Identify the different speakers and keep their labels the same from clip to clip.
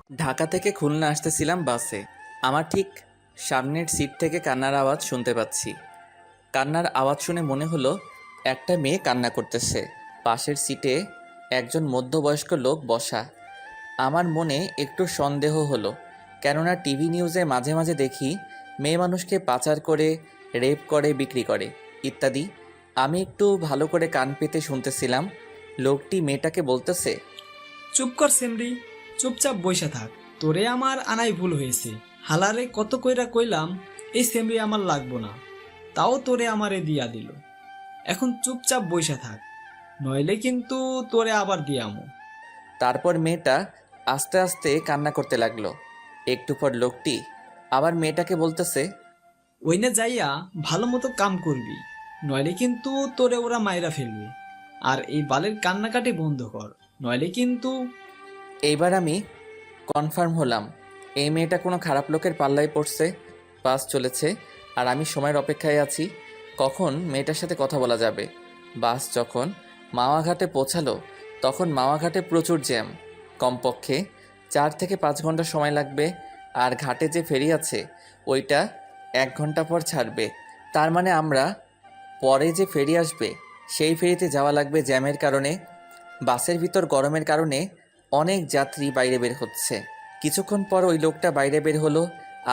Speaker 1: ঢাকা থেকে খুলনা আসতেছিলাম বাসে। আমার ঠিক সামনের সিট থেকে কান্নার আওয়াজ শুনতে পাচ্ছি। কান্নার আওয়াজ শুনে মনে হলো একটা মেয়ে কান্না করতেছে। পাশের সিটে একজন মধ্যবয়স্ক লোক বসা। আমার মনে একটু সন্দেহ হলো, কেননা টিভি নিউজে মাঝে মাঝে দেখি মেয়ে মানুষকে পাচার করে, রেপ করে, বিক্রি করে ইত্যাদি। আমি একটু ভালো করে কান পেতে শুনতেছিলাম। লোকটি মেয়েটাকে বলতেছে,
Speaker 2: চুপ কর সেমরি, চুপচাপ বইসা থাক। তোরে আমার আনাই ভুল হয়েছে। হালারে কত কইরা কইলাম এই সেমরি আমার লাগবো না, তাও তোরে আমারে দিয়া দিল। এখন চুপচাপ বইসা থাক, নইলে কিন্তু তোরে আবার দিয়ামু।
Speaker 1: তারপর মেয়েটা আস্তে আস্তে কান্না করতে লাগলো। একটু পর লোকটি আবার মেয়েটাকে বলতেছে,
Speaker 2: ওইনে যাইয়া ভালো মতো কাম করবি, নইলে কিন্তু তোরে ওরা মাইরা ফেলবে। আর এই বালের কান্নাকাটি বন্ধ কর, নইলে কিন্তু।
Speaker 1: এইবার আমি কনফার্ম হলাম এই মেয়েটা কোনো খারাপ লোকের পাল্লায় পড়ছে। বাস চলেছে আর আমি সময়ের অপেক্ষায় আছি, কখন মেয়েটার সাথে কথা বলা যাবে। বাস যখন মাওয়াঘাটে পৌঁছালো তখন মাওয়াঘাটে প্রচুর জ্যাম। কমপক্ষে 4 থেকে 5 ঘন্টা সময় লাগবে। আর ঘাটে যে ফেরি আছে ওইটা 1 ঘন্টা পর ছাড়বে। তার মানে আমরা পরে যে ফেরি আসবে সেই ফেরিতে যাওয়া লাগবে জ্যামের কারণে। বাসের ভিতর গরমের কারণে অনেক যাত্রী বাইরে বের হচ্ছে। কিছুক্ষণ পর ওই লোকটা বাইরে বের হলো।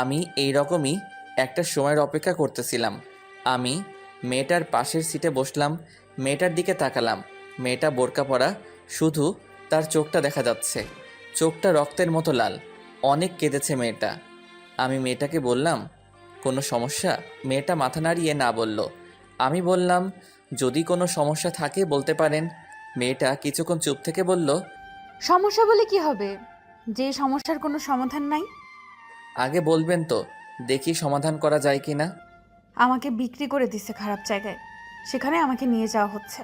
Speaker 1: আমি এই রকমই একটা সময়ের অপেক্ষা করতেছিলাম। আমি মেয়েটার পাশের সিটে বসলাম, মেয়েটার দিকে তাকালাম। মেয়েটা বোরকা পরা, শুধু তার চোখটা দেখা যাচ্ছে। চোখটা রক্তের মতো লাল। অনেক কেঁদেছে মেয়েটা। আমি মেয়েটাকে বললাম, কোনো সমস্যা? মেয়েটা মাথা নাড়িয়ে না বলল। আমি বললাম, যদি কোনো সমস্যা থাকে বলতে পারেন। মেয়েটা কিছুক্ষণ চুপ থেকে বলল,
Speaker 3: সমস্যা বলে কি হবে, যে সমস্যার কোনো সমাধান নাই?
Speaker 1: আগে বলবেন তো, দেখি সমাধান করা যায় কি না।
Speaker 3: আমাকে বিক্রি করে দিছে খারাপ জায়গায়, সেখানে আমাকে নিয়ে যাওয়া হচ্ছে।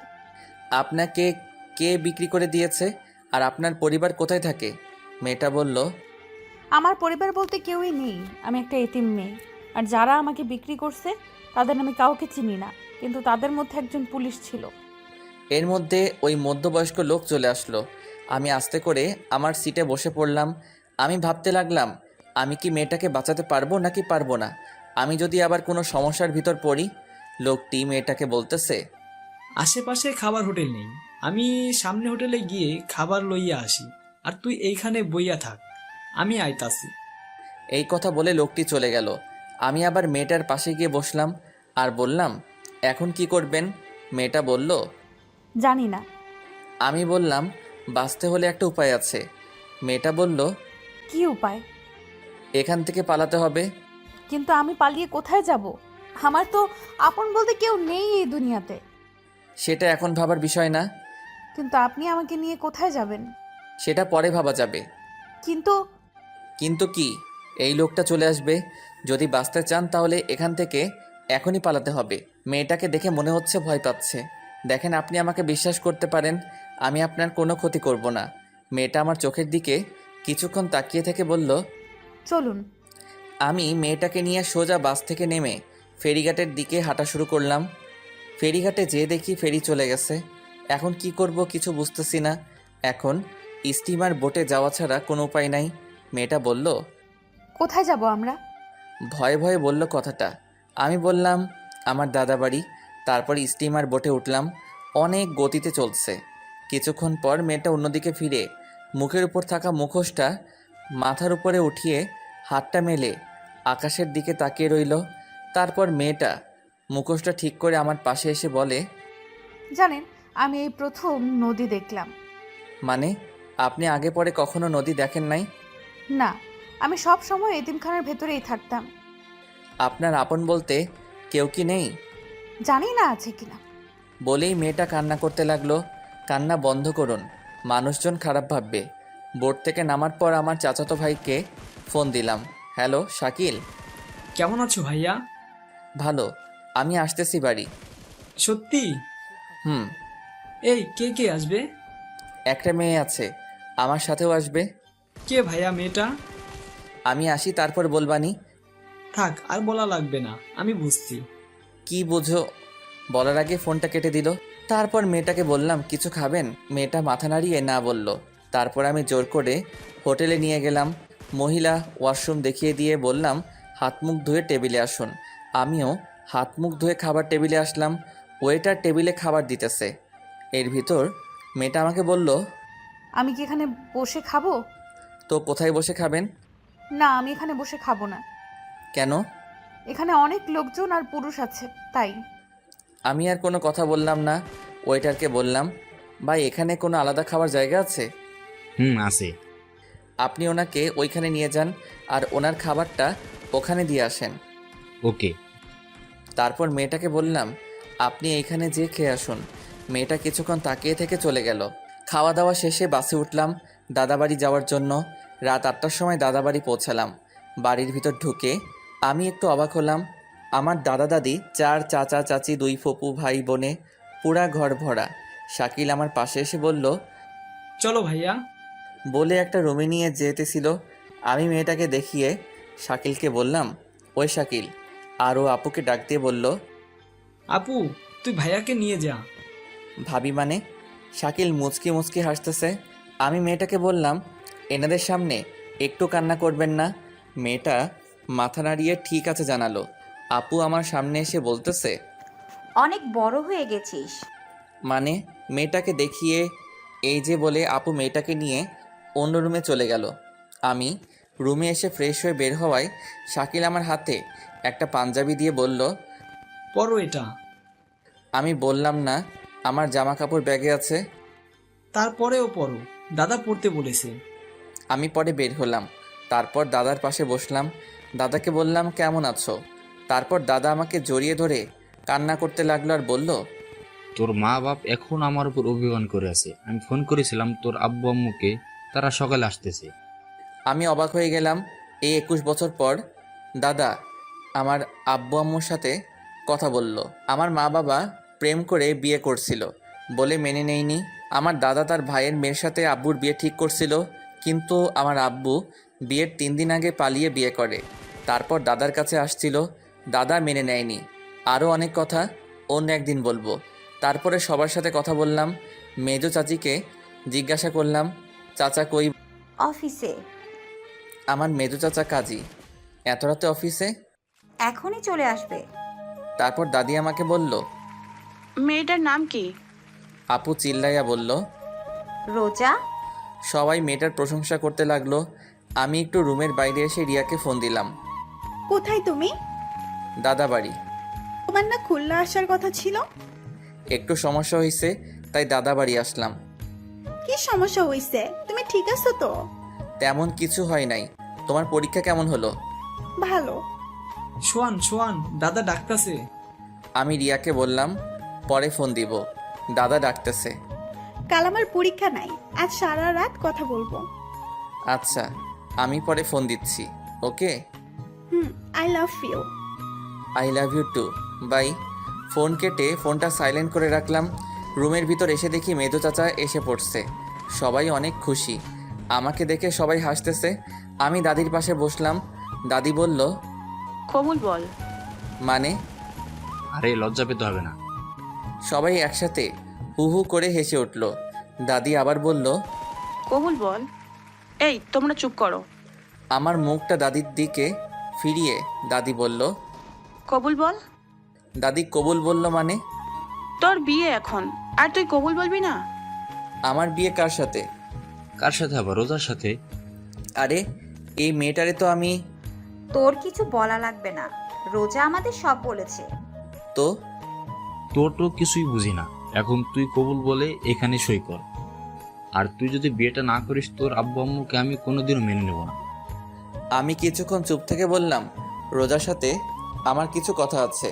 Speaker 1: আপনাকে কে বিক্রি করে দিয়েছে? আর আপনার পরিবার কোথায় থাকে? মেয়েটা বলল,
Speaker 3: আমার পরিবার বলতে কেউই নেই, আমি একটা এতিম মেয়ে। আর যারা আমাকে বিক্রি করছে তাদের আমি কাউকে চিনি না, কিন্তু তাদের মধ্যে একজন পুলিশ ছিল।
Speaker 1: এর মধ্যে ওই মধ্যবয়স্ক লোক চলে আসলো। আমি আস্তে করে আমার সিটে বসে পড়লাম। আমি ভাবতে লাগলাম, আমি কি মেয়েটাকে বাঁচাতে পারবো নাকি পারবো না। আমি যদি আবার কোনো সমস্যার ভিতর পড়ি। লোকটি মেয়েটাকে বলতেছে,
Speaker 2: আশেপাশে খাবার হোটেল নেই, আমি সামনে হোটেলে গিয়ে খাবার লইয়া আসি, আর তুই এইখানে বইয়া থাক, আমি আইতাছি।
Speaker 1: এই কথা বলে লোকটি চলে গেল। আমি আবার মেয়েটার পাশে গিয়ে বসলাম আর বললাম, এখন কি করবেন? মেয়েটা বলল,
Speaker 3: জানি না।
Speaker 1: আমি বললাম, বাঁচতে হলে একটা উপায় আছে। মেয়েটা বলল,
Speaker 3: কি উপায়?
Speaker 1: এখান থেকে পালাতে হবে।
Speaker 3: কিন্তু আমি পালিয়ে কোথায় যাব? আমার তো আপন বলতে কেউ নেই এই দুনিয়াতে।
Speaker 1: সেটা এখন ভাবার বিষয় না।
Speaker 3: কিন্তু আপনি আমাকে নিয়ে কোথায় যাবেন?
Speaker 1: সেটা পরে ভাবা যাবে।
Speaker 3: কিন্তু
Speaker 1: কিন্তু কি? এই লোকটা চলে আসবে। যদি বাঁচতে চান তাহলে এখান থেকে এখনই পালাতে হবে। মেয়েটাকে দেখে মনে হচ্ছে ভয় পাচ্ছে। দেখেন, আপনি আমাকে বিশ্বাস করতে পারেন, আমি আপনার কোনো ক্ষতি করব না। মেয়েটা আমার চোখের দিকে কিছুক্ষণ তাকিয়ে থেকে বলল,
Speaker 3: চলুন।
Speaker 1: আমি মেয়েটাকে নিয়ে সোজা বাস থেকে নেমে ফেরিঘাটের দিকে হাঁটা শুরু করলাম। ফেরিঘাটে যেয়ে দেখি ফেরি চলে গেছে। এখন কি করব কিছু বুঝতেছি না। এখন স্টিমার বোটে যাওয়া ছাড়া কোনো উপায় নাই। মেয়েটা বলল,
Speaker 3: কোথায় যাব আমরা?
Speaker 1: ভয়ে ভয়ে বলল কথাটা। আমি বললাম, আমার দাদা বাড়ি। তারপর স্টিমার বোটে উঠলাম। অনেক গতিতে চলছে। কিছুক্ষণ পর মেয়েটা অন্যদিকে ফিরে মুখের উপর থাকা মুখোশটা মাথার উপরে উঠিয়ে হাতটা মেলে আকাশের দিকে তাকিয়ে রইল। তারপর মেয়েটা মুখোশটা ঠিক করে আমার পাশে এসে বলে,
Speaker 3: জানেন, আমি এই প্রথম নদী দেখলাম।
Speaker 1: মানে, আপনি আগে পরে কখনো নদী দেখেন নাই?
Speaker 3: না, আমি সব সময় এতিমখানার ভেতরেই থাকতাম।
Speaker 1: আপনার আপন বলতে কেউ কি নেই?
Speaker 3: জানি না আছে কিনা।
Speaker 1: বলেই মেয়েটা কান্না করতে লাগলো। কান্না বন্ধ করুন, মানুষজন খারাপ ভাববে। বোট থেকে নামার পর আমার চাচাতো ভাইকে ফোন দিলাম। হ্যালো শাকিল।
Speaker 2: কেমন আছো ভাইয়া?
Speaker 1: ভালো, আমি আসতেছি বাড়ি।
Speaker 2: সত্যি?
Speaker 1: হুম।
Speaker 2: এই কে কে আসবে?
Speaker 1: একটা মেয়ে আছে, আমার সাথেও আসবে।
Speaker 2: কে ভাইয়া মেয়েটা?
Speaker 1: আমি আসি তারপর বলবানি।
Speaker 2: থাক, আর বলা লাগবে না, আমি বুঝছি।
Speaker 1: কি বুঝো? বলার আগে ফোনটা কেটে দিল। তারপর মেয়েটাকে বললাম, কিছু খাবেন? মেয়েটা মাথা নাড়িয়ে না বলল। তারপর আমি জোর করে হোটেলে নিয়ে গেলাম। মহিলা ওয়াশরুম দেখিয়ে দিয়ে বললাম হাত মুখ ধুয়ে টেবিলে আসুন। আমিও হাত মুখ ধুয়ে খাবার টেবিলে আসলাম। ওয়েটার টেবিলে খাবার দিতেছে। এর ভিতর মেয়েটা আমাকে বলল,
Speaker 3: আমি কি এখানে বসে খাবো?
Speaker 1: তো কোথায় বসে খাবেন?
Speaker 3: না, আমি এখানে বসে খাবো না।
Speaker 1: কেন?
Speaker 3: এখানে অনেক লোকজন আর পুরুষ আছে, তাই।
Speaker 1: আমি আর কোনো কথা বললাম না। ওয়েটারকে বললাম, ভাই এখানে কোনো আলাদা খাবার জায়গা আছে?
Speaker 4: আছে।
Speaker 1: আপনি ওনাকে ওইখানে নিয়ে যান আর ওনার খাবারটা ওখানে দিয়ে আসেন।
Speaker 4: ওকে।
Speaker 1: তারপর মেয়েটাকে বললাম, আপনি এইখানে যেয়ে খেয়ে আসুন। মেয়েটা কিছুক্ষণ তাকিয়ে থেকে চলে গেল। খাওয়া দাওয়া শেষে বাসে উঠলাম দাদাবাড়ি যাওয়ার জন্য। রাত 8টার সময় দাদাবাড়ি পৌঁছালাম। বাড়ির ভিতর ঢুকে আমি একটু অবাক হলাম। আমার দাদা দাদি, 4 চাচা চাচি, 2 ফুপু ভাই বোনে, পুরা ঘর ভরা। শাকিল আমার পাশে এসে বলল,
Speaker 2: চলো ভাইয়া।
Speaker 1: বলে একটা রুমে নিয়ে যেতেছিল। আমি মেয়েটাকে দেখিয়ে শাকিলকে বললাম, ওই শাকিল। আর ও আপুকে ডাক দিয়ে বলল,
Speaker 2: আপু, তুই ভাইয়াকে নিয়ে যা।
Speaker 1: ভাবি মানে? শাকিল মুচকি মুচকি হাসতেছে। আমি মেয়েটাকে বললাম, এনাদের সামনে একটু কান্না করবেন না। মেয়েটা মাথা নাড়িয়ে ঠিক আছে জানালো। আপু আমার সামনে এসে বলতেছে,
Speaker 5: অনেক বড় হয়ে গেছিস।
Speaker 1: মানে? মেয়েটাকে দেখিয়ে এই যে বলে আপু মেয়েটাকে নিয়ে অন্য রুমে চলে গেল। আমি রুমে এসে ফ্রেশ হয়ে বের হওয়ায় শাকিল আমার হাতে একটা পাঞ্জাবি দিয়ে বলল,
Speaker 2: পরো এটা।
Speaker 1: আমি বললাম না আমার জামা কাপড় ব্যাগে আছে।
Speaker 2: তারপরেও পরো, দাদা পড়তে বলেছে।
Speaker 1: আমি পরে বের হলাম। তারপর দাদার পাশে বসলাম। দাদাকে বললাম, কেমন আছো? তারপর দাদা আমাকে জড়িয়ে ধরে কান্না করতে লাগলো আর বলল,
Speaker 4: তোর মা বাপ এখন আমার উপর অভিমান করে আছে। আমি ফোন করেছিলাম তোর আব্বু আম্মুকে, তারা সকালে আসতেছে।
Speaker 1: আমি অবাক হয়ে গেলাম। এই 21 বছর পর দাদা আমার আব্বু আম্মুর সাথে কথা বলল। আমার মা বাবা প্রেম করে বিয়ে করছিল বলে মেনে নেয়নি। আমার দাদা তার ভাইয়ের মেয়ের সাথে আব্বুর বিয়ে ঠিক করছিল, কিন্তু আমার আব্বু বিয়ের 3 দিন আগে পালিয়ে বিয়ে করে। তারপর দাদার কাছে আসছিল, দাদা মেনে নেয়নি। আরও অনেক কথা অন্য একদিন বলবো। তারপরে সবার সাথে কথা বললাম। মেজো চাচিকে জিজ্ঞাসা করলাম, চাচা কই?
Speaker 5: অফিসে।
Speaker 1: আমার মেজো চাচা কাজী। এত রাতে অফিসে?
Speaker 5: এখনই চলে আসবে।
Speaker 1: তারপর দাদি আমাকে বলল,
Speaker 6: মেয়েটার নাম কি?
Speaker 1: আপু চিল্লাইয়া বলল।
Speaker 5: রোজা।
Speaker 1: সবাই মেয়েটার প্রশংসা করতে লাগলো। আমি একটু রুমের বাইরে এসে রিয়াকে ফোন দিলাম।
Speaker 7: কোথায় তুমি?
Speaker 1: দাদা বাড়ি।
Speaker 7: তোমার না খুলনা আসার কথা ছিল?
Speaker 1: একটু সমস্যা হয়েছে, তাই দাদা বাড়ি আসলাম।
Speaker 7: কি সমস্যা হইছে? তুমি ঠিক আছো তো?
Speaker 1: তেমন কিছু হয় নাই। তোমার পরীক্ষা কেমন হলো?
Speaker 7: ভালো।
Speaker 2: শোয়ান শোয়ান, দাদা ডাকতাছে।
Speaker 1: আমি রিয়াকে বললাম, পরে ফোন দিব, দাদা ডাকতেছে।
Speaker 7: কাল আমার পরীক্ষা নাই, আজ সারা রাত কথা বলবো।
Speaker 1: আচ্ছা, আমি পরে ফোন দিচ্ছি। Okay,
Speaker 7: I love you.
Speaker 1: I love you too. Bye. Phone কেটে ফোনটা সাইলেন্ট করে রাখলাম। রুমের ভিতর এসে দেখি মেজো চাচা এসে পড়ছে। সবাই অনেক খুশি। আমাকে দেখে সবাই হাসতেছে। আমি দাদির পাশে বসলাম। দাদি বলল,
Speaker 6: কবুল বল।
Speaker 1: মানে?
Speaker 4: আরে লজ্জা পেতে হবে না।
Speaker 1: সবাই একসাথে হু হু করে হেসে উঠল। দাদি আবার বলল,
Speaker 6: কবুল বল। এই তোমরা চুপ করো।
Speaker 1: আমার মুখটা দাদির দিকে ফিরিয়ে দাদি বলল,
Speaker 6: কবুল বল।
Speaker 1: দাদি কবুল বলল মানে?
Speaker 6: তোর বিয়ে এখন, আর তুই কবুল বলবি না?
Speaker 1: আমার বিয়ে কার সাথে?
Speaker 4: কার সাথে? আবার রোজার সাথে।
Speaker 1: আরে এই মেয়েটারে তো আমি।
Speaker 5: তোর কিছু বলা লাগবে না, রোজা আমাদের সব বলেছে।
Speaker 1: তো
Speaker 4: তোর তো কিছুই বুঝি না। এখন তুই কবুল বলে এখানে সই কর। আর তুই যদি বিয়েটা না করিস, তোর আব্বু আম্মুকে আমি কোনোদিনও মেনে নেব না।
Speaker 1: আমি কিছুক্ষণ চুপ থেকে বললাম, রোজার সাথে আমার কিছু কথা আছে।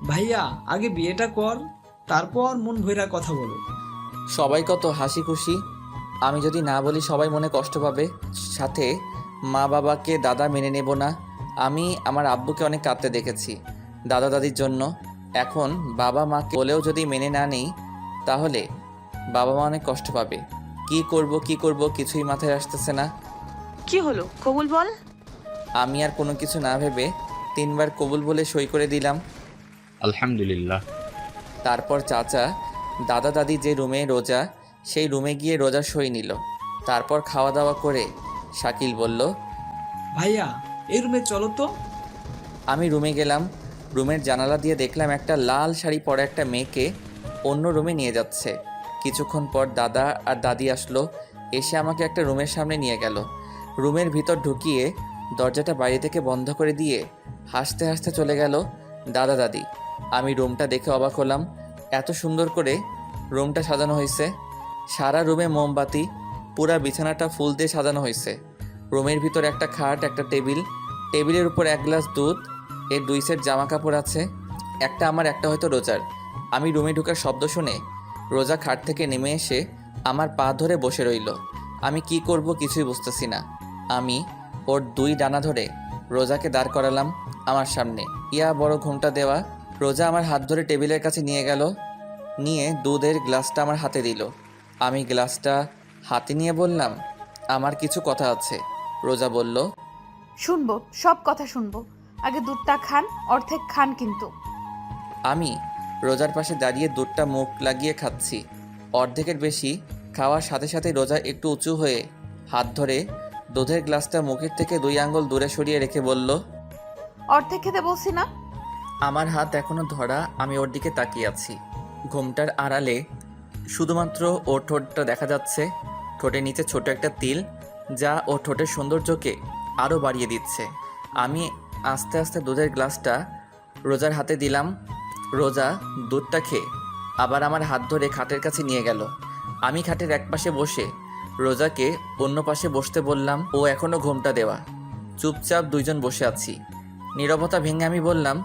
Speaker 2: ভাইয়া, আগে বিয়েটা কর, তারপর মন ভৈরা কথা বলো।
Speaker 1: সবাই কত হাসি খুশি। আমি যদি না বলি সবাই মনে কষ্ট পাবে। সাথে মা বাবাকে দাদা মেনে নেব না। আমি আমার আব্বুকে অনেক কাঁদতে দেখেছি দাদা দাদির জন্য। এখন বাবা মাকে বলেও যদি মেনে না নেই, তাহলে বাবা মা অনেক কষ্ট পাবে। কি করব কিছুই মাথায় আসতেছে না।
Speaker 6: কি হলো, কবুল বল।
Speaker 1: আমি আর কোনো কিছু না ভেবে 3 বার কবুল বলে সই করে দিলাম।
Speaker 4: আলহামদুলিল্লাহ।
Speaker 1: তারপর চাচা দাদা দাদি যে রুমে রোজা, সেই রুমে গিয়ে রোজা সই নিল। তারপর খাওয়া দাওয়া করে শাকিল বলল,
Speaker 2: ভাইয়া এই রুমে চলো তো।
Speaker 1: আমি রুমে গেলাম। রুমের জানালা দিয়ে দেখলাম একটা লাল শাড়ি পরা একটা মেয়েকে অন্য রুমে নিয়ে যাচ্ছে। কিছুক্ষণ পর দাদা আর দাদি আসলো, এসে আমাকে একটা রুমের সামনে নিয়ে গেল। রুমের ভিতর ঢুকিয়ে দরজাটা বাইরে থেকে বন্ধ করে দিয়ে হাসতে হাসতে চলে গেল দাদা দাদি। আমি রুমটা দেখে অবাক হলাম, এত সুন্দর করে রুমটা সাজানো হয়েছে। সারা রুমে মোমবাতি, পুরা বিছানাটা ফুল দিয়ে সাজানো হয়েছে। রুমের ভিতর একটা খাট, একটা টেবিল, টেবিলের উপর এক গ্লাস দুধ, এর 2 সেট জামা কাপড় আছে, একটা আমার একটা হয়তো রোজার। আমি রুমে ঢোকার শব্দ শুনে রোজা খাট থেকে নেমে এসে আমার পা ধরে বসে রইল। আমি কি করব কিছুই বুঝতেছি না। আমি ওর 2 ডানা ধরে রোজাকে দাঁড় করালাম আমার সামনে। ইয়া বড় ঘোমটা দেওয়া। রোজা আমার হাত ধরে টেবিলের কাছে নিয়ে গেল, নিয়ে দুধের গ্লাসটা আমার হাতে দিল। আমি গ্লাসটা হাতে নিয়ে বললাম, আমার কিছু কথা আছে। রোজা বলল,
Speaker 3: শুনবো, সব কথা শুনবো। আগে দুধটা খান, অর্ধেক খান কিন্তু।
Speaker 1: আমি রোজার পাশে দাঁড়িয়ে দুধটা মুখ লাগিয়ে খাচ্ছি। অর্ধেকের বেশি খাওয়ার সাথে সাথে রোজা একটু উঁচু হয়ে হাত ধরে দুধের গ্লাসটা মুখের থেকে 2 আঙ্গুল দূরে সরিয়ে রেখে বলল,
Speaker 3: অর্ধেক খেতে বলছি না?
Speaker 1: আমার হাত এখনো ধরা। আমি ওর দিকে তাকিয়ে আছি। ঘুমটার আড়ালে শুধুমাত্র ওর ঠোঁটটা দেখা যাচ্ছে। ঠোঁটের নিচে ছোট একটা তিল, যা ওর ঠোঁটের সৌন্দর্যকে আরও বাড়িয়ে দিচ্ছে। আমি আস্তে আস্তে দুধের গ্লাসটা রোজার হাতে দিলাম। রোজা দুধটা খেয়ে আবার আমার হাত ধরে খাটের কাছে নিয়ে গেল। আমি খাটের এক পাশে বসে রোজাকে অন্য পাশে বসতে বললাম। ও এখনও ঘুমটা দেওয়া। চুপচাপ 2 জন বসে আছি। নীরবতা ভেঙে আমি বললাম,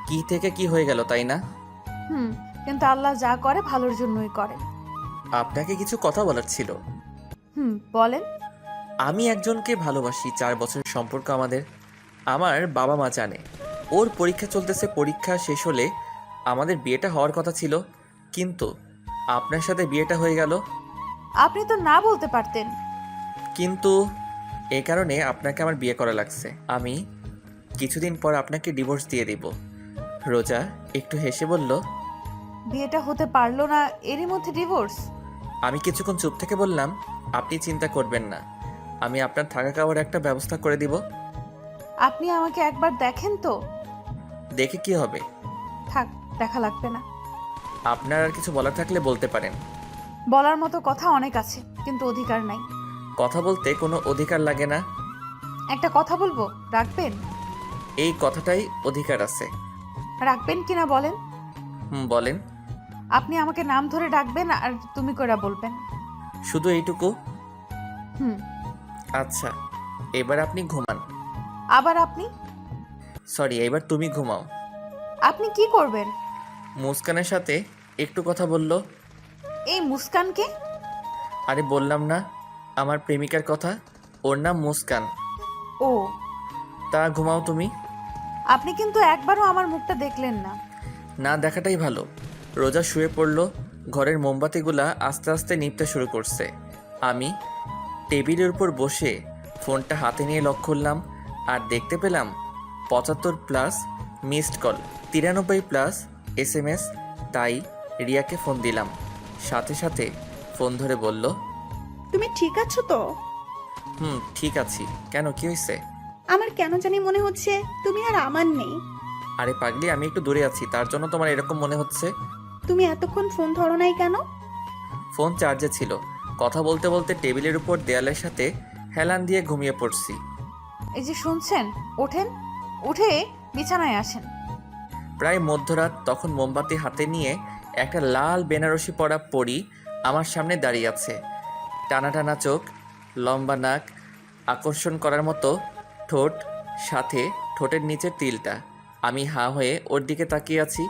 Speaker 1: কি থেকে কি হয়ে গেল, তাই না?
Speaker 3: কিন্তু আল্লাহ যা করে ভালোর জন্যই করে।
Speaker 1: আপনাকে কিছু কথা বলার ছিল।
Speaker 3: বলেন।
Speaker 1: আমি একজনকে ভালোবাসি। 4 বছরের সম্পর্ক আমাদের। আমার বাবা মা জানে। ওর পরীক্ষা চলতেছে, পরীক্ষা শেষ হলে আমাদের বিয়েটা হওয়ার কথা ছিল, কিন্তু আপনার সাথে বিয়েটা হয়ে গেল।
Speaker 3: আপনি তো না বলতে পারতেন।
Speaker 1: কিন্তু এই কারণে আপনাকে আমার বিয়ে করা লাগছে। আমি কিছুদিন পর আপনাকে ডিভোর্স দিয়ে দিব। রোজা একটু হেসে বলল,
Speaker 3: বিয়েটা হতে পারলো না, এরই মধ্যে ডিভোর্স?
Speaker 1: আমি কিছুক্ষণ চুপ থেকে বললাম, আপনি চিন্তা করবেন না, আমি আপনার থাকা খাওয়ার একটা ব্যবস্থা করে দিব।
Speaker 3: আপনি আমাকে একবার দেখেন তো।
Speaker 1: দেখে কি হবে?
Speaker 3: থাক, দেখা লাগবে না।
Speaker 1: আপনার আর কিছু বলার থাকলে বলতে পারেন।
Speaker 3: বলার মতো কথা অনেক আছে, কিন্তু অধিকার নাই।
Speaker 1: কথা বলতে কোনো অধিকার লাগে না।
Speaker 3: একটা কথা বলবো, রাখবেন?
Speaker 1: এই কথাটাই অধিকার আছে।
Speaker 3: রাখবেন কিনা বলেন?
Speaker 1: বলেন।
Speaker 3: আপনি আমাকে নাম ধরে ডাকবেন আর তুমি করে বলবেন।
Speaker 1: শুধু এইটুকু?
Speaker 3: হুম।
Speaker 1: আচ্ছা, এবার আপনি ঘুমান।
Speaker 3: আবার আপনি?
Speaker 1: সরি, এবার তুমি ঘুমাও।
Speaker 3: আপনি কি করবেন?
Speaker 1: মুস্কানের সাথে একটু কথা বলল।
Speaker 3: এই মুস্কানকে?
Speaker 1: আরে বললাম না, আমার প্রেমিকার কথা। ওর নাম মুস্কান।
Speaker 3: ও,
Speaker 1: তা ঘুমাও তুমি।
Speaker 3: আপনি কিন্তু একবারও আমার মুখটা দেখলেন না।
Speaker 1: না দেখাটাই ভালো। রোজা শুয়ে পড়ল। ঘরের মোমবাতিগুলা আস্তে আস্তে নিভতে শুরু করছে। আমি টেবিলের উপর বসে ফোনটা হাতে নিয়ে লক করলাম, আর দেখতে পেলাম 75+ মিসড কল, 93+ SMS। তাই রিয়াকে ফোন দিলাম। সাথে সাথে ফোন ধরে বলল,
Speaker 7: তুমি ঠিক আছো তো?
Speaker 1: ঠিক আছি। কেন, কি হয়েছে?
Speaker 7: আমার কেন জানি মনে হচ্ছে তুমি আর আমার নেই।
Speaker 1: আরে পাগলি, আমি একটু দূরে আছি, তার জন্য তোমার এরকম মনে হচ্ছে।
Speaker 7: তুমি এতক্ষণ ফোন ধরো নাই কেন?
Speaker 1: ফোন চার্জে ছিল। কথা বলতে বলতে টেবিলের উপর দেয়ালের সাথে হেলান দিয়ে ঘুমিয়ে পড়ছি।
Speaker 3: এই যে শুনছেন, ওঠেন, উঠে বিছানায় আসেন।
Speaker 1: প্রায় মধ্যরাত। তখন মোমবাতি হাতে নিয়ে একটা লাল বেনারসি পরা পরী আমার সামনে দাঁড়িয়ে আছে। টানা টানা চোখ, লম্বা নাক, আকর্ষণ করার মতো ঠোঁট, সাথে ঠোঁটের নিচের তিলটা। আমি হাঁ হয়ে ওর দিকে তাকিয়ে আছি।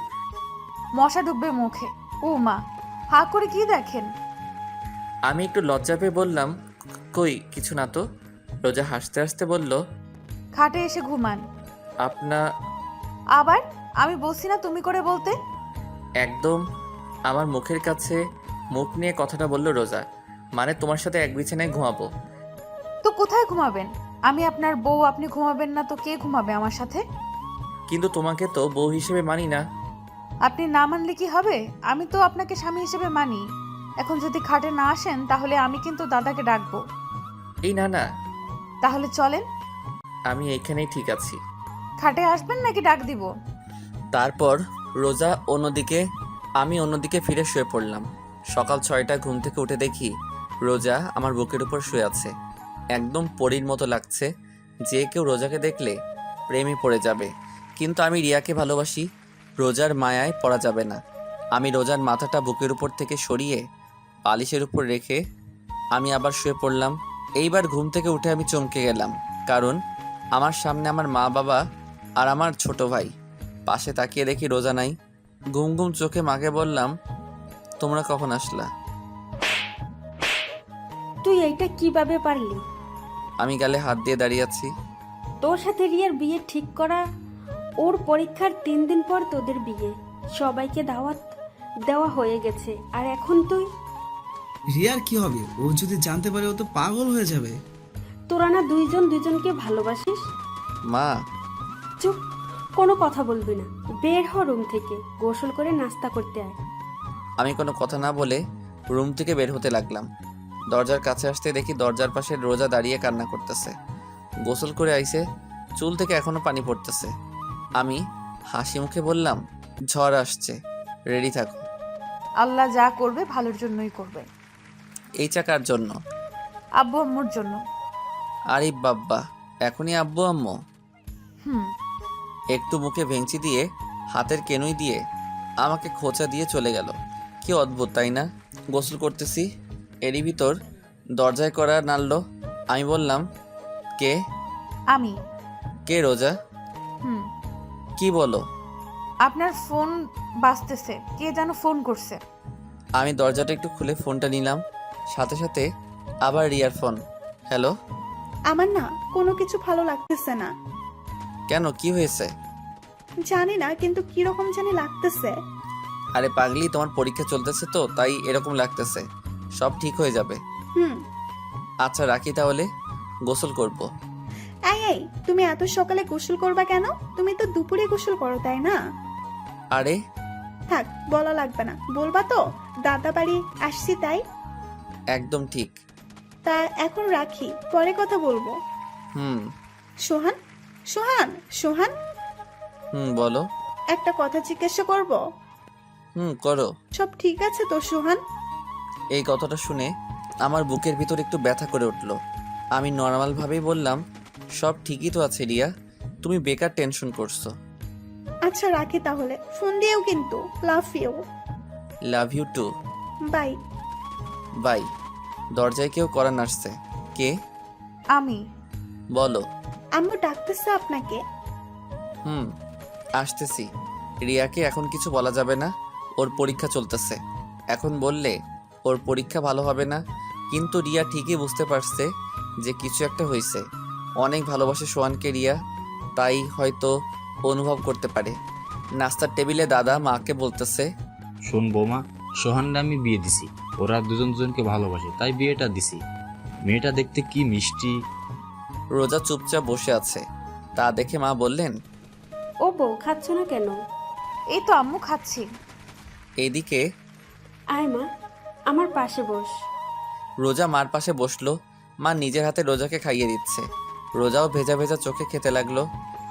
Speaker 3: মশা ঢুকবে মুখে। ও মা, হা করে কি দেখেন?
Speaker 1: আমি একটু লজ্জা পেয়ে বললাম, কই কিছু না তো। রোজা হাসতে হাসতে বলল,
Speaker 3: খাটে এসে ঘুমান। আবার আমি বলছি না তুমি করে বলতে?
Speaker 1: একদম আমার মুখের কাছে মুখ নিয়ে কথাটা বলল রোজা। মানে তোমার সাথে এক বিছানায় ঘুমাবো।
Speaker 3: তো কোথায় ঘুমাবেন? আমি আপনার বউ, আপনি ঘুমাবেন না তো কে ঘুমাবে আমার সাথে?
Speaker 1: কিন্তু তোমাকে তো বউ হিসেবে মানি না।
Speaker 3: আপনি না মানলে কি হবে? আমি তো আপনাকে স্বামী হিসেবে মানি। এখন যদি খাটে না আসেন তাহলে আমি কিন্তু দাদাকে ডাকবো।
Speaker 1: এই না না,
Speaker 3: তাহলে চলেন।
Speaker 1: আমি এইখানেই ঠিক আছি।
Speaker 3: খাটে আসবেন নাকি ডাক দিব?
Speaker 1: তারপর রোজা অন্যদিকে, আমি অন্যদিকে ফিরে শুয়ে পড়লাম। সকাল 6টায় ঘুম থেকে উঠে দেখি রোজা আমার বুকের উপর শুয়ে আছে। একদম পরীর মতো লাগছে, যে কেউ রোজাকে দেখলে প্রেমে পড়ে যাবে। কিন্তু আমি রিয়াকে ভালোবাসি, রোজার মায়ায় পড়া যাবে না। আমি রোজার মাথাটা বুকের উপর থেকে সরিয়ে বালিশের উপর রেখে আমি আবার শুয়ে পড়লাম। এইবার ঘুম থেকে উঠে আমি চমকে গেলাম, কারণ আমার সামনে আমার মা বাবা আর আমার ছোট ভাই। পাশে তাকিয়ে দেখি রোজা নাই। ঘুম ঘুম চোখে মাকে বললাম, তোমরা কখন আসলা?
Speaker 8: তুই এইটা কিভাবে পারলি?
Speaker 1: আমি গালে হাত দিয়ে দাঁড়িয়ে আছি।
Speaker 8: তোর সাথে রিয়ার বিয়ে ঠিক করা, ওর পরীক্ষার 3 দিন পর তোদের বিয়ে, সবাইকে দাওয়াত দেওয়া হয়ে গেছে, আর এখন তুই?
Speaker 9: রিয়ার কি হবে? ও যদি জানতে পারে ও তো পাগল হয়ে যাবে।
Speaker 8: তোরা না দুইজন দুইজনকে ভালোবাসিস?
Speaker 1: মা,
Speaker 8: চুপ, কোনো কথা বলবি না। বের হ রুম থেকে, গোসল করে নাস্তা করতে আয়।
Speaker 1: আমি কোনো কথা না বলে রুম থেকে বের হতে লাগলাম। দরজার কাছে আসতে দেখি দরজার পাশে রোজা দাঁড়িয়ে কান্না করতেছে। গোসল করে আইছে, চুল থেকে এখনো পানি পড়তেছে। আমি হাসি মুখে বললাম, ঝড় আসছে, রেডি থাকো।
Speaker 3: আল্লাহ যা করবে ভালোর জন্যই করবে।
Speaker 1: এই চাকার জন্য?
Speaker 3: আব্বু আম্মুর জন্য।
Speaker 1: আরে বাব্বা, এখনই আব্বু আম্মু?
Speaker 3: হুম।
Speaker 1: একটু মুখে ভেঙচি দিয়ে হাতের কেনুই দিয়ে আমাকে খোঁচা দিয়ে চলে গেল। কি অদ্ভুত তাই না? গোসল করতেছি, এরই ভিতর দরজায় করা নাড়ল। আমি বললাম, কে?
Speaker 3: আমি।
Speaker 1: কে রোজা?
Speaker 3: হুম।
Speaker 1: কি বলো?
Speaker 3: আপনার ফোন বাজতেছে, কে যেন ফোন করছে।
Speaker 1: আমি দরজাটা একটু খুলে ফোনটা নিলাম, সাথে সাথে আবার রিয়ার ফোন। হ্যালো।
Speaker 7: আমার না কোনো কিছু ভালো লাগতেছে না।
Speaker 1: কেন, কি হয়েছে?
Speaker 7: জানি না, কিন্তু কিরকম জানি লাগতেছে।
Speaker 1: আরে পাগলি, তোমার পরীক্ষা চলতেছে তো তাই এরকম লাগতেছে, সব ঠিক হয়ে যাবে।
Speaker 7: হুম।
Speaker 1: আচ্ছা রাখি তাহলে, গোসল করব।
Speaker 7: এই তুমি এত সকালে গোসল করবা কেন? তুমি তো দুপুরে গোসল করো, তাই না?
Speaker 1: আরে
Speaker 7: থাক, বলা লাগবে না। বলবা তো দাদা বাড়ি আসছি তাই?
Speaker 1: একদম ঠিক।
Speaker 7: তা এখন রাখি, পরে কথা বলবো।
Speaker 1: হুম।
Speaker 7: সোহান, সোহান, সোহান,
Speaker 1: বলো।
Speaker 7: একটা কথা জিজ্ঞাসা করব?
Speaker 1: করো।
Speaker 7: সব ঠিক আছে তো সোহান?
Speaker 1: এই কথাটা শুনে আমার বুকের ভিতর একটু ব্যথা করে উঠল। আমি নর্মালভাবেই বললাম, সব ঠিকই তো আছে রিয়া, তুমি বেকার টেনশন করছো।
Speaker 7: আচ্ছা রাখি তাহলে, ফোন দিয়েও কিন্তু। Love you.
Speaker 1: Love you too.
Speaker 7: Bye.
Speaker 1: Bye. দরজায় কেউ করা নাড়ছে। কে?
Speaker 3: আমি।
Speaker 1: বলো।
Speaker 7: আম্মু ডাকতেছে আপনাকে।
Speaker 1: আসতেছি। রিয়াকে এখন কিছু বলা যাবে না, ওর পরীক্ষা চলতেছে। এখন বললে ওর পরীক্ষা ভালো হবে না। কিন্তু রিয়া ঠিকই বুঝতে পারছে যে কিছু একটা হয়েছে। অনেক ভালোবাসে সোহানকে রিয়া, তাই হয়তো অনুভব করতে পারে। নাস্তার টেবিলে দাদা মাকে বলতেছে,
Speaker 4: শোন বৌমা, সোহানরা আমি বিয়ে দিছি, ওরা দুজন দুজনকে ভালোবাসে তাই বিয়েটা দিছি। মেয়েটা দেখতে কি মিষ্টি।
Speaker 1: রোজা চুপচাপ বসে আছে, তা দেখে মা বললেন,
Speaker 8: ও বউ, খাচ্ছ না কেন?
Speaker 3: এই তো আম্মু খাচ্ছি।
Speaker 1: এইদিকে
Speaker 8: আয় মা, আমার পাশে বস।
Speaker 1: রোজা মার পাশে বসলো। মা নিজের হাতে রোজাকে খাইয়ে দিচ্ছে। রোজাও ভেজা ভেজা চোখে খেতে লাগলো।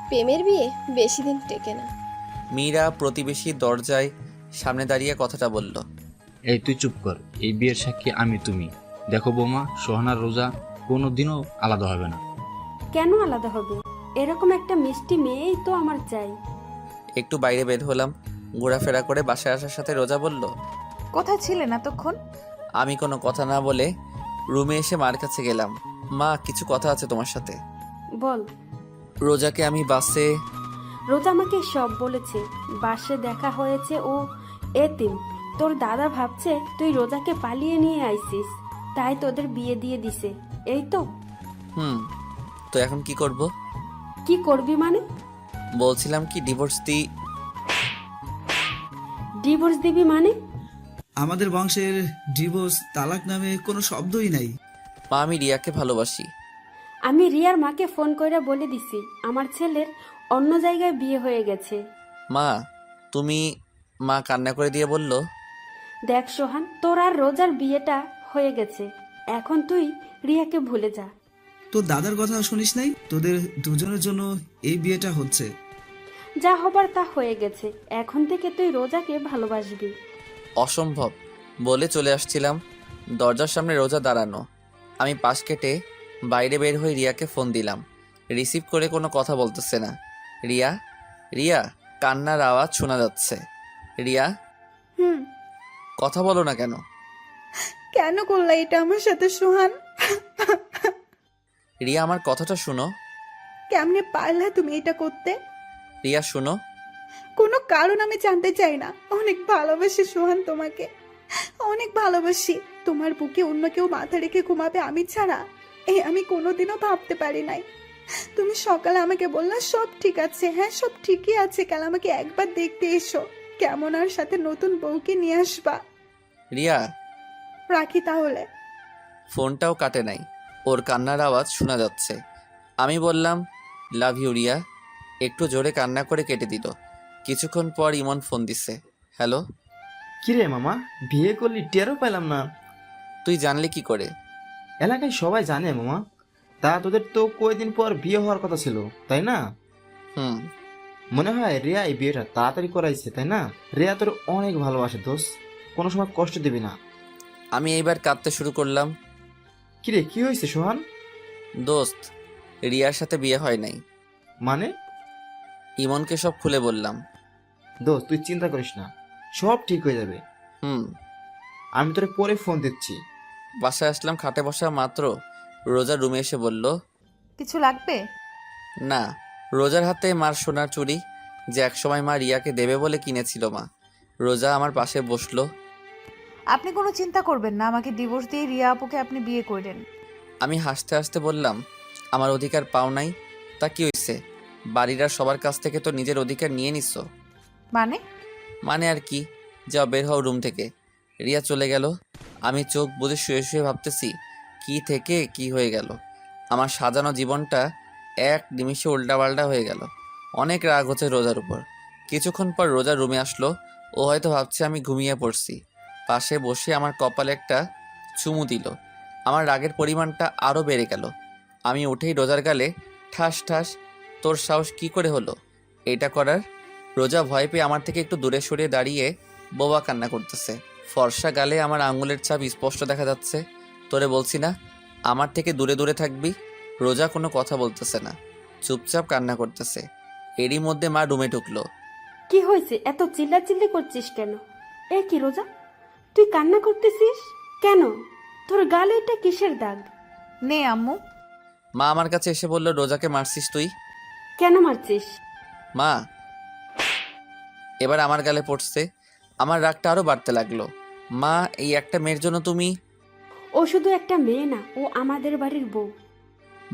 Speaker 10: প্রেমের বিয়ে বেশি দিন টেকে না।
Speaker 1: মীরা প্রতিবেশী দরজায় সামনে দাঁড়িয়ে কথাটা বলল।
Speaker 4: এই তুই চুপ কর, এই বিয়ের সাক্ষী আমি তুমি। দেখো বৌমা, সোহানার রোজা কোনোদিনও আলাদা হবে না।
Speaker 8: কেন আলাদা হবে? এরকম একটা মিষ্টি মেয়েই তো আমার চাই।
Speaker 1: একটু বাইরে বের হলাম, ঘোরাফেরা করে বাসায় আসার সাথে রোজা বলল,
Speaker 3: কোথায় ছিলেন এতক্ষণ?
Speaker 1: আমি কোনো কথা না বলে রুমে এসে মার কাছে গেলাম। মা, কিছু কথা আছে তোমার সাথে।
Speaker 8: বল।
Speaker 1: রোজাকে আমি বাসে।
Speaker 8: রোজা আমাকে সব বলেছে, বাসে দেখা হয়েছে, ও এতিম। তোর দাদা ভাবছে তুই রোজাকে পালিয়ে নিয়ে আইছিস, তাই তোদের বিয়ে দিয়ে দিছে, এই তো।
Speaker 1: তো এখন কি করব?
Speaker 8: কি করবি মানে?
Speaker 1: বলছিলাম কি ডিভোর্স
Speaker 8: ডিভোর্স দিবি মানে?
Speaker 9: আমাদের বংশের ডিভোর্স, তালাক নামে কোনো শব্দই নাই।
Speaker 1: মা, আমি রিয়াকে ভালোবাসি।
Speaker 8: আমি রিয়ার মাকে ফোন করে বলে দিছি আমার ছেলের অন্য জায়গায় বিয়ে হয়ে গেছে।
Speaker 1: মা তুমি। মা কান্না করে দিয়ে বলল,
Speaker 8: দেখ সোহান, তোর আর রোজার বিয়েটা হয়ে গেছে, এখন তুই রিয়াকে ভুলে যা।
Speaker 9: তোর দাদার কথা শুনিস নাই? তোদের দুজনের জন্য এই বিয়েটা হচ্ছে।
Speaker 8: যা হবার তা হয়ে গেছে, এখন থেকে তুই রোজাকে ভালোবাসবি।
Speaker 1: অসম্ভব বলে চলে আসছিলাম, দরজার সামনে রোজা দাঁড়ানো। আমি পাশ কেটে বাইরে বের হয়ে রিয়াকে ফোন দিলাম। রিসিভ করে কোনো কথা বলতেছে না। রিয়া, রিয়া, কান্নার আওয়াজ শোনা যাচ্ছে। রিয়া,
Speaker 7: হুম।
Speaker 1: কথা বলো না কেন?
Speaker 7: কেন করলা এটা আমার সাথে সোহান?
Speaker 1: রিয়া, আমার কথাটা শুনো।
Speaker 7: কেমনে পারলা তুমি এটা করতে?
Speaker 1: রিয়া শুনো।
Speaker 7: কোনো কারণ আমি জানতে চাই না। অনেক ভালোবাসি সোহান তোমাকে, অনেক ভালোবাসি। তোমার বুকে অন্য কেউ মাথা রেখে ঘুমাবে আমি ছাড়া, আমি কোনোদিনও ভাবতে পারি নাই। তুমি সকালে আমাকে বললা সব ঠিক আছে। হ্যাঁ, সব ঠিকই আছে, কাল আমাকে একবার দেখতে এসো, কেমন আর সাথে নতুন বউকে নিয়ে আসবা।
Speaker 1: রিয়া,
Speaker 7: রাখি তাহলে।
Speaker 1: ফোনটাও কাটে নাই, ওর কান্নার আওয়াজ শোনা যাচ্ছে। আমি বললাম লাভ ইউ রিয়া, একটু জোরে কান্না করে কেটে দিল। কিছুক্ষণ পর ইমন ফোন দিছে। হ্যালো।
Speaker 11: কিরে মামা, বিয়ে করলি টেরও পেলাম না।
Speaker 1: তুই জানলি কি করে?
Speaker 11: এলাকায় সবাই জানে মামা। তা তোদের তো কয়েকদিন পর বিয়ে হওয়ার কথা ছিল, তাই না?
Speaker 1: হুম।
Speaker 11: মনে হয় রিয়া এই বিয়েটা তাড়াতাড়ি করাইছে, তাই না? রিয়া তোর অনেক ভালোবাসে দোষ, কোনো সময় কষ্ট দিবি না।
Speaker 1: আমি এইবার কাঁদতে শুরু করলাম।
Speaker 11: কিরে, কি হয়েছে সোহান?
Speaker 1: দোস্ত, রিয়ার সাথে বিয়ে হয় নাই।
Speaker 11: মানে?
Speaker 1: ইমনকে সব খুলে বললাম।
Speaker 11: দোস্ত তুই চিন্তা করিস না, সব ঠিক হয়ে যাবে।
Speaker 1: হুম।
Speaker 11: আমি তোরে পরে ফোন দিচ্ছি।
Speaker 1: বাসায় আসলাম, খাটে বসা মাত্র রোজা রুমে এসে বলল,
Speaker 3: কিছু লাগবে?
Speaker 1: না। রোজার হাতে মার সোনার চুড়ি, যে একসময় মা রিয়াকে দেবে বলে কিনেছিল মা। রোজা আমার পাশে বসলো।
Speaker 3: আপনি কোনো চিন্তা করবেন না, আমাকে ডিভোর্স দিয়ে রিয়া আপুকে আপনি বিয়ে করলেন।
Speaker 1: আমি হাসতে হাসতে বললাম, আমার অধিকার পাও নাই? তা কি হয়েছে? বাড়ির আর সবার কাছ থেকে তো নিজের অধিকার নিয়ে নিচ্ছ।
Speaker 3: মানে?
Speaker 1: মানে আর কি, যাও বের হও রুম থেকে। রিয়া চলে গেল। আমি চোখ বুজে শুয়ে শুয়ে ভাবতেছি কি থেকে কি হয়ে গেল। আমার সাজানো জীবনটা এক নিমিষে উল্টাপাল্টা হয়ে গেল। অনেক রাগ হচ্ছে রোজার উপর। কিছুক্ষণ পর রোজা রুমে আসলো। ও হয়তো ভাবছে আমি ঘুমিয়ে পড়ছি। পাশে বসে আমার কপালে একটা চুমু দিল। আমার রাগের পরিমাণটা আরও বেড়ে গেল। আমি উঠেই রোজার গালে ঠাস ঠাস, তোর সাহস কি করে হলো এটা করার? রোজা ভয় পেয়ে আমার থেকে একটু দূরে সরিয়ে দাঁড়িয়ে বোবা কান্না করতেছে। ফর্সা গালে আমার আঙুলের ছাপ স্পষ্ট দেখা যাচ্ছে। তোরে বলছি না আমার থেকে দূরে দূরে থাকবি? রোজা কোনো কথা বলতেছে না, চুপচাপ কান্না করতেছে। এরই মধ্যে মা রুমে ঢুকলো।
Speaker 8: কি হয়েছে, এত চিল্লাচিল্লি করছিস কেন? এ কি রোজা, তুই কান্না করতেছিস কেন? তোর গালে এটা কিসের দাগ?
Speaker 3: নে আম্মু।
Speaker 1: মা আমার কাছে এসে বলল, রোজাকে মারছিস তুই?
Speaker 8: কেন মারছিস?
Speaker 1: মা, এবার আমার গালে পড়ছে। আমার রাগটা আরো বাড়তে লাগলো। মা, এই একটা মেয়ের জন্য তুমি?
Speaker 8: ও শুধু একটা মেয়ে না, ও আমাদের বাড়ির বউ।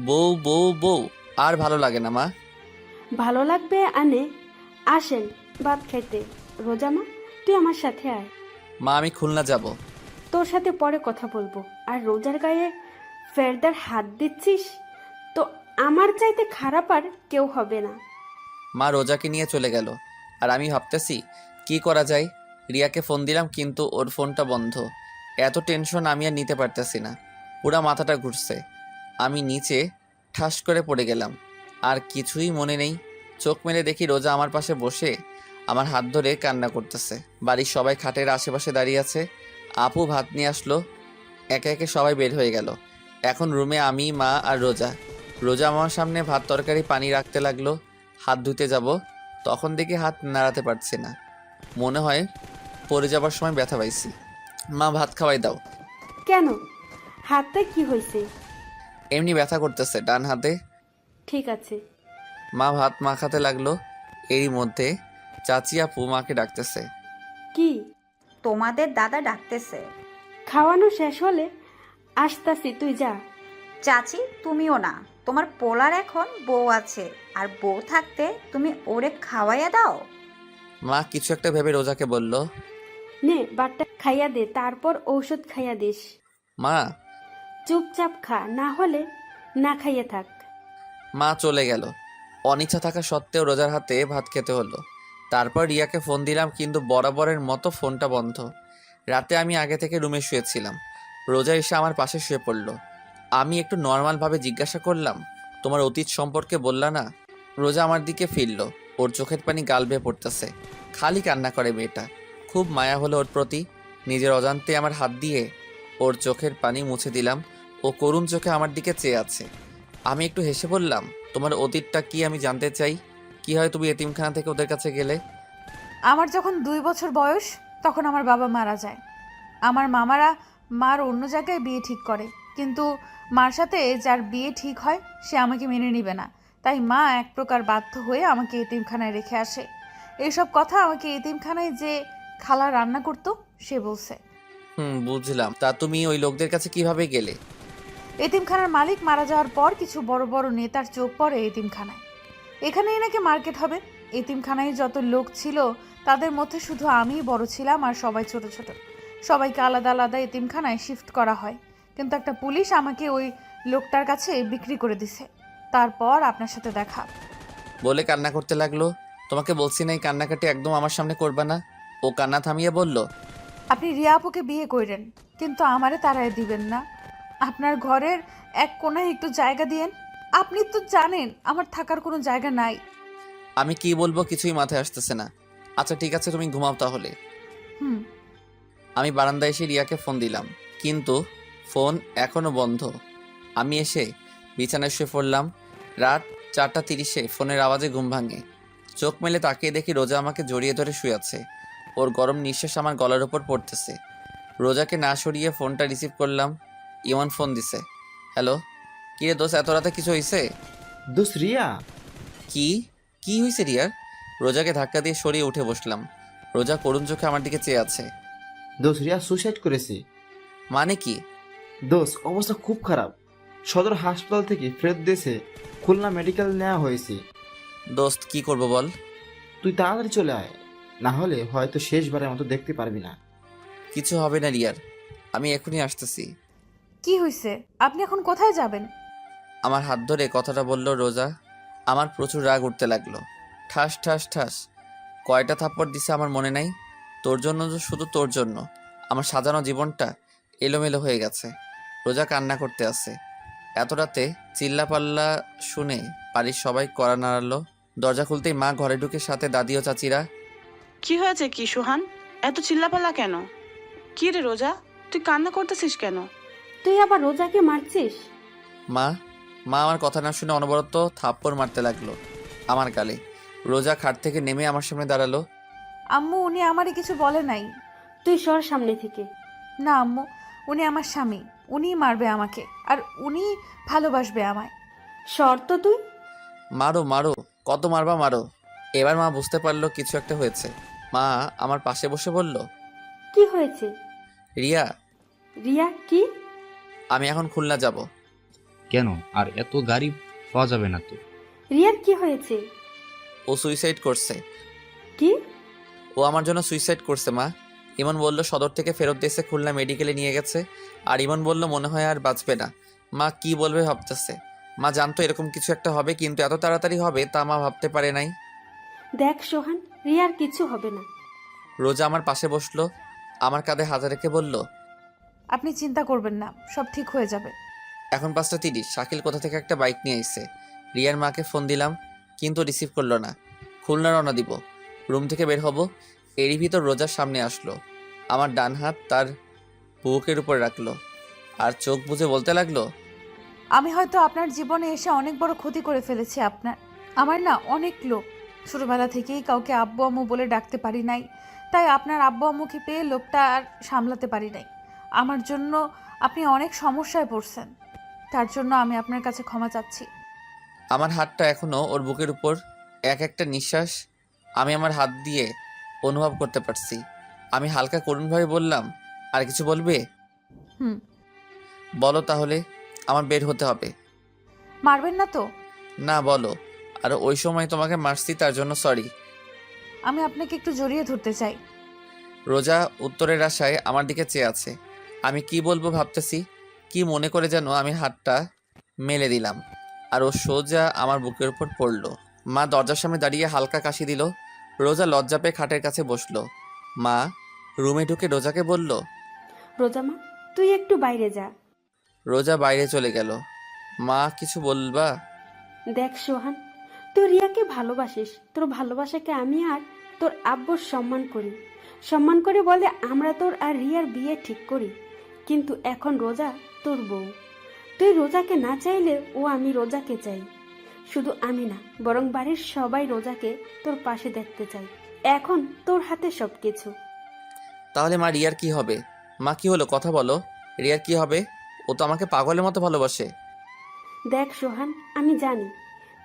Speaker 1: বউ বউ বউ আর ভালো লাগে না মা।
Speaker 8: ভালো লাগবে আনে। আসেন ভাত খাইতে। রোজা মা, তুই আমার সাথে আয়।
Speaker 1: মা, আমি খুলনা যাব।
Speaker 8: তোর সাথে পরে কথা বলবো। আর রোজার গায়ে ফেরদার হাত দিচ্ছিস তো আমার চাইতে খারাপ আর কেউ হবে না।
Speaker 1: মা রোজাকে নিয়ে চলে গেল। আর আমি ভাবতেছি কি করা যায়। রিয়াকে ফোন দিলাম কিন্তু ওর ফোনটা বন্ধ। এত টেনশন আমি আর নিতে পারতেছি না, পুরা মাথাটা ঘুরছে। আমি নিচে ঠাস করে পড়ে গেলাম। আর কিছুই মনে নেই। চোখ মেলে দেখি রোজা আমার পাশে বসে আমার হাত ধরে কান্না করতেছে। বাড়ির সবাই খাটের আশেপাশে দাঁড়িয়ে আছে। আপু ভাত নিয়ে আসলো। একে একে সবাই বের হয়ে গেল। এখন রুমে আমি, মা আর রোজা। রোজা আমার সামনে ভাত তরকারি পানি রাখতে লাগলো। হাত ধুতে যাব, তখন দেখি হাত নাড়াতে পারছি না। মনে হয় পড়ে যাবার সময় ব্যথা পাইছি। মা, ভাত খাওয়াই দাও।
Speaker 8: কেন, হাতে কি হয়েছে?
Speaker 1: এমনি ব্যথা করতেছে ডান হাতে।
Speaker 8: ঠিক আছে।
Speaker 1: মা ভাত মাখাতে লাগলো। এরই মধ্যে চাচি আপু মাকে ডাকতেছে।
Speaker 8: কি?
Speaker 5: তোমাদের দাদা ডাকতেছে।
Speaker 8: খাওয়ানো শেষ হলে আসতাছি, তুই যা।
Speaker 5: চাচি, তুমিও না, তোমার পোলার এখন বউ আছে, আর বউ থাকতে তুমি ওরে খাওয়াইয়া দাও।
Speaker 1: মা কিছু একটা ভেবে রোজাকে বলল,
Speaker 8: নে বাটটা খাইয়া দে, তারপর ঔষধ খাইয়া দিস।
Speaker 1: মা।
Speaker 8: চুপচাপ খা, না হলে না খাইয়ে থাক।
Speaker 1: মা চলে গেল। অনিচ্ছা থাকা সত্ত্বেও রোজার হাতে ভাত খেতে হলো। তারপর রিয়াকে ফোন দিলাম কিন্তু বরাবরের মতো ফোনটা বন্ধ। রাতে আমি আগে থেকে রুমে শুয়েছিলাম। রোজা এসে আমার পাশে শুয়ে পড়ল। আমি একটু নর্মালভাবে জিজ্ঞাসা করলাম, তোমার অতীত সম্পর্কে বললা না? রোজা আমার দিকে ফিরল, ওর চোখের পানি গাল বেয়ে পড়তেছে। খালি কান্না করে মেয়েটা। খুব মায়া হলো ওর প্রতি। নিজের অজান্তে আমার হাত দিয়ে ওর চোখের পানি মুছে দিলাম। ও করুণ চোখে আমার দিকে চেয়ে আছে। আমি একটু হেসে বললাম, তোমার অতীতটা কি আমি জানতে চাই? কি হয় তুমি এতিমখানা থেকে ওদের কাছে গেলে?
Speaker 3: আমার যখন 2 বছর বয়স তখন আমার বাবা মারা যায়। আমার মামারা মার অন্য জায়গায় বিয়ে ঠিক করে, কিন্তু মার সাথে যার বিয়ে ঠিক হয় সে আমাকে মেনে নেবে না। তাই মা এক প্রকার বাধ্য হয়ে আমাকে এতিমখানায় রেখে আসে। এইসব কথা আমাকে এতিমখানায় যে খালা রান্না করতো সে বলছে।
Speaker 1: বুঝলাম। তা তুমি ওই লোকদের কাছে কিভাবে গেলে?
Speaker 3: এতিমখানার মালিক মারা যাওয়ার পর কিছু বড় বড় নেতার চোখ পড়ে এতিমখানায়। এখানেই নাকি মার্কেট হবে। এতিমখানায় যত লোক ছিল তাদের মধ্যে শুধু আমিই বড় ছিলাম, আর সবাই ছোট ছোট। সবাইকে আলাদা আলাদা এতিমখানায় শিফট করা হয়, কিন্তু একটা পুলিশ আমাকে ওই লোকটার কাছে বিক্রি করে দিছে। তারপর আপনার সাথে দেখা।
Speaker 1: বলে কান্না করতে লাগলো। তোমাকে বলছি না এই কান্নাকাটি একদম আমার সামনে করবা না? ও কান্না থামিয়ে বলল,
Speaker 3: আপনি রিয়া আপুকে বিয়ে কইরেন, কিন্তু আমারে তাড়ায় দিবেন না। আপনার ঘরের এক কোনায় একটু জায়গা দিয়েন। আপনি তো জানেন আমার থাকার কোনো জায়গা নাই।
Speaker 1: আমি কি বলবো কিছুই মাথায় আসতেছে না। আচ্ছা ঠিক আছে, তুমি ঘুমাও তাহলে।
Speaker 3: হুম।
Speaker 1: আমি বারান্দায় এসে রিয়াকে ফোন দিলাম, কিন্তু ফোন এখনো বন্ধ। আমি এসে বিছানায় শুয়ে পড়লাম। রাত 4:30-এ ফোনের আওয়াজে ঘুম ভাঙে। চোখ মেলে তাকিয়ে দেখি রোজা আমাকে জড়িয়ে ধরে শুয়ে আছে। ওর গরম নিঃশ্বাস আমার গলার উপর পড়তেছে। রোজাকে না সরিয়ে ফোনটা রিসিভ করলাম। ইমন ফোন দিছে। হ্যালো। কিরে দোস্ত, এত রাতে কিছু হয়েছে?
Speaker 11: দোষ রিয়া?
Speaker 1: কি কি হয়েছে রিয়ার? রোজাকে ধাক্কা দিয়ে সরিয়ে উঠে বসলাম। রোজা করুণ চোখে আমার দিকে চেয়ে আছে।
Speaker 11: দোষ রিয়া সুসাইড করেছে।
Speaker 1: মানে কি?
Speaker 11: দোষ অবস্থা খুব খারাপ। সদর হাসপাতাল থেকে ফেরত দিয়েছে, খুলনা মেডিকেল নেওয়া হয়েছে।
Speaker 1: দোস্ত কি করব বল?
Speaker 11: তুই তাড়াতাড়ি চলে আয়, না হলে হয়তো শেষবারের মতো দেখতে পারবি না।
Speaker 1: কিছু হবে না রিয়ার, আমি এখনই আসতেছি।
Speaker 3: কি হয়েছে? আপনি এখন কোথায় যাবেন?
Speaker 1: আমার হাত ধরে কথাটা বলল রোজা। আমার প্রচুর রাগ উঠতে লাগলো। ঠাস ঠাস ঠাস কয়টা থাপ্পড় দিছে আমার মনে নাই। তোর জন্য, শুধু তোর জন্য আমার সাজানো জীবনটা এলোমেলো হয়ে গেছে। রোজা কান্না করতে আছে। এত রাতে চিল্লাপাল্লা শুনে বাড়ির সবাই কড়া নাড়ালো। দরজা খুলতেই মা ঘরে ঢুকে, সাথে দাদি ও চাচিরা।
Speaker 6: কি হয়েছে কি সুহান? এত চিল্লাপাল্লা কেন? কি রে রোজা, তুই কান্না করতেছিস কেন?
Speaker 8: তুই আবার রোজাকে মারছিস?
Speaker 1: মা মা আমার কথা না শুনে অনবরত থাপ্পড় মারতে লাগলো আমার গালে। রোজা খাট থেকে নেমে আমার সামনে দাঁড়ালো।
Speaker 3: আম্মু, উনি আমারে কিছু বলে নাই।
Speaker 8: তুই সর সামনে থেকে।
Speaker 3: না আম্মু, উনি আমার স্বামী। উনিই মারবে আমাকে, আর উনি ভালোবাসবে আমায়।
Speaker 8: সর তো তুই।
Speaker 1: মারো মারো, কত মারবা মারো। এবার মা বুঝতে পারলো কিছু একটা হয়েছে। মা আমার পাশে বসে বলল,
Speaker 8: কি হয়েছে?
Speaker 1: রিয়া,
Speaker 8: রিয়া কি?
Speaker 1: আমি এখন খুলনা যাব।
Speaker 4: কেন? আর এত গাড়ি পাওয়া যাবে না তো?
Speaker 8: রিয়ার কি হয়েছে?
Speaker 1: ও সুইসাইড করছে।
Speaker 8: কি?
Speaker 1: ও আমার জন্য সুইসাইড করছে মা। ইমন বলল সদর থেকে ফেরত দিয়েছে, খুলনা মেডিকেলে নিয়ে গেছে। আর ইমন বলল মনে হয় আর বাঁচবে না। মা কি বলবে ভাবতেছে। মা জানতো এরকম কিছু একটা হবে, কিন্তু এত তাড়াতাড়ি হবে তা মা ভাবতে পারে নাই।
Speaker 8: দেখ সোহান, রিয়ার কিছু হবে না।
Speaker 1: রোজা আমার পাশে বসলো, আমার কাঁধে হাত রেখে বলল,
Speaker 3: আপনি চিন্তা করবেন না, সব ঠিক হয়ে যাবে।
Speaker 1: এখন 5:30। শাকিল কোথা থেকে একটা বাইক নিয়ে এসে। রিয়ার মাকে ফোন দিলাম, কিন্তু রিসিভ করলো না। খুলনা রওনা দিব। রুম থেকে বের হব, এরই ভিতর রোজার সামনে আসলো। আমার ডান হাত তার বুকের উপর রাখলো, আর চোখ বুজে বলতে লাগলো,
Speaker 3: আমি হয়তো আপনার জীবনে এসে অনেক বড় ক্ষতি করে ফেলেছি আপনার। আমার না অনেক লোক। ছোটবেলা থেকেই কাউকে আব্বু আম্মু বলে ডাকতে পারি নাই, তাই আপনার আব্বু আম্মুকে পেয়ে লোকটা আর সামলাতে পারি নাই। আমার জন্য আপনি অনেক সমস্যায় পড়ছেন, তার জন্য আমি আপনার কাছে ক্ষমা চাচ্ছি।
Speaker 1: আমার হাতটা এখনো ওর বুকের উপর। এক একটা নিঃশ্বাস আমি আমার হাত দিয়ে অনুভব করতে পারছি। আমি হালকা করুণভাবে বললাম, আর কিছু বলবে?
Speaker 3: হুম।
Speaker 1: বলো তাহলে, আমার বের হতে হবে।
Speaker 3: মারবেন না তো?
Speaker 1: না বলো। আর ওই সময় তোমাকে মারছি তার জন্য সরি।
Speaker 3: আমি আপনাকে একটু জড়িয়ে ধরতে চাই।
Speaker 1: রোজা উত্তরের আশায় আমার দিকে চেয়ে আছে। আমি কি বলবো ভাবতেছি, কি মনে করে যেন আমি হাতটা মেলে দিলাম, আর ও সোজা আমার বুকের উপর পড়লো। মা দরজার সামনে দাঁড়িয়ে হালকা কাশি দিল। রোজা লজ্জা পেয়ে খাটের কাছে বসলো। মা রুমে ঢুকে রোজাকে বলল,
Speaker 8: রোজামা, তুই একটু বাইরে যা।
Speaker 1: রোজা বাইরে চলে গেল। মা কিছু বলবা?
Speaker 8: দেখ সোহান, তুই রিয়াকে ভালোবাসিস, তোর ভালোবাসাকে আমি আর তোর আব্বুর সম্মান করি। সম্মান করে বলে আমরা তোর আর রিয়ার বিয়ে ঠিক করি। কিন্তু এখন রোজা তোর বউ। তুই রোজাকে না চাইলে ও আমি রোজাকে চাই। শুধু আমি না, বরং বাড়ির সবাই রোজাকে তোর পাশে দেখতে চাই। এখন তোর হাতে সব কিছু।
Speaker 1: তাহলে মা রিয়ার কি হবে? মা কি হলো, কথা বলো। রিয়ার কি হবে? ও তো আমাকে পাগলের মতো ভালোবাসে।
Speaker 8: দেখ সোহান, আমি জানি,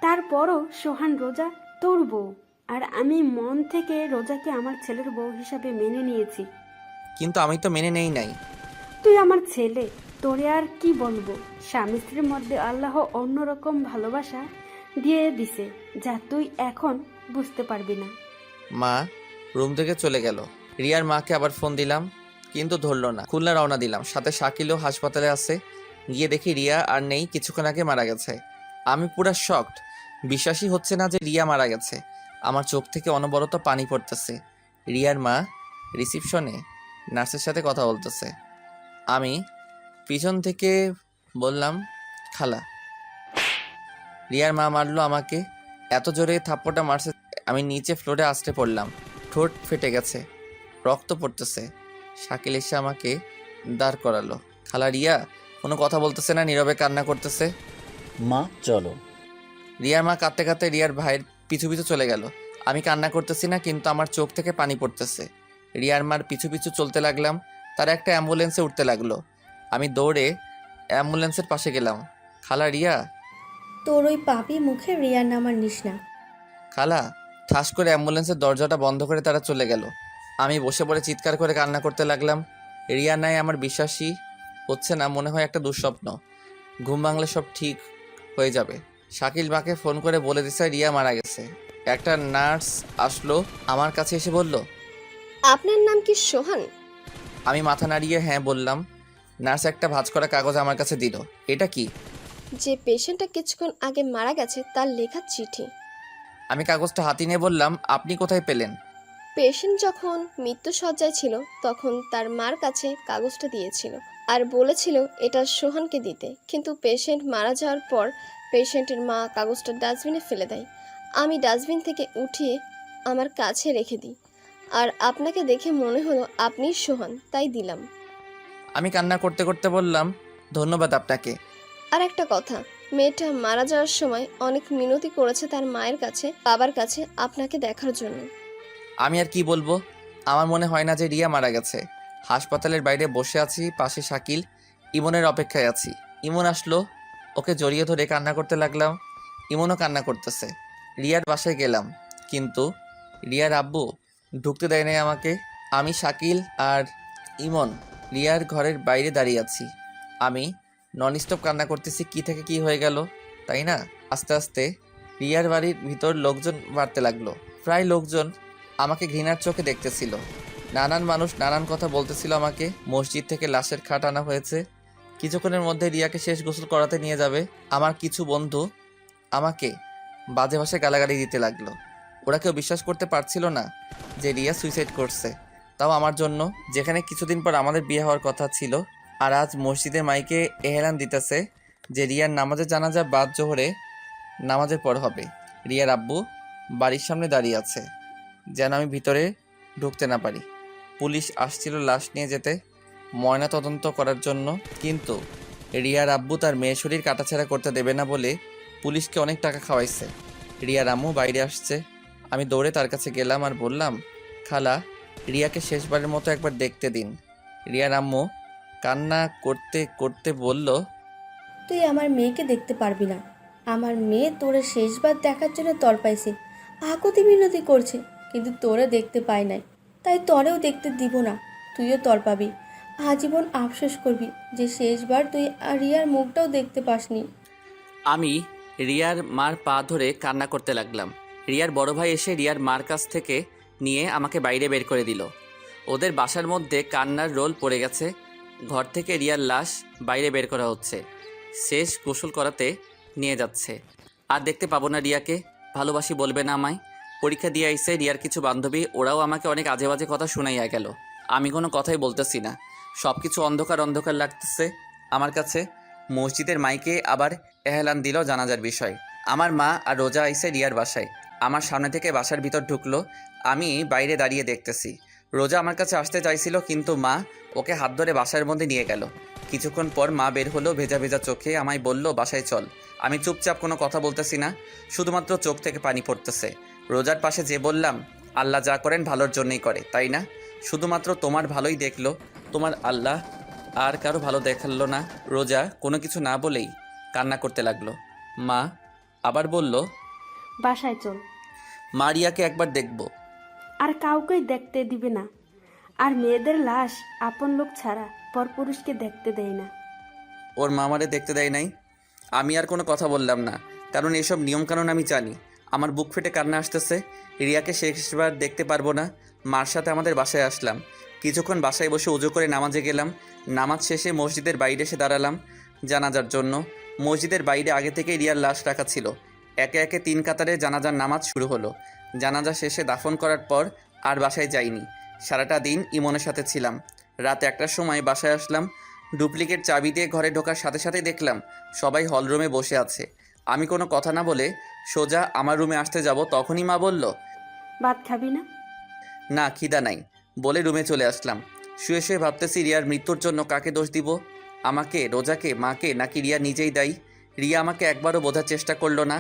Speaker 8: তারপরও সোহান রোজা তোর বউ, আর আমি মন থেকে রোজাকে আমার ছেলের বউ হিসাবে মেনে নিয়েছি।
Speaker 1: কিন্তু আমি তো মেনে নেই নাই।
Speaker 8: তুই আমার ছেলে, তোরে আর কি বলবো। স্বামী স্ত্রীর মধ্যে আল্লাহ অন্যরকম ভালোবাসা দিয়ে দিছে, যা তুই এখন বুঝতে পারবি না।
Speaker 1: মা রুম থেকে চলে গেল। রিয়ার মাকে আবার ফোন দিলাম, কিন্তু ধরলো না। খুলনা রওনা দিলাম, সাথে শাকিলও হাসপাতালে আছে। গিয়ে দেখি রিয়া আর নেই, কিছুক্ষণ আগে মারা গেছে। আমি পুরা শকড, বিশ্বাসই হচ্ছে না যে রিয়া মারা গেছে। আমার চোখ থেকে অনবরত পানি পড়তেছে। রিয়ার মা রিসিপশনে নার্সের সাথে কথা বলতেছে। আমি পিছন থেকে বললাম, খালা। রিয়ার মা মারলো আমাকে, এত জোরে থাপ্পড়টা মারছে আমি নিচে ফ্লোরে আছড়ে পড়লাম। ঠোঁট ফেটে গেছে, রক্ত পড়তেছে। শাকিল এসে আমাকে দাঁড় করালো। খালা রিয়া কোনো কথা বলতেছে না, নীরবে কান্না করতেছে।
Speaker 12: মা চলো।
Speaker 1: রিয়ার মা কাঁদতে কাঁদতে রিয়ার ভাইয়ের পিছু পিছু চলে গেল। আমি কান্না করতেছি না, কিন্তু আমার চোখ থেকে পানি পড়তেছে। রিয়ার মার পিছু পিছু চলতে লাগলাম। তারা একটা অ্যাম্বুলেন্সে উঠতে লাগলো। আমি দৌড়ে অ্যাম্বুলেন্সের পাশে গেলাম। খালা রিয়া।
Speaker 10: তোর ওই পাপি মুখে রিয়ার নাম আর নিস না।
Speaker 1: খালা। ঠাস করে অ্যাম্বুলেন্সের দরজাটা বন্ধ করে তারা চলে গেল। আমি বসে পড়ে চিৎকার করে কান্না করতে লাগলাম। রিয়া নাই, আমার বিশ্বাসই হচ্ছে না, মনে হয় একটা দুঃস্বপ্ন। ঘুম ভাঙলে সব ঠিক হয়ে যাবে। শাকিল মাকে ফোন করে বলে দিছে রিয়া মারা গেছে। একটা নার্স আসলো, আমার কাছে এসে বলল,
Speaker 10: আপনার নাম কি সোহান?
Speaker 1: আমি মাথা নাড়িয়ে হ্যাঁ বললাম। নার্স একটা ভাঁজ করা কাগজ আমার কাছে দিল। এটা কি?
Speaker 10: যে পেশেন্টটা কিছুক্ষণ আগে মারা গেছে তার লেখা চিঠি।
Speaker 1: আমি কাগজটা হাতে নিয়ে বললাম, আপনি কোথায় পেলেন?
Speaker 10: পেশেন্ট যখন মৃত্যুসজ্জায় ছিল তখন তার মার কাছে কাগজটা দিয়েছিল আর বলেছিল এটা সোহানকে দিতে, কিন্তু পেশেন্ট মারা যাওয়ার পর পেশেন্টের মা কাগজটা ডাস্টবিনে ফেলে দেয়। আমি ডাস্টবিন থেকে উঠিয়ে আমার কাছে রেখে দিই, আর আপনাকে দেখে মনে হলো আপনিই সোহান, তাই দিলাম।
Speaker 1: আমি কান্না করতে করতে বললাম, ধন্যবাদ আপনাকে।
Speaker 10: আর একটা কথা, মেয়েটা মারা যাওয়ার সময় অনেক মিনতি করেছে তার মায়ের কাছে, বাবার কাছে আপনাকে দেখার জন্য।
Speaker 1: আমি আর কি বলবো, আমার মনে হয় না যে রিয়া মারা গেছে। হাসপাতালের বাইরে বসে আছি, পাশে শাকিল, ইমনের অপেক্ষায় আছি। ইমন আসলো, ওকে জড়িয়ে ধরে কান্না করতে লাগলাম। ইমনও কান্না করতেছে। রিয়ার বাসায় গেলাম, কিন্তু রিয়ার আব্বু ঢুকতে দেয় নাই আমাকে। আমি, শাকিল আর ইমন রিয়ার ঘরের বাইরে দাঁড়িয়ে আছি। আমি নন স্টপ কান্না করতেছি, কি থেকে কি হয়ে গেল, তাই না? আস্তে আস্তে রিয়ার বাড়ির ভিতর লোকজন বাড়তে লাগলো। প্রায় লোকজন আমাকে ঘৃণার চোখে দেখতেছিল। নানান মানুষ নানান কথা বলতেছিল আমাকে। মসজিদ থেকে লাশের খাট আনা হয়েছে, কিছুক্ষণের মধ্যে রিয়াকে শেষ গোসল করাতে নিয়ে যাবে। আমার কিছু বন্ধু আমাকে বাজে ভাষায় গালাগালি দিতে লাগলো। ওরা কেউ বিশ্বাস করতে পারছিল না যে রিয়া সুইসাইড করছে, তাও আমার জন্য, যেখানে কিছুদিন পর আমাদের বিয়ে হওয়ার কথা ছিল। আর আজ মসজিদে মাইকে এহেলান দিতেছে যে রিয়ার নামাজে জানাজা বাদ জোহরে নামাজের পর হবে। রিয়ার আব্বু বাড়ির সামনে দাঁড়িয়ে আছে, যেন আমি ভিতরে ঢুকতে না পারি। পুলিশ আসছিল লাশ নিয়ে যেতে, ময়না তদন্ত করার জন্য, কিন্তু রিয়ার আব্বু তার মেয়ে শরীর কাটাছেঁড়া করতে দেবে না বলে পুলিশকে অনেক টাকা খাওয়াইছে। রিয়ার আম্মু বাইরে আসছে। আমি দৌড়ে তার কাছে গেলাম আর বললাম, খালা, রিয়াকে শেষবারের মতো একবার দেখতে দিন। রিয়ার আম্মু কান্না করতে করতে বলল,
Speaker 10: তুই আমার মেয়েকে দেখতে পারবি না। আমার মেয়ে তোরে শেষবার দেখার জন্য তরপাইছে, আকুতি মিনতি করছে, কিন্তু তোরে দেখতে পাই নাই, তাই তরেও দেখতে দিব না। তুইও তরপাবি, আজীবন আফসোস করবি যে শেষবার তুই রিয়ার মুখটাও দেখতে পাসনি।
Speaker 1: আমি রিয়ার মার পা ধরে কান্না করতে লাগলাম। রিয়ার বড় ভাই এসে রিয়ার মার কাছ থেকে নিয়ে আমাকে বাইরে বের করে দিল। ওদের বাসার মধ্যে কান্নার রোল পড়ে গেছে। ঘর থেকে রিয়ার লাশ বাইরে বের করা হচ্ছে, শেষ গোসল করাতে নিয়ে যাচ্ছে। আর দেখতে পাবো না রিয়াকে, ভালোবাসি বলবে না আমায়। পরীক্ষা দিয়ে আইসে রিয়ার কিছু বান্ধবী, ওরাও আমাকে অনেক আজে বাজে কথা শুনাইয়া গেল। আমি কোনো কথাই বলতেছি না, সব কিছু অন্ধকার অন্ধকার লাগতেছে আমার কাছে। মসজিদের মাইকে আবার এহলান দিল জানাজার বিষয়। আমার মা আর রোজা আইসে রিয়ার বাসায়। আমার সামনে থেকে বাসার ভিতর ঢুকলো। আমি বাইরে দাঁড়িয়ে দেখতেছি। রোজা আমার কাছে আসতে চাইছিল, কিন্তু মা ওকে হাত ধরে বাসার মধ্যে নিয়ে গেল। কিছুক্ষণ পর মা বের হলো ভেজা ভেজা চোখে, আমায় বলল বাসায় চল। আমি চুপচাপ কোনো কথা বলতেছি না, শুধুমাত্র চোখ থেকে পানি পড়তেছে। রোজার পাশে যে বললাম, আল্লাহ যা করেন ভালোর জন্যই করে, তাই না? শুধুমাত্র তোমার ভালোই দেখলো তোমার আল্লাহ, আর কারো ভালো দেখালো না। রোজা কোনো কিছু না বলেই কান্না করতে লাগলো। মা আবার বলল,
Speaker 8: বাসায় চল।
Speaker 1: মা রিয়াকে একবার দেখব।
Speaker 8: আর কাউকেই দেখতে দিবে না। আর মেয়েদের লাশ আপন লোক ছাড়া পরপুরুষকে দেখতে দেয় না।
Speaker 1: ওর মা আমারে দেখতে দেয় নাই। আমি আর কোনো কথা বললাম না, কারণ এসব নিয়মকানুন আমি জানি। আমার বুক ফেটে কান্না আসতেছে। রিয়াকে শেষবার দেখতে পারবো না। মার সাথে আমাদের বাসায় আসলাম। কিছুক্ষণ বাসায় বসে উজু করে নামাজে গেলাম। নামাজ শেষে মসজিদের বাইরে এসে দাঁড়ালাম জানাজার জন্য। মসজিদের বাইরে আগে থেকেই রিয়ার লাশ রাখা ছিল। একে একে 3 কাতারে জানাজার নামাজ শুরু হলো। জানাজা শেষে দাফন করার পর আর বাসায় যাইনি। সারাটা দিন ইমনের সাথে ছিলাম। রাত 1টার সময় বাসায় আসলাম। ডুপ্লিকেট চাবি দিয়ে ঘরে ঢোকার সাথে সাথে দেখলাম সবাই হলরুমে বসে আছে। আমি কোনো কথা না বলে সোজা আমার রুমে আসতে যাব, তখনই মা বলল,
Speaker 8: ভাত খাবি না?
Speaker 1: না খিদা নাই, বলে রুমে চলে আসলাম। শুয়ে শুয়ে ভাবতেছি রিয়ার মৃত্যুর জন্য কাকে দোষ দিব, আমাকে, রোজাকে, মাকে, নাকি রিয়া নিজেই দায়ী। রিয়া আমাকে একবারও বোঝার চেষ্টা করলো না।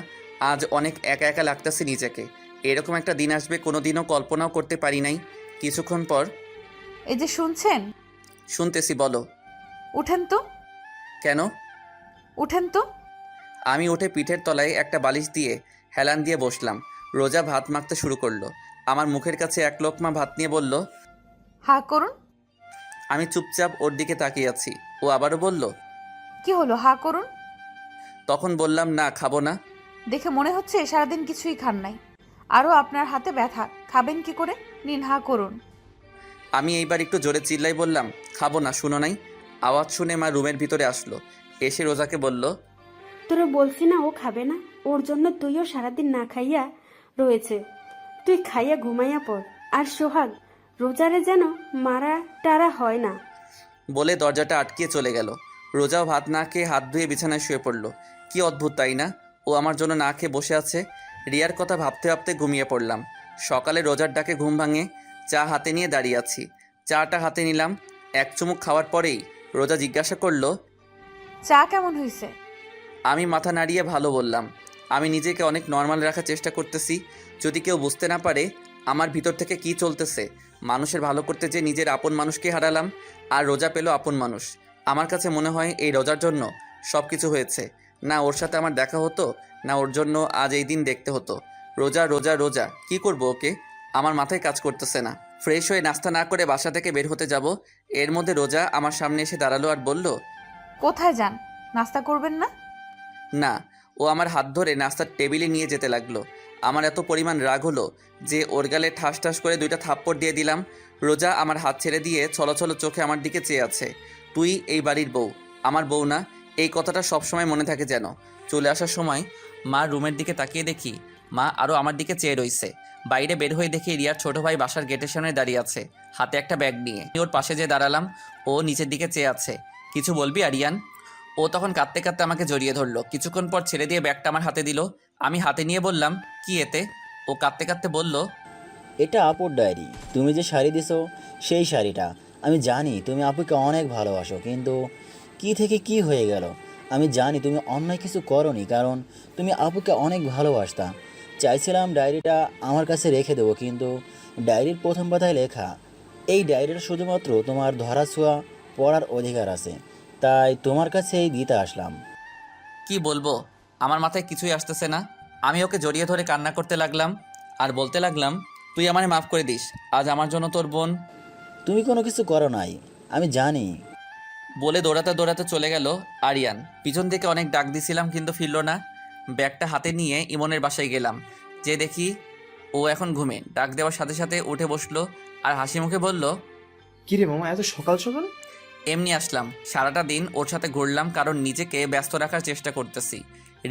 Speaker 1: আজ অনেক একা একা লাগতেছে নিজেকে। এরকম একটা দিন আসবে কোনোদিনও কল্পনাও করতে পারি নাই। কিছুক্ষণ পর,
Speaker 3: এই যে শুনছেন?
Speaker 1: শুনতেছি, বলো।
Speaker 3: উঠেন তো।
Speaker 1: কেন?
Speaker 3: উঠেন তো।
Speaker 1: আমি উঠে পিঠের তলায় একটা বালিশ দিয়ে হেলান দিয়ে বসলাম। রোজা ভাত মাখতে শুরু করলো। আমার মুখের কাছে 1 লোকমা ভাত নিয়ে বলল,
Speaker 3: হা করুন।
Speaker 1: আমি চুপচাপ ওর দিকে তাকিয়ে আছি। ও আবারও বলল,
Speaker 3: কি হলো, হা করুন।
Speaker 1: তখন বললাম, না খাবো না।
Speaker 3: দেখে মনে হচ্ছে সারাদিন কিছুই খান নাই। আরও আপনার হাতে ব্যথা, খাবেন কি করে? নিন, হা করুন।
Speaker 1: আমি এইবার একটু জোরে চিল্লাই বললাম, খাবো না, শুনো নাই? আওয়াজ শুনে মা রুমের ভিতরে আসলো। এসে রোজাকে বলল,
Speaker 8: তোরা বলছি না ও খাবে না? ওর জন্য তুইও সারাদিন না খাইয়া রয়েছে। তুই খাইয়া ঘুমাইয়া পড়। আর সোহাগ, রোজারে যেন মারা টারা হয় না।
Speaker 1: বলে দরজাটা আটকিয়ে চলে গেল। রোজাও ভাত না খেয়ে হাত ধুয়ে বিছানায় শুয়ে পড়ল। কি অদ্ভুত, তাই না? ও আমার জন্য না খেয়ে বসে আছে। রিয়ার কথা ভাবতে ভাবতে ঘুমিয়ে পড়লাম। সকালে রোজার ডাকে ঘুম ভাঙে। চা হাতে নিয়ে দাঁড়িয়ে আছি। চাটা হাতে নিলাম। 1 চুমুক খাওয়ার পরেই রোজা জিজ্ঞাসা করলো,
Speaker 3: চা কেমন হয়েছে?
Speaker 1: আমি মাথা নাড়িয়ে ভালো বললাম। আমি নিজেকে অনেক নর্মাল রাখার চেষ্টা করতেছি, যদি কেউ বুঝতে না পারে আমার ভিতর থেকে কি চলতেছে। মানুষের ভালো করতে যে নিজের আপন মানুষকে হারালাম, আর রোজা পেল আপন মানুষ। আমার কাছে মনে হয় এই রোজার জন্য সব কিছু হয়েছে। না ওর সাথে আমার দেখা হতো, না ওর জন্য আজ এই দিন দেখতে হতো। রোজা রোজা রোজা, কি করব ওকে? আমার মাথায় কাজ করতেছে না। ফ্রেশ হয়ে নাস্তা না করে বাসা থেকে বের হতে যাব, এর মধ্যে রোজা আমার সামনে এসে দাঁড়ালো আর বলল,
Speaker 3: কোথায় যান? নাস্তা করবেন না?
Speaker 1: না। ও আমার হাত ধরে নাস্তার টেবিলে নিয়ে যেতে লাগলো। আমার এত পরিমাণ রাগ হলো যে ওর গালে ঠাস ঠাস করে 2টা থাপ্পড় দিয়ে দিলাম। রোজা আমার হাত ছেড়ে দিয়ে ছলছল চোখে আমার দিকে চেয়ে আছে। তুই এই বাড়ির বউ, আমার বউ না? এই কথাটা সবসময় মনে থাকে যেন। চলে আসার সময় মা রুমের দিকে তাকিয়ে দেখি মা আরও আমার দিকে চেয়ে রইছে। বাইরে বের হয়ে দেখি রিয়ার ছোট ভাই বাসার গেটের সামনে দাঁড়িয়ে আছে, হাতে একটা ব্যাগ নিয়ে। ওর পাশে যে দাঁড়ালাম, ও নিচের দিকে চেয়ে আছে। কিছু বলবি আরিয়ান? ও তখন কাঁদতে কাঁদতে আমাকে জড়িয়ে ধরলো। কিছুক্ষণ পর ছেড়ে দিয়ে ব্যাগটা আমার হাতে দিল। আমি হাতে নিয়ে বললাম, কি এতে? ও কাঁদতে কাঁদতে বলল,
Speaker 12: এটা আপুর ডায়েরি। তুমি যে শাড়ি দিছো সেই শাড়িটা। আমি জানি তুমি আপুকে অনেক ভালোবাসো, কিন্তু কি থেকে কি হয়ে গেল। আমি জানি তুমি অন্যায় কিছু করনি, কারণ তুমি আপুকে অনেক ভালোবাসতা। চাইছিলাম ডায়েরিটা আমার কাছে রেখে দেবো, কিন্তু ডায়েরির প্রথম পাতায় লেখা, এই ডায়েরিটা শুধুমাত্র তোমার ধরাছোঁয়া পড়ার অধিকার আছে, তাই তোমার কাছে এই দিতে আসলাম।
Speaker 1: কি বলবো, আমার মাথায় কিছুই আসতেছে না। আমি ওকে জড়িয়ে ধরে কান্না করতে লাগলাম আর বলতে লাগলাম, তুই আমারে মাফ করে দিস। আজ আমার জন্য তোর বোন।
Speaker 12: তুমি কোনো কিছু করো নাই, আমি জানি।
Speaker 1: বলে দৌড়াতে দৌড়াতে চলে গেল আরিয়ান। পিছন থেকে অনেক ডাক দিছিলাম, কিন্তু ফিরল না। ব্যাগটা হাতে নিয়ে ইমনের বাসায় গেলাম। যে দেখি ও এখন ঘুমে। ডাক দেওয়ার সাথে সাথে উঠে বসলো আর হাসি মুখে বলল,
Speaker 11: কিরে মামা, এত সকাল সকাল?
Speaker 1: এমনি আসলাম। সারাটা দিন ওর সাথে ঘুরলাম, কারণ নিজেকে ব্যস্ত রাখার চেষ্টা করতেছি।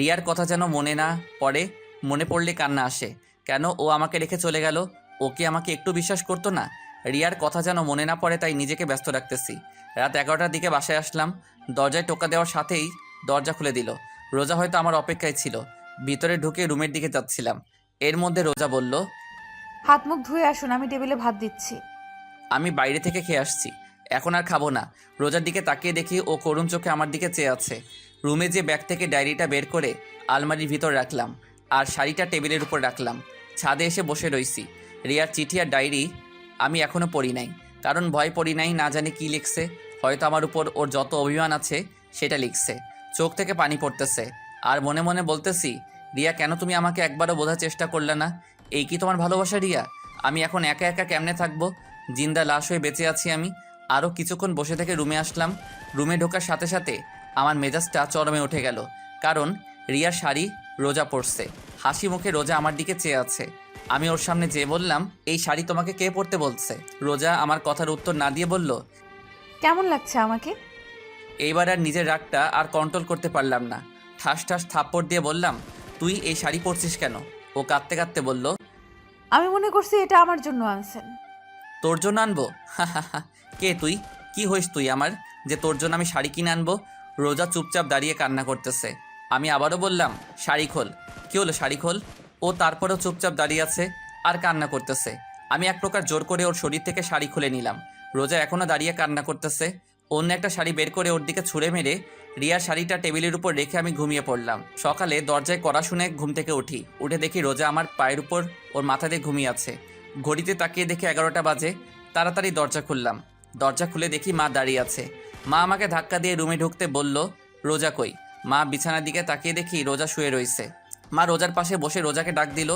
Speaker 1: রিয়ার কথা যেন মনে না পড়ে, মনে পড়লে কান্না আসে। কেন ও আমাকে রেখে চলে গেল? ও কি আমাকে একটু বিশ্বাস করতো না? রিয়ার কথা যেন মনে না পড়ে, তাই নিজেকে ব্যস্ত রাখতেছি। রাত 11টার দিকে বাসায় আসলাম। দরজায় টোকা দেওয়ার সাথেই দরজা খুলে দিল। রোজা হয়তো আমার অপেক্ষায় ছিল। ভিতরে ঢুকে রুমের দিকে যাচ্ছিলাম, এর মধ্যে রোজা বলল,
Speaker 3: হাত মুখ ধুয়ে আসুন, আমি টেবিলে ভাত দিচ্ছি।
Speaker 1: আমি বাইরে থেকে খেয়ে আসছি, এখন আর খাবো না। রোজার দিকে তাকিয়ে দেখি ও করুণ চোখে আমার দিকে চেয়ে আছে। রুমে যে ব্যাগ থেকে ডায়েরিটা বের করে আলমারির ভিতর রাখলাম, আর শাড়িটা টেবিলের উপর রাখলাম। ছাদে এসে বসে রইছি। রিয়ার চিঠি আর ডায়েরি আমি এখনও পড়ি নাই, কারণ ভয় পড়ি নাই, না জানি কি লিখছে। হয়তো আমার উপর ওর যত অভিমান আছে সেটা লিখছে। চোখ থেকে পানি পড়তেছে, আর মনে মনে বলতেছি, রিয়া কেন তুমি আমাকে একবারও বোঝার চেষ্টা করলে না? এই কি তোমার ভালোবাসা রিয়া? আমি এখন একা একা কেমনে থাকবো? জিন্দা লাশ হয়ে বেঁচে আছি আমি। আরও কিছুক্ষণ বসে থেকে রুমে আসলাম। রুমে ঢোকার সাথে সাথে আমার মেজাজটা চরমে উঠে গেল, কারণ রিয়ার শাড়ি রোজা পরছে। হাসি মুখে রোজা আমার দিকে চেয়ে আছে। আমি ওর সামনে যেয়ে বললাম, এই শাড়ি তোমাকে কে পরতে বলছে? রোজা আমার কথার উত্তর না দিয়ে বলল,
Speaker 3: কেমন লাগছে আমাকে?
Speaker 1: এইবার আর নিজের রাগটা আর কন্ট্রোল করতে পারলাম না। ঠাস ঠাস থাপ্পড় দিয়ে বললাম, তুই এই শাড়ি পরছিস কেন? ও কাঁদতে কাঁদতে বলল,
Speaker 3: আমি মনে করছি এটা আমার জন্য আনছেন।
Speaker 1: তোর জন্য আনবো? কে তুই? কি হইস তুই আমার, যে তোর জন্য আমি শাড়ি কিনে আনবো? রোজা চুপচাপ দাঁড়িয়ে কান্না করতেছে। আমি আবারও বললাম, শাড়ি খোল। কি হলো, শাড়ি খোল। ও তারপরেও চুপচাপ দাঁড়িয়ে আছে আর কান্না করতেছে। আমি এক প্রকার জোর করে ওর শরীর থেকে শাড়ি খুলে নিলাম। রোজা এখনও দাঁড়িয়ে কান্না করতেছে। অন্য একটা শাড়ি বের করে ওর দিকে ছুঁড়ে মেরে রিয়ার শাড়িটা টেবিলের উপর রেখে আমি ঘুমিয়ে পড়লাম। সকালে দরজায় কড়া শুনে ঘুম থেকে উঠে দেখি রোজা আমার পায়ের উপর ওর মাথা দিয়ে ঘুমিয়ে আছে। ঘড়িতে তাকিয়ে দেখি 11টা বাজে। তাড়াতাড়ি দরজা খুললাম। দরজা খুলে দেখি মা দাঁড়িয়ে আছে। মা আমাকে ধাক্কা দিয়ে রুমে ঢুকতে বলল, রোজা কই? মা বিছানার দিকে তাকিয়ে দেখি রোজা শুয়ে রয়েছে। মা রোজার পাশে বসে রোজাকে ডাক দিল।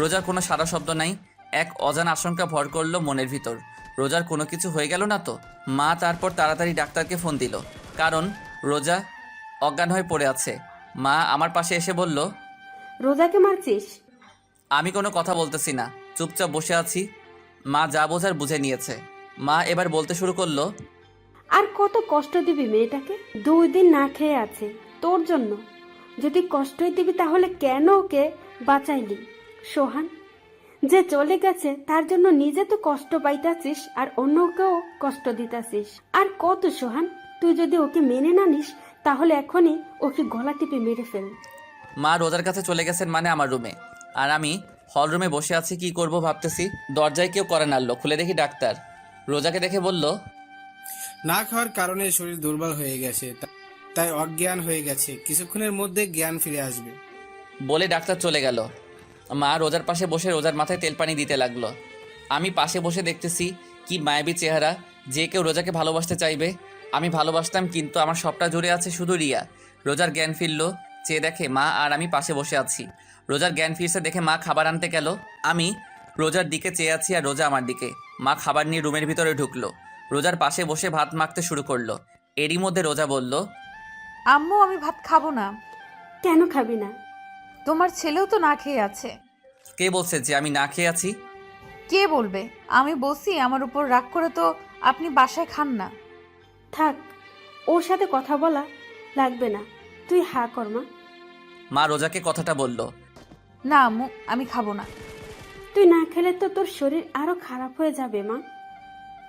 Speaker 1: রোজার কোনো সারা শব্দ নাই। এক অজানা আশঙ্কা ভর করলো মনের ভিতর, রোজার কোনো কিছু হয়ে গেল না তো? মা তারপর তাড়াতাড়ি ডাক্তারকে ফোন দিল, কারণ রোজা অজ্ঞান হয়ে পড়ে আছে। মা আমার পাশে এসে বলল,
Speaker 8: রোজাকে মারছিস?
Speaker 1: আমি কোনো কথা বলতেছি না, চুপচাপ বসে আছি। মা যা বোঝার বুঝে নিয়েছে। মা এবার বলতে শুরু করলো,
Speaker 8: আর কত কষ্ট দিবি মেয়েটাকে? 2 দিন না খেয়ে আছে তোর জন্য। যদি কষ্টই দিবি তাহলে কেন ওকে বাঁচাইলি? সোহান যে চলে গেছে তার জন্য নিজে তো কষ্ট পাইতাছিস আর অন্যকেও কষ্ট দিতাছিস। আর কত সোহান, তুই যদি ওকে মেনে না নিস তাহলে এখনই ওকে গলা টিপে মেরে ফেল।
Speaker 1: মা রোজার কাছে চলে গেছেন মানে আমার রুমে, আর আমি হল রুমে বসে আছি। কি করব ভাবতেছি। দরজায় কেউ করে নাড়লো, খুলে দেখি ডাক্তার। রোজাকে দেখে বলল,
Speaker 13: না খাওয়ার কারণে শরীর দুর্বল হয়ে গেছে, তাই অজ্ঞান হয়ে গেছে, কিছুক্ষণের মধ্যে জ্ঞান ফিরে আসবে।
Speaker 1: বলে ডাক্তার চলে গেল। মা রোজার পাশে বসে রোজার মাথায় তেল পানি দিতে লাগলো। আমি পাশে বসে দেখতেছি কি মায়াবী চেহারা, যে কেউ রোজাকে ভালোবাসতে চাইবে। আমি ভালোবাসতাম, কিন্তু আমার সবটা জুড়ে আছে শুধু রিয়া। রোজার জ্ঞান ফিরলো, চেয়ে দেখে মা আর আমি পাশে বসে আছি। রোজার জ্ঞান ফিরছে দেখে মা খাবার আনতে গেল। আমি রোজার দিকে চেয়ে আছি আর রোজা আমার দিকে। মা খাবার নিয়ে রুমের ভিতরে ঢুকলো। রোজার পাশে বসে ভাত মাখতে শুরু করলো। এরই মধ্যে রোজা বলল,
Speaker 3: আম্মু আমি ভাত খাবো না।
Speaker 8: কেন খাবি না?
Speaker 3: তোমার ছেলেও তো না খেয়ে আছে।
Speaker 1: কে বলছে যে আমি না খেয়ে আছি?
Speaker 3: কে বলবে? আমি বলছি আমার উপর রাগ করে তো আপনি বাসায় খান না।
Speaker 8: থাক, ওর সাথে কথা বলা লাগবে না, তুই হা কর মা।
Speaker 1: মা রোজাকে কথাটা বলল।
Speaker 3: না আম্মু, আমি খাবো না।
Speaker 8: তুই না খেলে তো তোর শরীর আরো খারাপ হয়ে যাবে মা।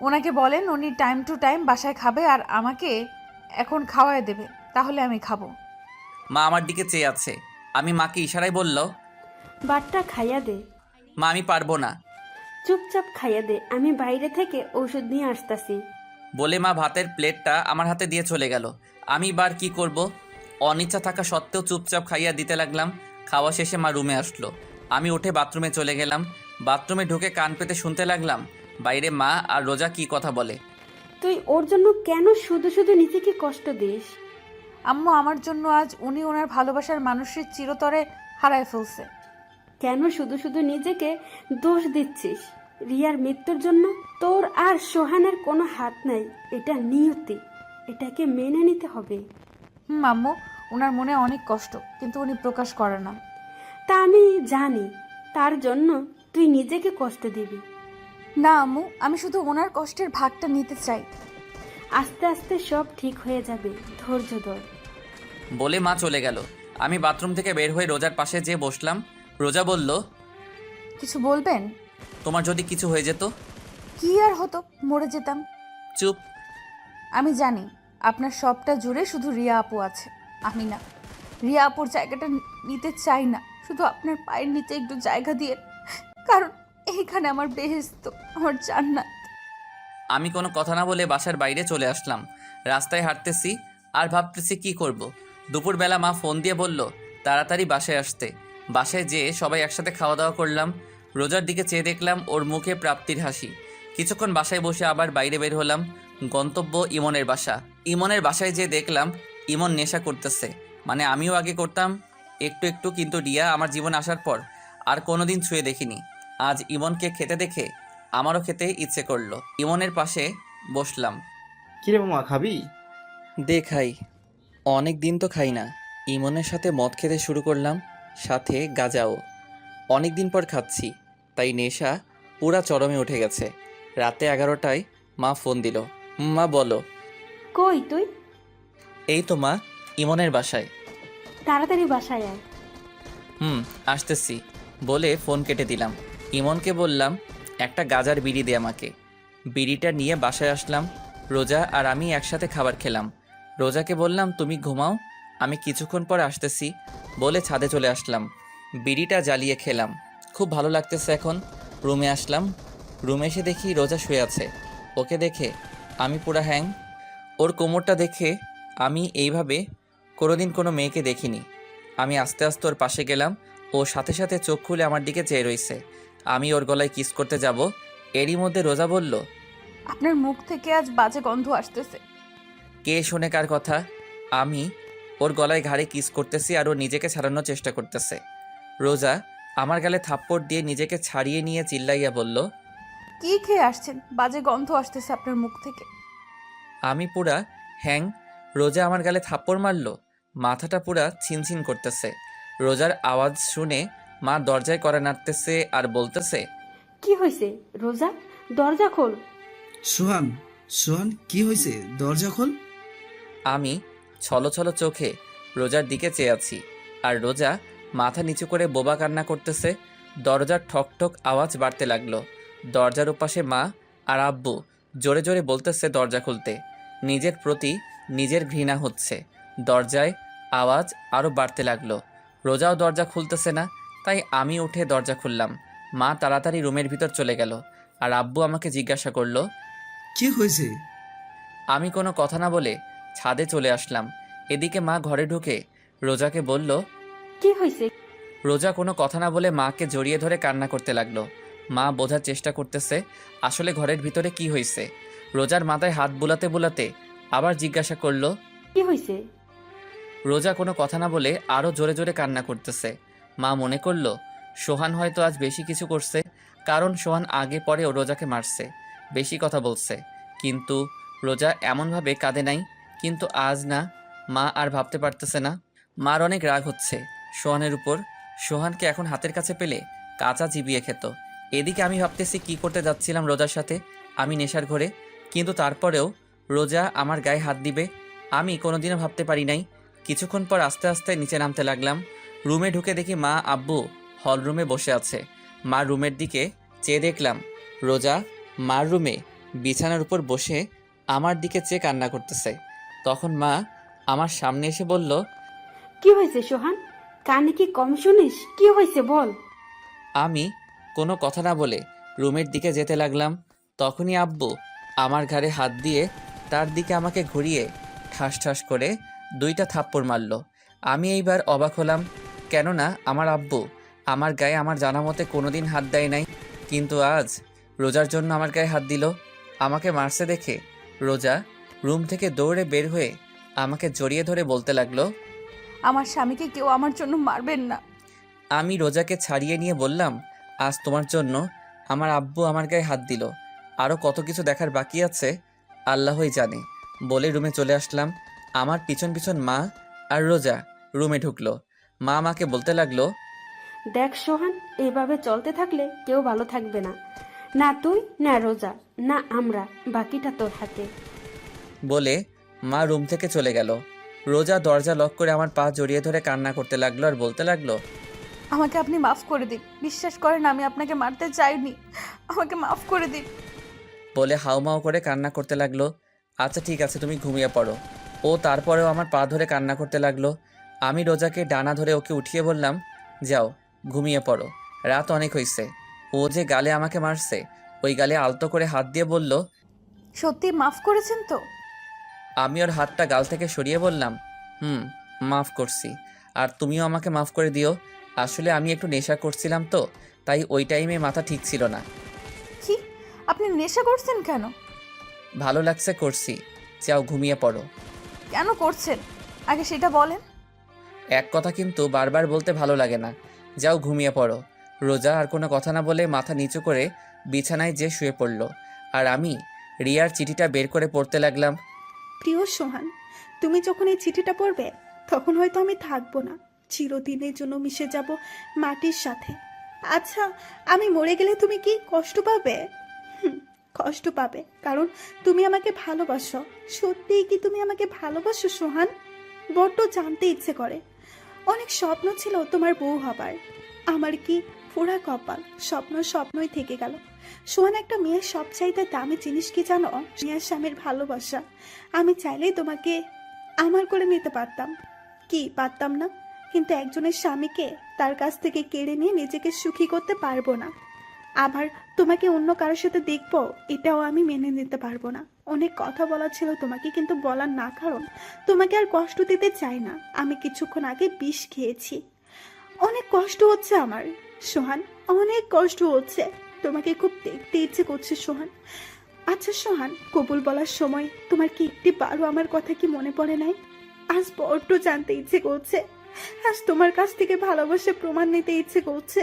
Speaker 3: ওনাকে বলেন উনি টাইম টু টাইম বাসায় খাবে আর আমাকে এখন খাওয়ায় দেবে, তাহলে আমি খাবো।
Speaker 1: মা আমার দিকে চেয়ে আছে। আমি মাকে ইশারায় বলল,
Speaker 8: বাটটা খাইয়া দে।
Speaker 1: মা আমি পারবো না।
Speaker 8: চুপচাপ খাইয়া দে, আমি বাইরে থেকে ঔষধ নিয়ে আসতাছি।
Speaker 1: বলে মা ভাতের প্লেটটা আমার হাতে দিয়ে চলে গেল। আমি বার কি করব? অনিচ্ছা থাকা সত্ত্বেও চুপচাপ খাইয়া দিতে লাগলাম। খাওয়া শেষে মা রুমে আসলো। আমি উঠে বাথরুমে চলে গেলাম। বাথরুমে ঢুকে কান পেতে শুনতে লাগলাম বাইরে মা আর রোজা কি কথা বলে।
Speaker 8: তুই ওর জন্য কেন শুধু শুধু নিজেকে কষ্ট দিস?
Speaker 3: আম্মু আমার জন্য আজ উনি ওনার ভালোবাসার মানুষের চিরতরে হারায় ফেলছে।
Speaker 8: কেন শুধু শুধু নিজেকে দোষ দিচ্ছিস? রিয়ার মৃত্যুর জন্য তোর আর সোহানের কোনো হাত নাই, এটা নিয়তি, এটাকে মেনে নিতে হবে।
Speaker 3: আম্মু ওনার মনে অনেক কষ্ট, কিন্তু উনি প্রকাশ করে না।
Speaker 8: তা আমি জানি, তার জন্য তুই নিজেকে কষ্ট দিবি
Speaker 3: না আম্মু, আমি শুধু ওনার কষ্টের ভাগটা নিতে চাই।
Speaker 8: আস্তে আস্তে সব ঠিক হয়ে যাবে, ধৈর্য ধর।
Speaker 1: বলে মা চলে গেল। আমি বাথরুম থেকে বের হয়ে রোজার পাশে যেয়ে বসলাম। রোজা বলল,
Speaker 3: কিছু বলবেন?
Speaker 1: তোমার যদি কিছু হয়ে যেত?
Speaker 3: কি কি আর হতো, মরে যেতাম।
Speaker 1: চুপ।
Speaker 3: আমি জানি আপনার সবটা জুড়ে শুধু রিয়া আপু আছে, আমি না। রিয়া আপুর জায়গাটা নিতে চাই না, শুধু আপনার পায়ের নিচে একটু জায়গা দিয়ে, কারণ এইখানে আমার বেহেশত, আমার জান্নাত।
Speaker 1: আমি কোনো কথা না বলে বাসার বাইরে চলে আসলাম। রাস্তায় হাঁটতেছি আর ভাবতেছি কি করব। দুপুরবেলা মা ফোন দিয়ে বলল তাড়াতাড়ি বাসায় আসতে। বাসায় যেয়ে সবাই একসাথে খাওয়া দাওয়া করলাম। রোজার দিকে চেয়ে দেখলাম ওর মুখে প্রাপ্তির হাসি। কিছুক্ষণ বাসায় বসে আবার বাইরে বের হলাম। গন্তব্য ইমনের বাসা। ইমনের বাসায় যেয়ে দেখলাম ইমন নেশা করতেছে, মানে আমিও আগে করতাম একটু একটু, কিন্তু রিয়া আমার জীবনে আসার পর আর কোনোদিন ছুঁয়ে দেখিনি। আজ ইমনকে খেতে দেখে আমারও খেতে ইচ্ছে করলো। ইমনের পাশে বসলাম।
Speaker 11: কিরে মামা, খাবি?
Speaker 1: দে খাই, অনেক দিন তো খাই না। ইমনের সাথে মদ খেতে শুরু করলাম, সাথে গাঁজাও। অনেক দিন পর খাচ্ছি, তাই নেশা পুরা চরমে উঠে গেছে। রাতে 11টায় মা ফোন দিল। মা বলো।
Speaker 8: কই তুই?
Speaker 1: এই তো মা, ইমনের বাসায়।
Speaker 8: তাড়াতাড়ি বাসায় আয়।
Speaker 1: আসতেছি বলে ফোন কেটে দিলাম। ইমনকে বললাম একটা গাজার বিড়ি দে আমাকে। বিড়িটা নিয়ে বাসায় আসলাম। রোজা আর আমি একসাথে খাবার খেলাম। রোজাকে বললাম তুমি ঘুমাও, আমি কিছুক্ষণ পর আসতেছি বলে ছাদে চলে আসলাম। বিড়িটা জ্বালিয়ে খেলাম, খুব ভালো লাগতেছে এখন। রুমে আসলাম। রুমে এসে দেখি রোজা শুয়ে আছে। ওকে দেখে আমি পুরা হ্যাং। ওর কোমরটা দেখে আমি এইভাবে কোনোদিন কোনো মেয়েকে দেখিনি। আমি আস্তে আস্তে ওর পাশে গেলাম। ও সাথে সাথে চোখ খুলে আমার দিকে চেয়ে রইছে। আমি ওর গলায় কিস করতে যাব, এরই মধ্যে রোজা বলল
Speaker 3: আপনার মুখ থেকে আজ বাজে গন্ধ আসতেছে।
Speaker 1: কে শোনে কার কথা? আমি ওর গলায় ঘাড়ে কিস করতেছি আর ও নিজেকে ছাড়ানোর চেষ্টা করতেছে। রোজা আমার গালে থাপ্পড় দিয়ে নিজেকে ছাড়িয়ে নিয়ে চিল্লাইয়া বলল
Speaker 3: কি খেয়ে আসছেন? বাজে গন্ধ আসতেছে আপনার মুখ থেকে।
Speaker 1: আমি পুরা হ্যাং। রোজা আমার গালে থাপ্পড় মারলো, মাথাটা পুরা ছিনছিন করতেছে। রোজার আওয়াজ শুনে মা দরজায় কড়া নাড়তেছে আর বলতেছে
Speaker 8: কি হয়েছে রোজা? দরজা খোল।
Speaker 9: সোহান, সোহান কি হয়েছে? দরজা খোল।
Speaker 1: আমি ছলো ছলো চোখে রোজার দিকে চেয়ে আছি, আর রোজা মাথা নিচু করে বোবা কান্না করতেছে। দরজার ঠক ঠক আওয়াজ বাড়তে লাগলো। দরজার ওপাশে মা আর আব্বু জোরে জোরে বলতেছে দরজা খুলতে। নিজের প্রতি নিজের ঘৃণা হচ্ছে। দরজায় আওয়াজ আরও বাড়তে লাগলো। রোজাও দরজা খুলতেছে না, তাই আমি উঠে দরজা খুললাম। মা তাড়াতাড়ি রুমের ভিতর চলে গেল, আর আব্বু আমাকে জিজ্ঞাসা করলো
Speaker 9: কি হয়েছে?
Speaker 1: আমি কোনো কথা না বলে ছাদে চলে আসলাম। এদিকে মা ঘরে ঢুকে রোজাকে বলল
Speaker 8: কি হয়েছে?
Speaker 1: রোজা কোনো কথা না বলে মাকে জড়িয়ে ধরে কান্না করতে লাগলো। মা বোঝার চেষ্টা করতেছে আসলে ঘরের ভিতরে কি হয়েছে। রোজার মাথায় হাত বুলাতে বুলাতে আবার জিজ্ঞাসা করলো
Speaker 8: কি হয়েছে?
Speaker 1: রোজা কোনো কথা না বলে আরও জোরে জোরে কান্না করতেছে। মা মনে করলো সোহান হয়তো আজ বেশি কিছু করছে, কারণ সোহান আগে পরেও রোজাকে মারছে, বেশি কথা বলছে। কিন্তু রোজা এমনভাবে কাঁদে নাই। কিন্তু আজ না, মা আর ভাবতে পারতেছে না। মার অনেক রাগ হচ্ছে সোহানের উপর। সোহানকে এখন হাতের কাছে পেলে কাঁচা চিবিয়ে খেত। এদিকে আমি ভাবতেছি কি করতে যাচ্ছিলাম রোজার সাথে, আমি নেশার ঘরে। কিন্তু তারপরেও রোজা আমার গায়ে হাত দিবে আমি কোনোদিনও ভাবতে পারি নাই। কিছুক্ষণ পর আস্তে আস্তে নিচে নামতে লাগলাম। রুমে ঢুকে দেখি মা আব্বু হল রুমে বসে আছে। মার রুমের দিকে চেয়ে দেখলাম রোজা মার রুমে বিছানার উপর বসে আমার দিকে চেয়ে কান্না করতেছে। তখন মা আমার সামনে এসে বলল
Speaker 8: কি হয়েছে সোহান? কানে কি কম শুনিস? কি হয়েছে বল।
Speaker 1: আমি কোনো কথা না বলে রুমের দিকে যেতে লাগলাম। তখনই আব্বু আমার ঘাড়ে হাত দিয়ে তার দিকে আমাকে ঘুরিয়ে ঠাস ঠাস করে 2টা থাপ্পড় মারল। আমি এইবার অবাক হলাম, কেননা আমার আব্বু আমার গায়ে আমার জানা মতে কোনোদিন হাত দেয় নাই, কিন্তু আজ রোজার জন্য আমার গায়ে হাত দিল। আমাকে মারছে দেখে রোজা রুম থেকে দৌড়ে বের হয়ে আমাকে জড়িয়ে ধরে বলতে লাগলো
Speaker 3: আমার স্বামীকে কেউ আমার জন্য মারবেন না।
Speaker 1: আমি রোজাকে ছাড়িয়ে নিয়ে বললাম আজ তোমার জন্য আমার আব্বু আমার গায়ে হাত দিল, আরও কত কিছু দেখার বাকি আছে আল্লাহই জানে বলে রুমে চলে আসলাম। আমার পিছন পিছন মা আর রোজা রুমে ঢুকলো। মা আমাকে বলতে লাগলো
Speaker 8: দেখ সোহান, এইভাবে চলতে থাকলে কেউ ভালো থাকবে না, না তুই না রোজা না আমরা, বাকিটা তোর হাতে।
Speaker 1: বলে মা রুম থেকে চলে গেল। রোজা দরজা লক করে আমার পা জড়িয়ে ধরে কান্না করতে লাগলো আর বলতে লাগলো
Speaker 3: আমাকে আপনি মাফ করে দিন, বিশ্বাস করেন আমি আপনাকে মারতে চাইনি, আমাকে মাফ করে দিন।
Speaker 1: বলে হাউমাউ করে কান্না করতে লাগলো। আচ্ছা ঠিক আছে, তুমি ঘুমিয়ে পড়ো। ও তারপরেও আমার পা ধরে কান্না করতে লাগলো। আমি রোজাকে ডানা ধরে ওকে উঠিয়ে বললাম, যাও ঘুমিয়ে পড়ো, রাত অনেক হয়েছে। ও যে গালে আমাকে মারছে, ওই গালে আলতো করে হাত দিয়ে বলল।
Speaker 3: সত্যি মাফ করেছেন তো?
Speaker 1: আমি ওর হাতটা গাল থেকে সরিয়ে বললাম, মাফ করছি। আর তুমিও আমাকে মাফ করে দিও। আসলে আমি একটু নেশা করছিলাম তো, তাই ওই টাইমে মাথা ঠিক ছিল না।
Speaker 3: কি, আপনি নেশা করছেন কেন?
Speaker 1: ভালো লাগছে করছি। যাও ঘুমিয়ে পড়ো।
Speaker 3: কেন করছেন আগে সেটা বলেন।
Speaker 1: এক কথা কিন্তু বারবার বলতে ভালো লাগে না। যাও ঘুমিয়ে পড়ো। রোজা আর কোনো কথা না বলে মাথা নিচু করে বিছানায় যে শুয়ে পড়ল। আর আমি রিয়ার চিঠিটা বের করে পড়তে লাগলাম।
Speaker 7: প্রিয় সোহান, তুমি যখন এই চিঠিটা পড়বে তখন হয়তো আমি থাকবো না, চিরদিনের জন্য মিশে যাব মাটির সাথে। আচ্ছা, আমি মরে গেলে তুমি কি কষ্ট পাবে? কষ্ট পাবে, কারণ তুমি আমাকে ভালোবাসো। সত্যিই কি তুমি আমাকে ভালোবাসো সোহান? বড্ড জানতে ইচ্ছে করে। অনেক স্বপ্ন ছিল তোমার বউ হবার, আমার কি পুরা কপাল, স্বপ্নই থেকে গেল। সোহান, একটা মেয়ের সবচাইতে দামি জিনিস কি জানো? মেয়ের স্বামীর ভালোবাসা। আমি চাইলেই তোমাকে আমার করে নিতে পারতাম, কি পারতাম না? কিন্তু একজনের স্বামীকে তার কাছ থেকে কেড়ে নিয়ে নিজেকে সুখী করতে পারবো না। আবার তোমাকে অন্য কারোর সাথে দেখবো, এটাও আমি মেনে নিতে পারবো না। অনেক কথা বলা ছিল তোমাকে, কিন্তু বলার না, কারণ তোমাকে আর কষ্ট দিতে চাই না। আমি কিছুক্ষণ আগে বিষ খেয়েছি, অনেক কষ্ট হচ্ছে আমার সোহান, অনেক কষ্ট হচ্ছে। তোমাকে খুব দেখতে ইচ্ছে করছে সোহান। আচ্ছা সোহান, কবুল বলার সময় তোমার কি একটি বারো আমার কথা কি মনে পড়ে নাই? আজ বড্ড জানতে ইচ্ছে করছে, আজ তোমার কাছ থেকে ভালোবাসা প্রমাণ নিতে ইচ্ছে করছে।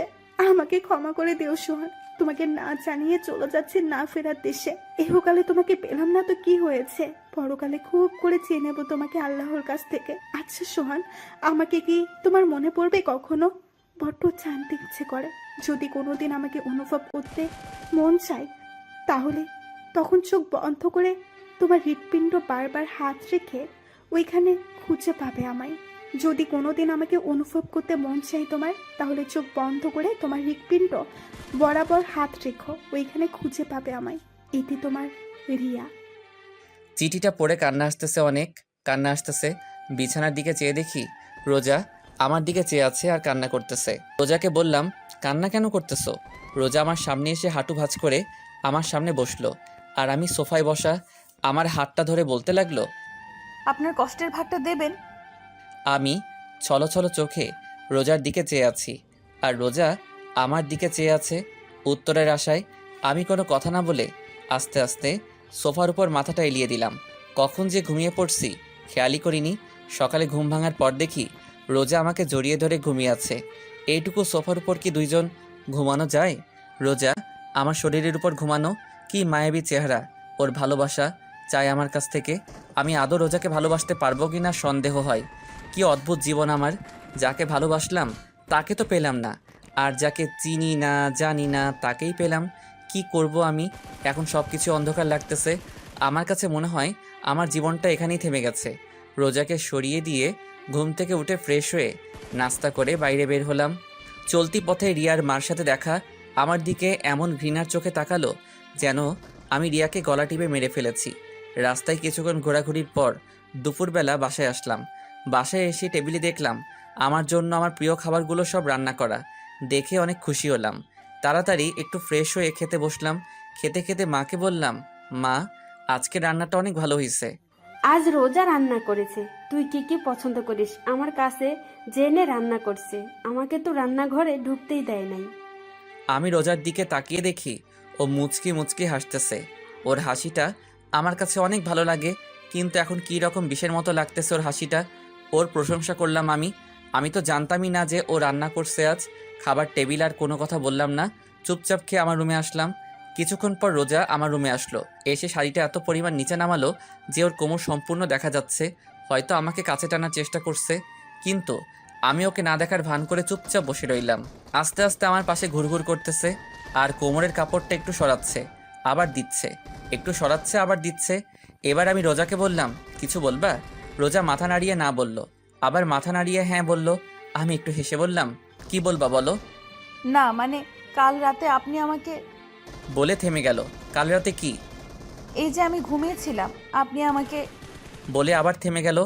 Speaker 7: আমাকে ক্ষমা করে দিও সোহান, তোমাকে না জানিয়ে চলে যাচ্ছে না ফেরার দেশে। ইহকালে তোমাকে পেলাম না তো কি হয়েছে, পরকালে খুব করে চেয়ে নেবো তোমাকে আল্লাহর কাছ থেকে। আচ্ছা সোহান, আমাকে কি তোমার মনে পড়বে কখনো? বড্ড জানতে ইচ্ছে করে। যদি কোনোদিন আমাকে অনুভব করতে মন চায়, তাহলে তখন চোখ বন্ধ করে তোমার হৃৎপিণ্ড বারবার হাত রেখে ওইখানে খুঁজে পাবে আমায়। যদি কোনোদিন আমাকে অনুভব করতে মন চাই তোমার, তাহলে চোখ বন্ধ করে তোমার হৃৎপিণ্ড বরাবর হাত রেখো, ওইখানে খুঁজে পাবে আমায়। এটি তোমার রিয়া।
Speaker 1: চিঠিটা পড়ে কান্না আসতেছে, অনেক কান্না আসতেছে। বিছানার দিকে চেয়ে দেখি রোজা আমার দিকে চেয়ে আছে আর কান্না করতেছে। রোজাকে বললাম, কান্না কেন করতেছো? রোজা আমার সামনে এসে হাঁটু ভাঁজ করে আমার সামনে বসলো, আর আমি সোফায় বসা আমার হাতটা ধরে বলতে লাগলো,
Speaker 3: আপনার কষ্টের ভাগটা দেবেন।
Speaker 1: আমি ছলছল চোখে রোজার দিকে চেয়ে আছি, আর রোজা আমার দিকে চেয়ে আছে উত্তরের আশায়। আমি কোনো কথা না বলে আস্তে আস্তে সোফার উপর মাথাটা এলিয়ে দিলাম। কখন যে ঘুমিয়ে পড়ছি খেয়ালই করিনি। সকালে ঘুম ভাঙার পর দেখি রোজা আমাকে জড়িয়ে ধরে ঘুমিয়ে আছে। এইটুকু সোফার উপর কি দুইজন ঘুমানো যায়? রোজা আমার শরীরের উপর ঘুমানো, কি মায়াবী চেহারা ওর। ভালোবাসা চাই আমার কাছ থেকে। আমি আদৌ রোজাকে ভালোবাসতে পারবো কি না সন্দেহ হয়। কি অদ্ভুত জীবন আমার, যাকে ভালোবাসলাম তাকে তো পেলাম না, আর যাকে চিনি না জানি না তাকেই পেলাম। কি করব আমি এখন? সব কিছু অন্ধকার লাগতেছে। আমার কাছে মনে হয় আমার জীবনটা এখানেই থেমে গেছে। রোজাকে সরিয়ে দিয়ে ঘুম থেকে উঠে ফ্রেশ হয়ে নাস্তা করে বাইরে বের হলাম। চলতি পথে রিয়ার মার সাথে দেখা আমার দিকে এমন ঘৃণার চোখে তাকালো যেন আমি রিয়াকে গলা টিপে মেরে ফেলেছি। রাস্তায় কিছুক্ষণ ঘোরাঘুরির পর দুপুরবেলা বাসায় আসলাম। বাসায় এসে টেবিলে দেখলাম আমার জন্য আমার প্রিয় খাবারগুলো সব রান্না করা। দেখে অনেক খুশি হলাম। তাড়াতাড়ি একটু ফ্রেশ হয়ে খেতে বসলাম। খেতে খেতে মাকে বললাম, মা আজকে রান্নাটা অনেক ভালো হয়েছে।
Speaker 8: আজ রোজা রান্না করেছে, তুই কি কি পছন্দ করিস আমার কাছে জেনে রান্না করছে। আমাকে তো রান্নাঘরে ঢুকতেই দেয় নাই।
Speaker 1: আমি রোজার দিকে তাকিয়ে দেখি ও মুচকি মুচকি হাসতেছে। ওর হাসিটা আমার কাছে অনেক ভালো লাগে, কিন্তু এখন কী রকম বিষের মতো লাগতেছে ওর হাসিটা। ওর প্রশংসা করলাম আমি তো জানতামই না যে ও রান্না করছে আজ। খাবার টেবিল আর কোনো কথা বললাম না, চুপচাপ খেয়ে আমার রুমে আসলাম। কিছুক্ষণ পর রোজা আমার রুমে আসলো। এসে শাড়িটা এত পরিমাণ নিচে নামালো যে ওর কোমর সম্পূর্ণ দেখা যাচ্ছে। হয়তো আমাকে কাছে টানার চেষ্টা করছে, কিন্তু আমি ওকে না দেখার ভান করে চুপচাপ বসে রইলাম। আস্তে আস্তে আমার পাশে ঘুরঘুর করতেছে আর কোমরের কাপড়টা একটু সরাচ্ছে আবার দিচ্ছে, একটু সরাচ্ছে আবার দিচ্ছে। এবার আমি রোজাকে বললাম, কিছু বলবা? রোজা মাথা নাড়িয়ে না বলল, আবার মাথা নাড়িয়ে হ্যাঁ বলল। আমি একটু হেসে বললাম, কি বলবা বলো?
Speaker 3: না মানে কাল রাতে আপনি আমাকে।
Speaker 1: বলে থেমে গেল। কাল রাতে কি?
Speaker 3: এই যে আমি ঘুমিয়েছিলাম, আপনি আমাকে।
Speaker 1: বলে আবার থেমে গেল।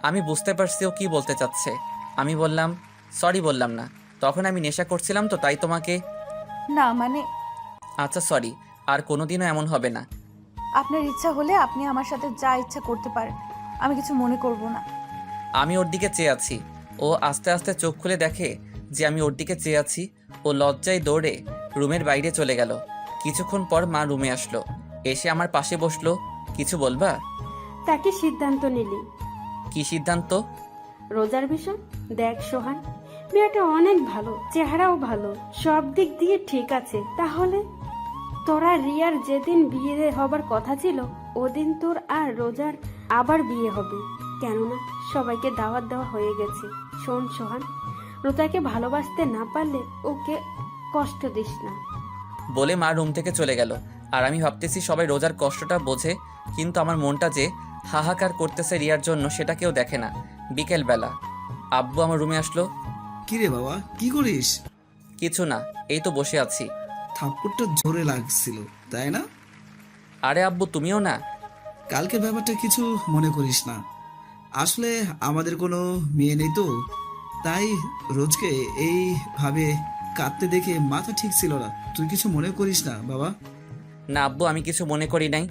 Speaker 1: আমি বুঝতে পারছি ও কি বলতে চাচ্ছে। আমি বললাম, সরি বললাম না, তখন আমি নেশা করছিলাম তো তাই তোমাকে।
Speaker 3: না মানে,
Speaker 1: আচ্ছা সরি, আর কোনোদিনও এমন হবে না।
Speaker 3: আপনার ইচ্ছা হলে আপনি আমার সাথে যা ইচ্ছা করতে পারেন, আমি কিছু মনে করব না।
Speaker 1: আমি ওর দিকে চেয়ে আছি। ও আস্তে আস্তে চোখ খুলে দেখে যে আমি ওর দিকে চেয়ে আছি। ও লজ্জায় দৌড়ে রুমের বাইরে চলে গেল। কিছুক্ষণ পর মা রুমে আসলো, এসে আমার পাশে বসলো। কিছু বলবা?
Speaker 8: তাকে সিদ্ধান্ত নিলি?
Speaker 1: কি সিদ্ধান্ত?
Speaker 8: রোজার বিষয়। দেখ সোহান, মেয়েটা অনেক ভালো, চেহারাও ভালো, সব দিক দিয়ে ঠিক আছে। তাহলে তোরা রিয়ার যেদিন বিয়ে হবার কথা ছিল ওদিন তোর আর রোজার আবার বিয়ে হবে, কেননা সবাইকে দাওয়াত দেওয়া হয়ে গেছে। শোন সোহান, রোজাকে ভালোবাসতে না পারলে ওকে কষ্ট দিস না।
Speaker 1: বলে মা রুম থেকে চলে গেল। আর আমি ভাবতেছি সবাই রোজার কষ্টটা বোঝে, কিন্তু আমার মনটা যে হাহাকার করতেছে রিয়ার জন্য সেটা কেউ দেখে না। বিকেলবেলা আব্বু আমার রুমে আসলো।
Speaker 9: কিরে বাবা, কি করিস?
Speaker 1: কিছু না, এই তো বসে আছি।
Speaker 9: থাপ্পড়টা জোরে লাগছিল তাই না?
Speaker 1: আরে আব্বু তুমিও না।
Speaker 9: কালকের ব্যাপারটা কিছু মনে করিস না। আসলে আমাদের কোনো মেয়ে নেই তো, তাই রোজকে এইভাবে কাঁদতে দেখে মাথা ঠিক ছিল না। তুই কিছু মনে করিস না বাবা।
Speaker 1: না আব্বু, আমি কিছু মনে করি নাই।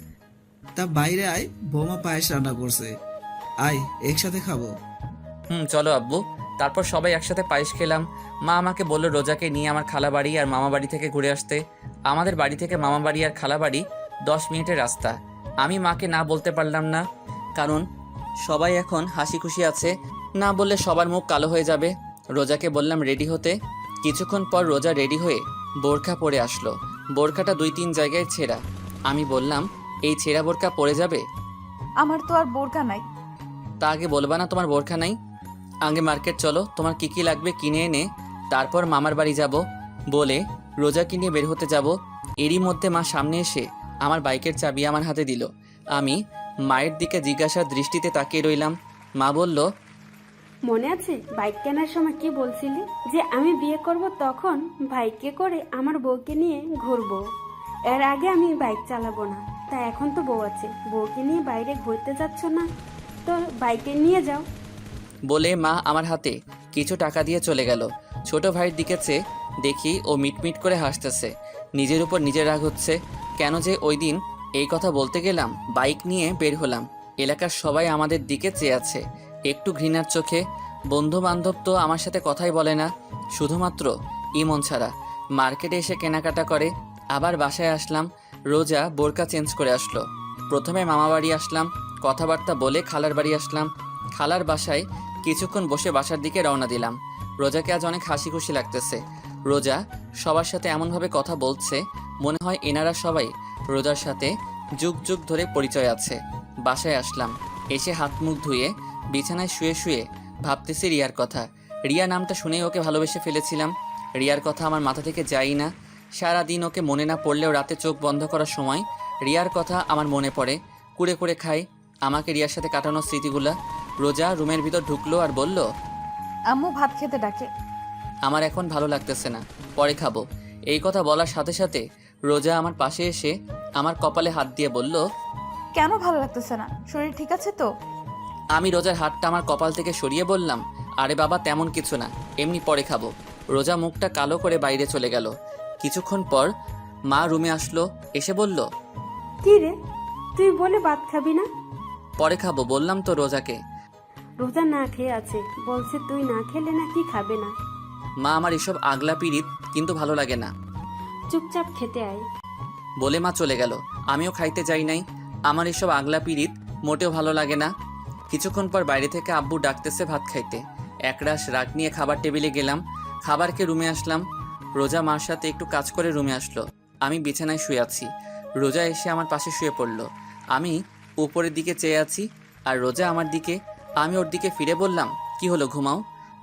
Speaker 9: তা বাইরে আয়, বৌমা পায়েস রান্না করছে, আয় একসাথে খাবো।
Speaker 1: চলো আব্বু। তারপর সবাই একসাথে পায়েস খেলাম। মা আমাকে বললো রোজাকে নিয়ে আমার খালা বাড়ি আর মামা বাড়ি থেকে ঘুরে আসতে। আমাদের বাড়ি থেকে মামা বাড়ি আর খালা বাড়ি 10 মিনিটের রাস্তা। আমি মাকে না বলতে পারলাম না, কারণ সবাই এখন হাসি খুশি আছে। না বললে সবার মুখ কালো হয়ে যাবে। রোজাকে বললাম রেডি হতে। কিছুক্ষণ পর রোজা রেডি হয়ে বোরখা পরে আসলো। বোরখাটা 2-3 জায়গায় ছেঁড়া। আমি বললাম, এই ছেঁড়া বোরখা পরে যাবে?
Speaker 3: আমার তো আর বোরকা নাই।
Speaker 1: তা আগে বলবা না তোমার বোরখা নাই? আগে মার্কেট চলো, তোমার কি কি লাগবে কিনে এনে তারপর মামার বাড়ি যাব। বলে রোজাকে নিয়ে বের হতে যাব। এরই মধ্যে মা সামনে এসে আমার বাইকের চাবি আমার হাতে দিল। আমি মায়ের দিকে জিজ্ঞাসার দৃষ্টিতে তাকিয়ে রইলাম। মা বলল,
Speaker 8: মনে আছে বাইক কেনার সময় কি বলছিলি? যে আমি বিয়ে করব তখন বাইকে করে আমার বউকে নিয়ে ঘুরবো, এর আগে আমি বাইক চালাবো না। তা এখন তো বউ আছে, বউকে নিয়ে বাইরে ঘুরতে যাচ্ছ না, তো বাইকে নিয়ে যাও।
Speaker 1: বলে মা আমার হাতে কিছু টাকা দিয়ে চলে গেল। ছোট ভাইয়ের দিকে চেয়ে দেখি ও মিটমিট করে হাসতেছে। নিজের উপর নিজের রাগ হচ্ছে। কেন যে ওই দিন এই কথা বলতে গেলাম। বাইক নিয়ে বের হলাম। এলাকার সবাই আমাদের দিকে চেয়ে আছে একটু ঘৃণার চোখে। বন্ধু বান্ধব তো আমার সাথে কথাই বলে না, শুধুমাত্র ইমন ছাড়া। মার্কেটে এসে কেনাকাটা করে আবার বাসায় আসলাম। রোজা বোরকা চেঞ্জ করে আসলো। প্রথমে মামা বাড়ি আসলাম, কথাবার্তা বলে খালার বাড়ি আসলাম। খালার বাসায় কিছুক্ষণ বসে বাসার দিকে রওনা দিলাম। রোজাকে আজ অনেক হাসি খুশি লাগতেছে। রোজা সবার সাথে এমনভাবে কথা বলছে মনে হয় এনারা সবাই রোজার সাথে যুগ যুগ ধরে পরিচয় আছে। বাসায় আসলাম, এসে হাত মুখ ধুয়ে বিছানায় শুয়ে শুয়ে ভাবতেছি রিয়ার কথা। রিয়া নামটা শুনেই ওকে ভালোবেসে ফেলেছিলাম। রিয়ার কথা আমার মাথা থেকে যাই না। সারাদিন ওকে মনে না পড়লেও রাতে চোখ বন্ধ করার সময় রিয়ার কথা আমার মনে পড়ে। কুড়ে কুড়ে খাই আমাকে রিয়ার সাথে কাটানোর স্মৃতিগুলা। রোজা রুমের ভিতর ঢুকলো আর বলল,
Speaker 3: আম্মু ভাত খেতে ডাকে।
Speaker 1: আমার এখন ভালো লাগতেছে না, পরে খাবো। এই কথা বলার সাথে সাথে রোজা আমার পাশে এসে আমার কপালে হাত দিয়ে বলল,
Speaker 3: কেন ভালো লাগতেছে না? শরীর ঠিক আছে তো?
Speaker 1: আমি রোজার হাতটা আমার কপাল থেকে সরিয়ে বললাম, আরে বাবা তেমন কিছু না, এমনি পরে খাবো। রোজা মুখটা কালো করে বাইরে চলে গেল। কিছুক্ষণ পর মা রুমে আসলো, এসে বলল,
Speaker 8: কি রে, তুই বলে ভাত খাবি না?
Speaker 1: পরে খাবো বললাম তো রোজাকে।
Speaker 8: রোজা না খেয়ে আছে, বলছে তুই না খেলে নাকি খাবে না।
Speaker 1: মা আমার এসব আগলা পিরিত কিন্তু ভালো লাগে না,
Speaker 8: চুপচাপ খেতে আয়।
Speaker 1: বলে মা চলে গেল। আমিও খাইতে যাই নাই, আমার এসব আগলা পিরিত মোটেও ভালো লাগে না। কিছুক্ষণ পর বাইরে থেকে আব্বু ডাকতেছে ভাত খাইতে। একরাশ রাগ নিয়ে খাবার টেবিলে গেলাম। খাবারকে রুমে আসলাম। রোজা মার সাথে একটু কাজ করে রুমে আসলো। আমি বিছানায় শুয়ে আছি। রোজা এসে আমার পাশে শুয়ে পড়লো। আমি উপরের দিকে চেয়ে আছি আর রোজা আমার দিকে। আমি ওর দিকে ফিরে বললাম, কি হলো, ঘুমাও?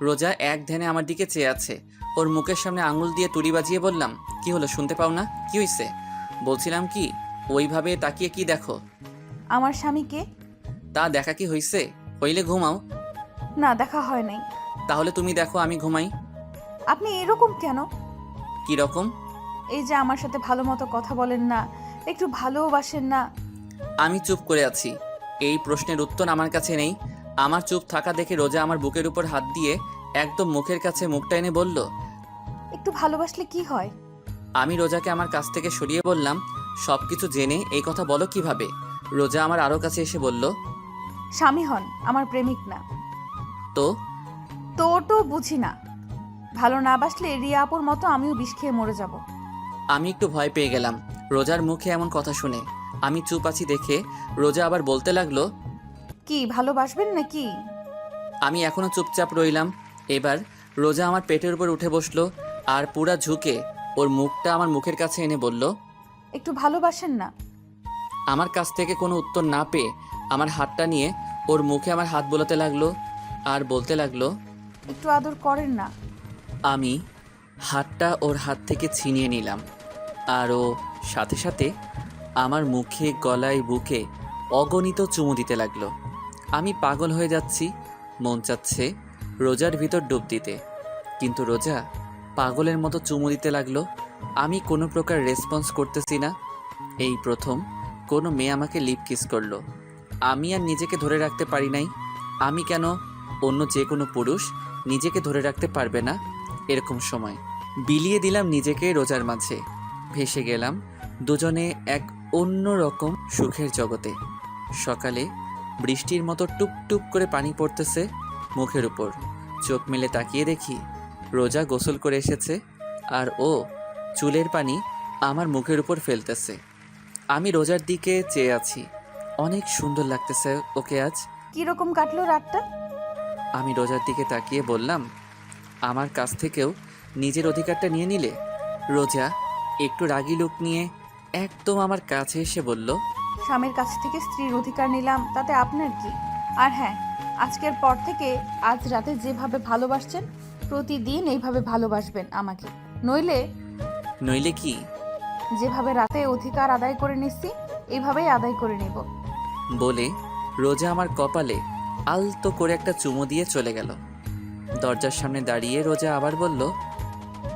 Speaker 1: রোজা এক ধ্যানে আমার দিকে চেয়ে আছে। ওর মুখের সামনে আঙুল দিয়ে তুড়ি বাজিয়ে বললাম, কি হলো, শুনতে পাও না? কি হয়েছে? বলছিলাম কি, ওইভাবে তাকিয়ে কি দেখো?
Speaker 3: আমার স্বামীকে।
Speaker 1: তা দেখা কি হয়েছে? হইলে ঘুমাও।
Speaker 3: না, দেখা হয় নাই।
Speaker 1: তাহলে তুমি দেখো, আমি ঘুমাই।
Speaker 3: আপনি এরকম কেন?
Speaker 1: কি রকম?
Speaker 3: এই যে আমার সাথে ভালো মতো কথা বলেন না, একটু ভালোবাসেন না।
Speaker 1: আমি চুপ করে আছি। এই প্রশ্নের উত্তর আমার কাছে নেই। আমার চুপ থাকা দেখে রোজা আমার বুকের উপর হাত দিয়ে একদম মুখের কাছে মুখটা এনে বলল।
Speaker 3: একটু ভালোবাসলে কি হয়?
Speaker 1: আমি রোজাকে আমার কাছ থেকে সরিয়ে বললাম, সব কিছু জেনে এই কথা বলো কিভাবে? রোজা আমার আরও কাছে এসে বলল,
Speaker 3: স্বামী হন, আমার প্রেমিক না।
Speaker 1: তো
Speaker 3: তো বুঝি না। ভালো না বাসলে রিয়া আপুর মতো আমিও বিষ খেয়ে মরে যাব।
Speaker 1: আমি একটু ভয় পেয়ে গেলাম রোজার মুখে এমন কথা শুনে। আমি চুপ আছি দেখে রোজা আবার বলতে লাগলো,
Speaker 3: কি ভালোবাসবেন নাকি?
Speaker 1: আমি এখনো চুপচাপ রইলাম। এবার রোজা আমার পেটের উপর উঠে বসলো আর পুরা ঝুঁকে ওর মুখটা আমার মুখের কাছে এনে বলল,
Speaker 3: একটু ভালোবাসেন না?
Speaker 1: আমার কাছ থেকে কোনো উত্তর না পেয়ে আমার হাতটা নিয়ে ওর মুখে আমার হাত বোলাতে লাগলো আর বলতে লাগলো,
Speaker 3: একটু আদর করেন না?
Speaker 1: আমি হাতটা ওর হাত থেকে ছিনিয়ে নিলাম আর ও সাথে সাথে আমার মুখে, গলায়, বুকে অগণিত চুমু দিতে লাগলো। আমি পাগল হয়ে যাচ্ছি। মন চাচ্ছে রোজার ভিতর ডুব দিতে, কিন্তু রোজা পাগলের মতো চুমু দিতে লাগলো। আমি কোনো প্রকার রেসপন্স করতেছি না। এই প্রথম কোনো মেয়ে আমাকে লিপ কিস করলো। আমি আর নিজেকে ধরে রাখতে পারি নাই। আমি কেন, অন্য যে কোনো পুরুষ নিজেকে ধরে রাখতে পারবে না এরকম সময়? বিলিয়ে দিলাম নিজেকে রোজার মাঝে। ভেসে গেলাম দুজনে এক অন্য রকম সুখের জগতে। সকালে বৃষ্টির মতো টুপ টুপ করে পানি পড়তেছে মুখের উপর। চোখ মেলে তাকিয়ে দেখি রোজা গোসল করে এসেছে আর ও চুলের পানি আমার মুখের উপর ফেলতেছে। আমি রোজার দিকে চেয়ে আছি। অনেক সুন্দর লাগতেছে ওকে আজ।
Speaker 3: কিরকম কাটলো রাতটা?
Speaker 1: আমি রোজার দিকে তাকিয়ে বললাম, আমার কাছ থেকেও নিজের অধিকারটা নিয়ে নিলে? রোজা একটু রাগী লুক নিয়ে একদম আমার কাছে এসে বলল,
Speaker 3: স্বামীর কাছ থেকে স্ত্রীর অধিকার নিলাম, তাতে আপনার কি? আর হ্যাঁ, আজকের পর থেকে আজ রাতে যেভাবে ভালোবাসছেন প্রতিদিন এইভাবে ভালোবাসবেন আমাকে।
Speaker 1: নইলে কি?
Speaker 3: যেভাবে রাতে অধিকার আদায় করে নিচ্ছি এইভাবেই আদায় করে নেব।
Speaker 1: বলে রোজা আমার কপালে আলতো করে একটা চুমু দিয়ে চলে গেল। দরজার সামনে দাঁড়িয়ে রোজা আবার বলল,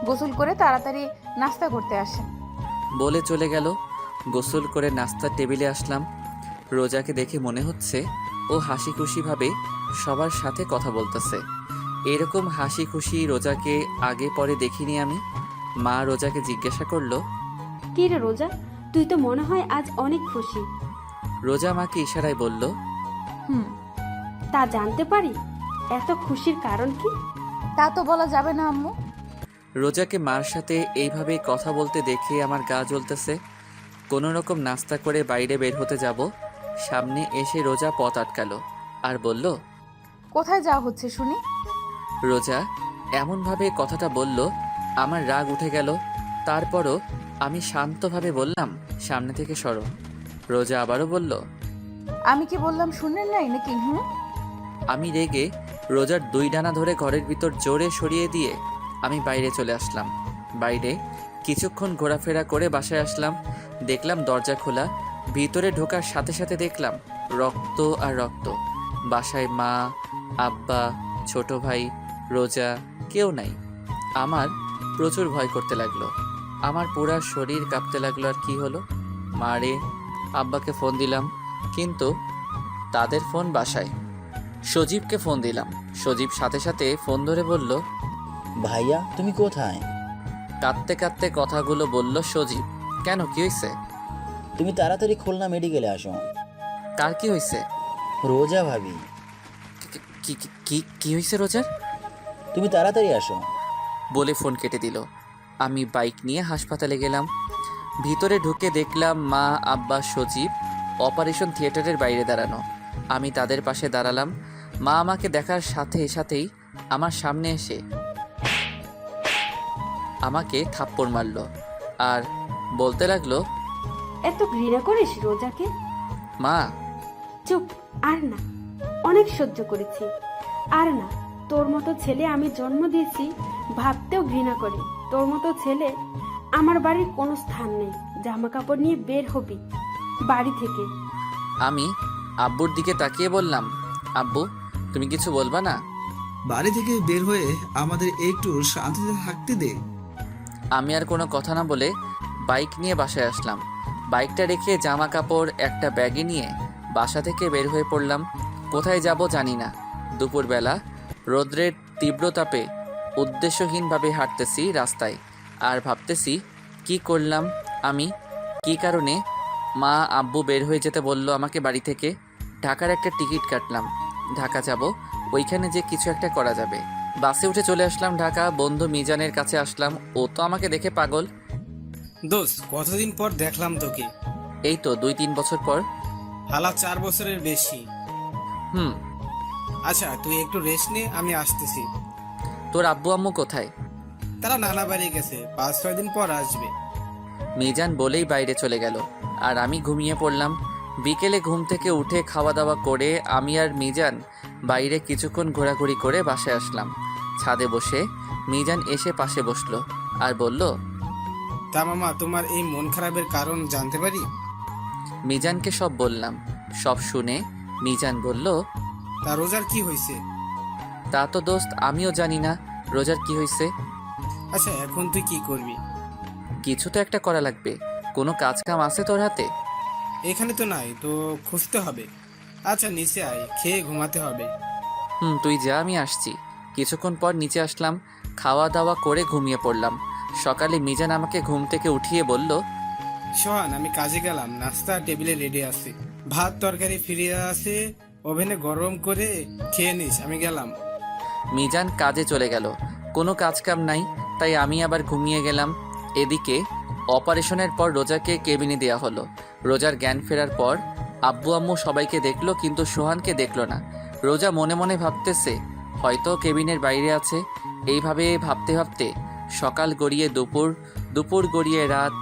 Speaker 3: গোসল করে তাড়াতাড়ি নাস্তা করতে আসেন।
Speaker 1: বলে চলে গেল। গোসল করে নাস্তার টেবিলে আসলাম। রোজাকে দেখে মনে হচ্ছে ও হাসি খুশিভাবে সবার সাথে কথা বলতেছে। এরকম হাসি খুশি রোজাকে আগে পরে দেখিনি আমি। মা রোজাকে জিজ্ঞাসা করলো,
Speaker 8: কি রে রোজা, তুই তো মনে হয় আজ অনেক খুশি।
Speaker 1: রোজা মাকে ইশারায় বলল,
Speaker 3: হুম।
Speaker 8: তা জানতে পারি এত খুশির কারণ কি?
Speaker 3: তা তো বলা যাবে না আম্মু।
Speaker 1: রোজাকে মার সাথে এইভাবে কথা বলতে দেখে আমার গা জ্বলতেছে। কোনো রকম নাস্তা করে বাইরে বের হতে যাব, সামনে এসে রোজা পথ আটকালো আর বলল,
Speaker 3: কোথায় যাওয়া হচ্ছে শুনি?
Speaker 1: রোজা এমনভাবে কথাটা বলল আমার রাগ উঠে গেল। তারপরও আমি শান্তভাবে বললাম, সামনে থেকে সরো। রোজা আবারও বলল,
Speaker 3: আমি কি বললাম শুনলেন নাই নাকি?
Speaker 1: আমি রেগে রোজার দুই ডানা ধরে ঘরের ভিতর জোরে সরিয়ে দিয়ে আমি বাইরে চলে আসলাম। বাইরে কিছুক্ষণ ঘোরাফেরা করে বাসায় আসলাম। দেখলাম দরজা খোলা। ভিতরে ঢোকার সাথে সাথে দেখলাম রক্ত আর রক্ত। বাসায় মা, আব্বা, ছোট ভাই, রোজা কেউ নাই। আমার প্রচুর ভয় করতে লাগলো। আমার পুরা শরীর কাঁপতে লাগলো। আর কি হলো? মারে আব্বাকে ফোন দিলাম, কিন্তু তাদের ফোন বাসায়। সজীবকে ফোন দিলাম। সজীব সাথে সাথে ফোন ধরে বলল,
Speaker 12: ভাইয়া তুমি কোথায়?
Speaker 1: কাঁদতে কাঁদতে কথাগুলো বলল সজীব। কেন, কি হয়েছে?
Speaker 12: তুমি তাড়াতাড়ি খুলনা মেডিকেলে আসো।
Speaker 1: কার কি হয়েছে?
Speaker 12: রোজা ভাবি।
Speaker 1: কি কি কি হয়েছে রোজার?
Speaker 12: তুমি তাড়াতাড়ি আসো।
Speaker 1: বলে ফোন কেটে দিল। আমি বাইক নিয়ে হাসপাতালে গেলাম। ভিতরে ঢুকে দেখলাম মা, আব্বা, সজীব অপারেশন থিয়েটারের বাইরে দাঁড়ানো। আমি তাদের পাশে দাঁড়ালাম। মা আমাকে দেখার সাথে সাথেই আমার সামনে এসে আমাকে থাপ্পড় মারল আর বলতে লাগলো,
Speaker 8: এত ঘৃণা করিস রোজাকে?
Speaker 1: মা
Speaker 8: চুপ, আর না, অনেক সহ্য করেছি, আর না। তোর মতো ছেলে আমি জন্ম দিয়েছি ভাবতেও ঘৃণা করি। তোর মতো ছেলে আমার বাড়ির কোনো স্থান নেই। জামা কাপড় নিয়ে বের হবি বাড়ি থেকে।
Speaker 1: আমি আব্বুর দিকে তাকিয়ে বললাম, আব্বু তুমি কিছু বলবা না?
Speaker 9: বাড়ি থেকে বের হয়ে আমাদের একটু শান্তিতে থাকতে দে।
Speaker 1: আমি আর কোনো কথা না বলে বাইক নিয়ে বাসায় আসলাম। বাইকটা রেখে জামা কাপড় একটা ব্যাগে নিয়ে বাসা থেকে বের হয়ে পড়লাম। কোথায় যাব জানি না। দুপুরবেলা রৌদ্রের তীব্রতাপে উদ্দেশ্যহীনভাবে হাঁটতেছি রাস্তায় আর ভাবতেছি কি করলাম আমি, কি কারণে মা আব্বু বের হয়ে যেতে বলল আমাকে বাড়ি থেকে। ঢাকার একটা টিকিট কাটলাম, ঢাকা যাব, ওইখানে যে কিছু একটা করা যাবে। বাসে উঠে চলে আসলাম ঢাকা। বন্ধু মিজানের কাছে আসলাম, ও তো আমাকে দেখে পাগল।
Speaker 13: দোস্ত কতদিন পর দেখলাম তোকে।
Speaker 1: এই তো 2-3 বছর পর।
Speaker 13: হালা 4 বছরের বেশি।
Speaker 1: হুম।
Speaker 13: আচ্ছা তুই একটু রেস্ট নে, আমি আসতেছি।
Speaker 1: তোর আব্বু আম্মু কোথায়?
Speaker 13: তারা নানা বাড়ি গেছে, 5-6 দিন পর আসবে।
Speaker 1: মিজান বলেই বাইরে চলে গেল আর আমি ঘুমিয়ে পড়লাম। বিকেলে ঘুম থেকে উঠে খাওয়া দাওয়া করে আমি আর মিজান বাইরে কিছুক্ষণ ঘোরাঘুরি করে বাসায় আসলাম। ছাদে বসে মিজান এসে পাশে বসলো আর বলল,
Speaker 13: তা মামা তোমার এই মন খারাপের কারণ জানতে পারি?
Speaker 1: মিজানকে সব বললাম। সব শুনে মিজান বলল,
Speaker 13: তা রোজার কি হয়েছে?
Speaker 1: তা তো দোস্ত আমিও জানি না রোজার কি হয়েছে।
Speaker 13: আচ্ছা এখন তুই কি করবি?
Speaker 1: কিছু তো একটা করা লাগবে। কোনো কাজ কাম আছে তোর হাতে?
Speaker 13: এখানে তো নাই, তো খুঁজতে হবে। আচ্ছা নিচে আয়, খেয়ে ঘুমাতে হবে।
Speaker 1: তুই যা, আমি আসছি। কিছুক্ষণ পর নিচে আসলাম, খাওয়া দাওয়া করে ঘুমিয়ে পড়লাম। সকালে মিজান আমাকে ঘুম থেকে উঠিয়ে বলল,
Speaker 13: সোহান আমি কাজে গেলাম, নাস্তা টেবিলে রেডি আছে, ভাত তরকারি ফিরিয়ে আছে, ওভেনে গরম করে খেয়ে নিস, আমি গেলাম।
Speaker 1: মিজান কাজে চলে গেল। কোনো কাজ কাম নাই, তাই আমি আবার ঘুমিয়ে গেলাম। এদিকে অপারেশনের পর রোজাকে কেবিনে দেওয়া হলো। রোজার জ্ঞান ফেরার পর আব্বু আম্মু সবাইকে দেখলো, কিন্তু সোহানকে দেখলো না। রোজা মনে মনে ভাবতেছে হয়তো কেবিনের বাইরে আছে। এইভাবে ভাবতে ভাবতে সকাল গড়িয়ে দুপুর, দুপুর গড়িয়ে রাত,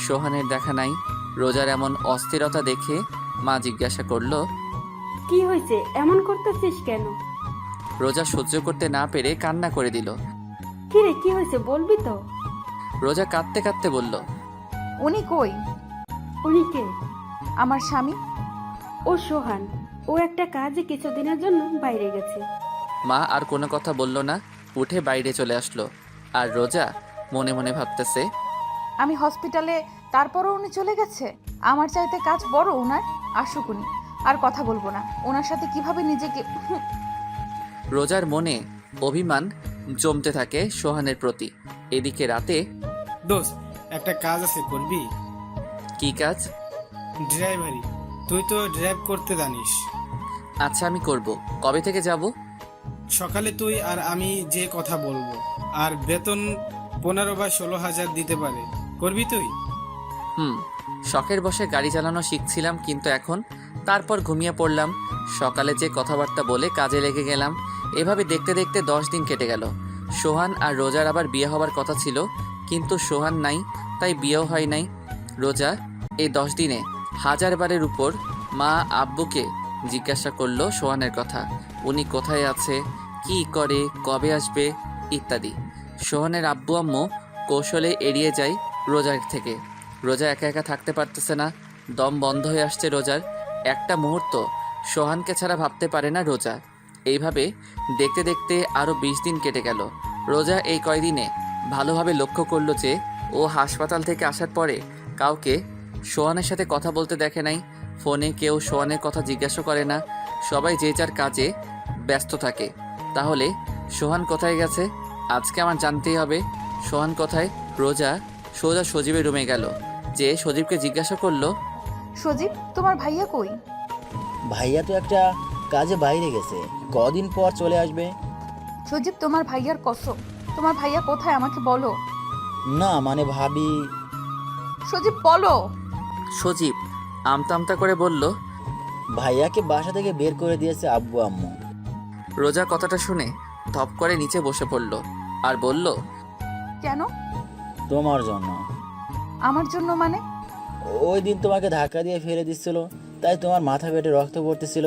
Speaker 1: সোহানের দেখা নাই। রোজার এমন অস্থিরতা দেখে মা জিজ্ঞাসা করলো,
Speaker 8: কি হয়েছে, এমন করতেছিস কেন?
Speaker 1: রোজা সহ্য করতে না পেরে কান্না করে দিল।
Speaker 8: কি রে, কি হয়েছে বলবি তো?
Speaker 1: রোজা কাঁদতে কাঁদতে বলল,
Speaker 3: উনি কই?
Speaker 8: উনি কে?
Speaker 3: আমার স্বামী।
Speaker 8: ও সোহান, ও একটা কাজে কিছুদিনের জন্য বাইরে গেছে।
Speaker 1: মা আর কোনো কথা বলল না, উঠে বাইরে চলে আসলো। আর রোজা মনে মনে ভাবতেছে,
Speaker 3: আমি হসপিটালে, তারপরও উনি চলে গেছে। আমার চাইতে কাজ বড় ওনার। আসুক উনি, আর কথা বলবো না। ওনার সাথে কিভাবে নিজেকে
Speaker 1: রোজার মনে অভিমান জমতে থাকে সোহানের প্রতি। এদিকে রাতে,
Speaker 13: দোস্ত একটা কাজ আছে, করবি?
Speaker 1: কি কাজ?
Speaker 13: ড্রাইভারি। তুই তো ড্রাইভ করতে জানিস।
Speaker 1: আচ্ছা আমি করব। কবে থেকে যাব?
Speaker 13: সকালে তুই আর আমি যে কথা বলবো, আর বেতন 15 বা 16,000 দিতে পারে। করবি তুই?
Speaker 1: শখের বসে গাড়ি চালানো শিখছিলাম, কিন্তু এখন। তারপর ঘুমিয়ে পড়লাম। সকালে যে কথাবার্তা বলে কাজে লেগে গেলাম। এভাবে দেখতে দেখতে 10 দিন কেটে গেল। সোহান আর রোজার আবার বিয়ে হওয়ার কথা ছিল, কিন্তু সোহান নাই, তাই বিয়েও হয় নাই। রোজা এই 10 দিনে 1000 বারের উপর মা আব্বুকে জিজ্ঞাসা করলো সোহানের কথা। উনি কোথায় আছে, কি করে, কবে আসবে ইত্যাদি। সোহানের আব্বু আম্মু কৌশলে এড়িয়ে যায় রোজার থেকে। রোজা একা একা থাকতে পারতেছে না, দম বন্ধ হয়ে আসছে রোজার। একটা মুহূর্ত সোহানকে ছাড়া ভাবতে পারে না রোজা। এইভাবে দেখতে দেখতে আরও 20 দিন কেটে গেল। রোজা এই কয়দিনে ভালোভাবে লক্ষ্য করলো যে ও হাসপাতাল থেকে আসার পরে কাউকে সোহানের সাথে কথা বলতে দেখে নাই। ফোনে কেউ সোহানের কথা জিজ্ঞাসা করে না, সবাই যে যার কাজে ব্যস্ত থাকে। তাহলে সোহান কোথায় গেছে? আজকে আমার জানতেই হবে সোহান কোথায়। রোজা সোজা সজীবের রুমে গেল, যে সজীবকে জিজ্ঞাসা করলো,
Speaker 3: সজীব, তোমার ভাইয়া কই?
Speaker 12: ভাইয়া তো একটা কাজে বাইরে গেছে, কদিন পর চলে আসবে।
Speaker 3: সজীব, তোমার ভাইয়ার কসম, তোমার ভাইয়া কোথায় আমাকে বলো।
Speaker 12: না মানে ভাবি।
Speaker 3: সজীব বলো।
Speaker 1: সজীব আমতা আমতা করে বলল,
Speaker 12: ভাইয়াকে বাসা থেকে বের করে দিয়েছে আব্বু আম্মু।
Speaker 1: রোজা কথাটা শুনে ধপ করে নিচে বসে পড়ল আর বলল,
Speaker 3: কেন?
Speaker 12: তোমার জন্য।
Speaker 3: আমার জন্য মানে?
Speaker 12: ওই দিন তোমাকে ধাক্কা দিয়ে ফেলে দিচ্ছিল, তাই তোমার মাথা পেটে রক্ত পড়তেছিল।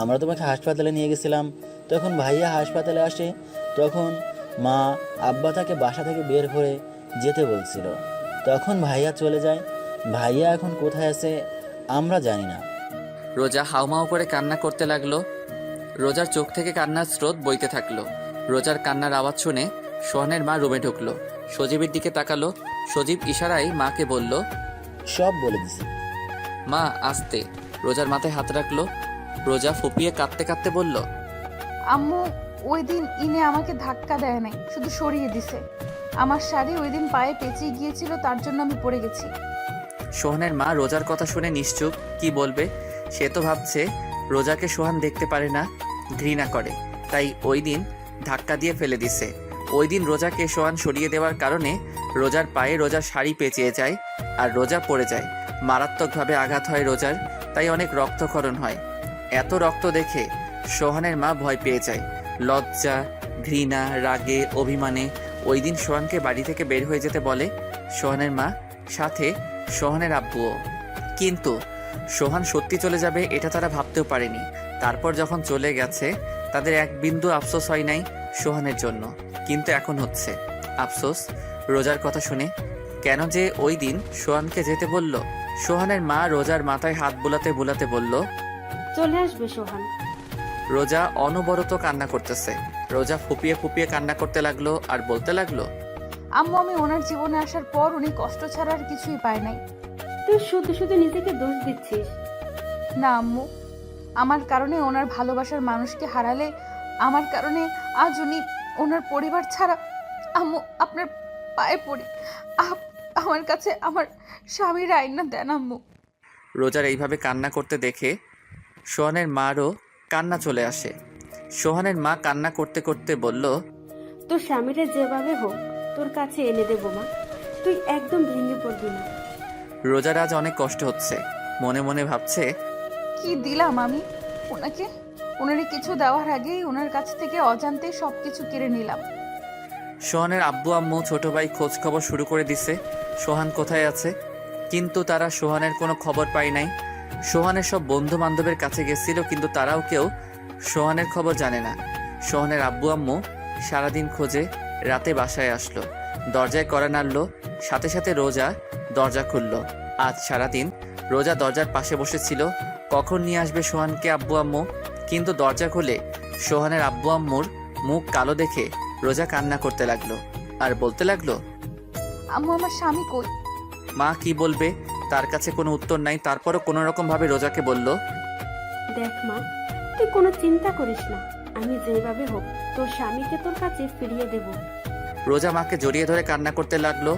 Speaker 12: আমরা তোমাকে হাসপাতালে নিয়ে গেছিলাম। তখন ভাইয়া হাসপাতালে আসে, তখন মা আব্বা তাকে বাসা থেকে বের করে যেতে বলছিল। তখন ভাইয়া চলে যায়। ভাইয়া এখন কোথায় আছে আমরা জানি না।
Speaker 1: রোজা হাউমাউ করে কান্না করতে লাগলো। রোজার চোখ থেকে কান্নার স্রোত বইতে থাকলো। রোজার কান্নার আওয়াজ শুনে সোহানের মা রুমে ঢুকলো। সজীবের দিকে তাকালো। সজীব ইশারায় মাকে বলল,
Speaker 12: সব বলে দিছি।
Speaker 1: মা আস্তে। রোজার মাথায় হাত রাখলো। রোজা ফুপিয়ে কাঁদতে কাঁদতে বলল,
Speaker 3: আম্মু ওই দিন ইনে আমাকে ধাক্কা দেয় নাই, শুধু সরিয়ে দিছে। আমার শাড়ি ওই দিন পায়ে পেঁচিয়ে গিয়েছিল, তার জন্য আমি পড়ে গেছি।
Speaker 1: সোহানের মা রোজার কথা শুনে নিশ্চুপ। কি বলবে? সে তো ভাবছে রোজাকে সোহান দেখতে পারে না, ঘৃণা করে, তাই ওই দিন ধাক্কা দিয়ে ফেলে দিছে। ওই দিন রোজাকে সোহান সরিয়ে দেওয়ার কারণে রোজার পায়ে রোজার শাড়ি পেঁচিয়ে যায় আর রোজা পড়ে যায়। মারাত্মকভাবে আঘাত হয় রোজার, তাই অনেক রক্তক্ষরণ হয়। এত রক্ত দেখে সোহানের মা ভয় পেয়ে যায়। লজ্জা, ঘৃণা, রাগে, অভিমানে ওই দিন সোহানকে বাড়ি থেকে বের হয়ে যেতে বলে সোহানের মা, সাথে সোহানের আব্বুও। কিন্তু সোহান সত্যি চলে যাবে এটা তারা ভাবতেও পারেনি। তারপর যখন চলে গেছে তাদের এক বিন্দু আফসোস হয় নাই সোহানের জন্য, কিন্তু এখন হচ্ছে আফসোস রোজার কথা শুনে। কেন যে ওই দিন সোহানকে যেতে বলল? সোহানের মা রোজার মাথায় হাত বুলাতে বুলাতে বলল,
Speaker 8: চলে আসবে সোহান।
Speaker 1: রোজা অনবরত কান্না করতেছে। রোজা ফুপিয়ে ফুপিয়ে কান্না করতে লাগলো আর বলতে লাগলো,
Speaker 3: আম্মু আমি ওনার জীবনে আসার পর উনি কষ্ট ছাড়া আর কিছুই পায় নাই।
Speaker 8: তুই শুধু শুধু নিজেকে দোষ দিচ্ছিস।
Speaker 3: না আম্মু, আমার কারণে ওনার ভালোবাসার মানুষকে হারালে, আমার কারণে আজ উনি ওনার পরিবার ছাড়া। আম্মু আপনার পায়ে পড়ি, আমার কাছে আমার স্বামীর আইনা দেন আম্মু।
Speaker 1: রোজার এইভাবে কান্না করতে দেখে সোহানের মারও কান্না চলে আসে। সোহানের মা কান্না করতে করতে বলল,
Speaker 8: তোর স্বামীরা যেভাবে হোক তোর কাছে এনে দেবো মা, তুই একদম ভেঙে পড়বি না।
Speaker 1: রোজার আজ অনেক কষ্ট হচ্ছে। মনে মনে ভাবছে,
Speaker 3: কি দিলাম আমি ওনাকে? ওনারে কিছু দেওয়ার আগেই ওনার কাছ থেকে অজান্তে সবকিছু কেড়ে নিলাম।
Speaker 1: সোহানের আব্বু আম্মু ছোট ভাই খোঁজ খবর শুরু করে দিছে সোহান কোথায় আছে, কিন্তু তারা সোহানের কোনো খবর পায় নাই। সোহানের সব বন্ধু বান্ধবের কাছে গেছিল, কিন্তু তারাও কেউ সোহানের খবর জানে না। সোহানের আব্বু আম্মু সারাদিন খোঁজে রাতে বাসায় আসলো, দরজায় কড়া নাড়ল, সাথে সাথে রোজা দরজা খুলল। আজ সারাদিন রোজা দরজার পাশে বসেছিল, কখন নিয়ে আসবে সোহানকে আব্বু আম্মু। কিন্তু দরজা খুলে সোহানের আব্বু আম্মুর মুখ কালো দেখে রোজা কান্না করতে লাগলো আর বলতে লাগলো,
Speaker 3: আম্মু আমার স্বামী কই?
Speaker 1: মা কি বলবে, তার কাছে কোনো উত্তর নাই। তারপরও কোনো রকম ভাবে রোজাকে বলল,
Speaker 8: দেখ মা, তুই কোনো চিন্তা করিস না, আমি যেভাবে হোক তোর স্বামীকে তোর কাছে ফিরিয়ে দেব।
Speaker 1: রোজা মাকে জড়িয়ে ধরে কান্না করতে লাগলো।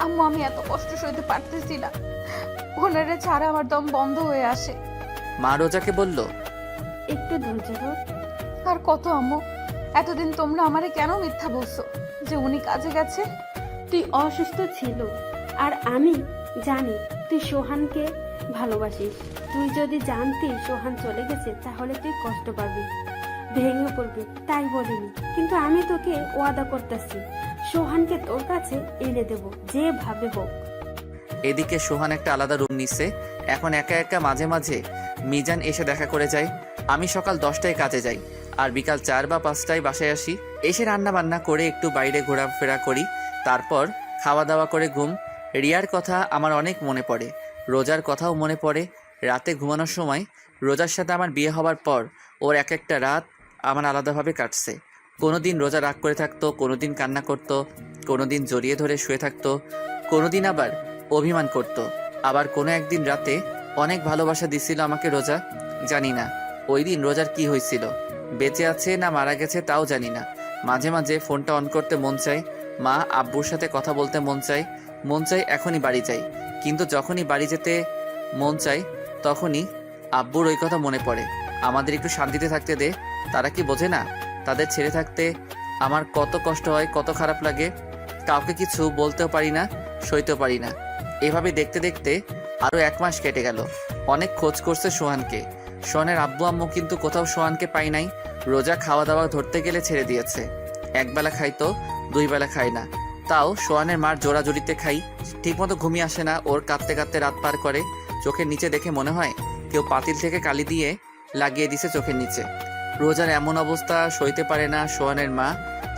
Speaker 3: আম্মু আমি এত কষ্ট সইতে পারতেছি না, ওনারে ছাড়া আমার দম বন্ধ হয়ে আসে।
Speaker 1: মা রোজাকে বলল,
Speaker 8: একটু ধৈর্য ধর।
Speaker 3: আর কত আম্মু, এতদিন তোমরা আমারে কেন মিথ্যা বলছো যে উনি কাজে গেছে?
Speaker 8: তুই অসুস্থ ছিল আর আমি জানি তুই সোহানকে ভালোবাসিস। তুই যদি জানতি সোহান চলে গেছে তাহলে তুই কষ্ট পাবি, ভেঙে পড়বি, তাই বলিনি। কিন্তু আমি তোকে ওয়াদা করতেছি সোহানকে তোর কাছে এনে দেব যেভাবে হোক।
Speaker 1: এদিকে সোহান একটা আলাদা রুম নিছে। এখন একা একা মাঝে মাঝে মিজান এসে দেখা করে যায়। আমি সকাল 10টায় কাজে যাই আর বিকাল 4 বা 5টায় বাসায় আসি। এসে রান্না বান্না করে একটু বাইরে ঘোরাফেরা করি, তারপর খাওয়া দাওয়া করে ঘুম। রিয়ার কথা আমার অনেক মনে পড়ে, রোজার কথাও মনে পড়ে। রাতে ঘুমানোর সময় রোজার সাথে আমার বিয়ে হওয়ার পর ওর এক একটা রাত আমার আলাদাভাবে কাটছে। কোনোদিন রোজা রাগ করে থাকতো, কোনোদিন কান্না করতো, কোনোদিন জড়িয়ে ধরে শুয়ে থাকতো, কোনোদিন আবার অভিমান করতো। আবার কোনো একদিন রাতে অনেক ভালোবাসা দিছিল আমাকে রোজা। জানি না ওই দিন রোজার কি হয়েছিল, বেঁচে আছে না মারা গেছে তাও জানি না। মাঝে মাঝে ফোনটা অন করতে মন চায়, মা আব্বুর সাথে কথা বলতে মন চায় এখনই বাড়ি যাই। কিন্তু যখনই বাড়ি যেতে মন চায় তখনই আব্বুর ওই কথা মনে পড়ে, আমাদের একটু শান্তিতে থাকতে দে। তারা কি বোঝে না তাদের ছেড়ে থাকতে আমার কত কষ্ট হয়, কত খারাপ লাগে। কাউকে কিছু বলতেও পারি না, সইতেও পারি না। এভাবে দেখতে দেখতে আরও 1 মাস কেটে গেল। অনেক খোঁজ করছে সোহানকে। সোহানের আব্বু আম্মু কিন্তু কোথাও সোহানকে পাই নাই। রোজা খাওয়া দাওয়া ধরতে গেলে ছেড়ে দিয়েছে। একবেলা খাইতো, 2 বেলা খায় না, তাও সোহানের মার জোড়াজড়িতে খাই। ঠিকমতো ঘুমিয়ে আসে না, ওর কাঁদতে কাঁদতে রাত পার করে। চোখের নিচে দেখে মনে হয় কেউ পাতিল থেকে কালি দিয়ে লাগিয়ে দিছে চোখের নিচে। রোজার এমন অবস্থা সইতে পারে না সোহানের মা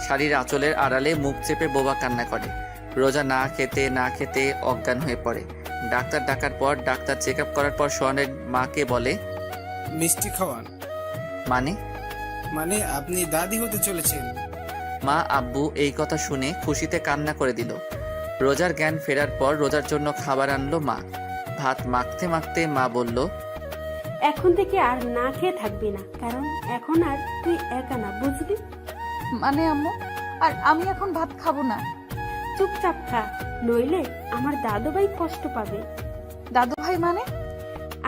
Speaker 1: শাড়ির আঁচলের আড়ালে মুখ চেপে বোবা কান্না করে। রোজা না খেতে অজ্ঞান হয়ে পড়ে। ডাক্তার ডাকার পর, ডাক্তার চেক আপ করার পর সোহানের মাকে বলে,
Speaker 13: মিষ্টি খাওয়ান।
Speaker 1: মানে
Speaker 13: আপনি দাদি হতে চলেছেন।
Speaker 1: মা আব্বু এই কথা শুনে খুশিতে কান্না করে দিল। রোজার জ্ঞান ফেরার পর রোজার জন্য খাবার আনলো মা। ভাত মাখতে মাখতে মা বলল,
Speaker 8: এখন থেকে আর না খেয়ে থাকবি না, কারণ এখন আর তুই একা না, বুঝলি?
Speaker 3: মানে আম্মু, আর আমি এখন ভাত খাবো না।
Speaker 8: চুপচাপ খা, নইলে আমার দাদুভাই কষ্ট পাবে।
Speaker 3: দাদু ভাই মানে?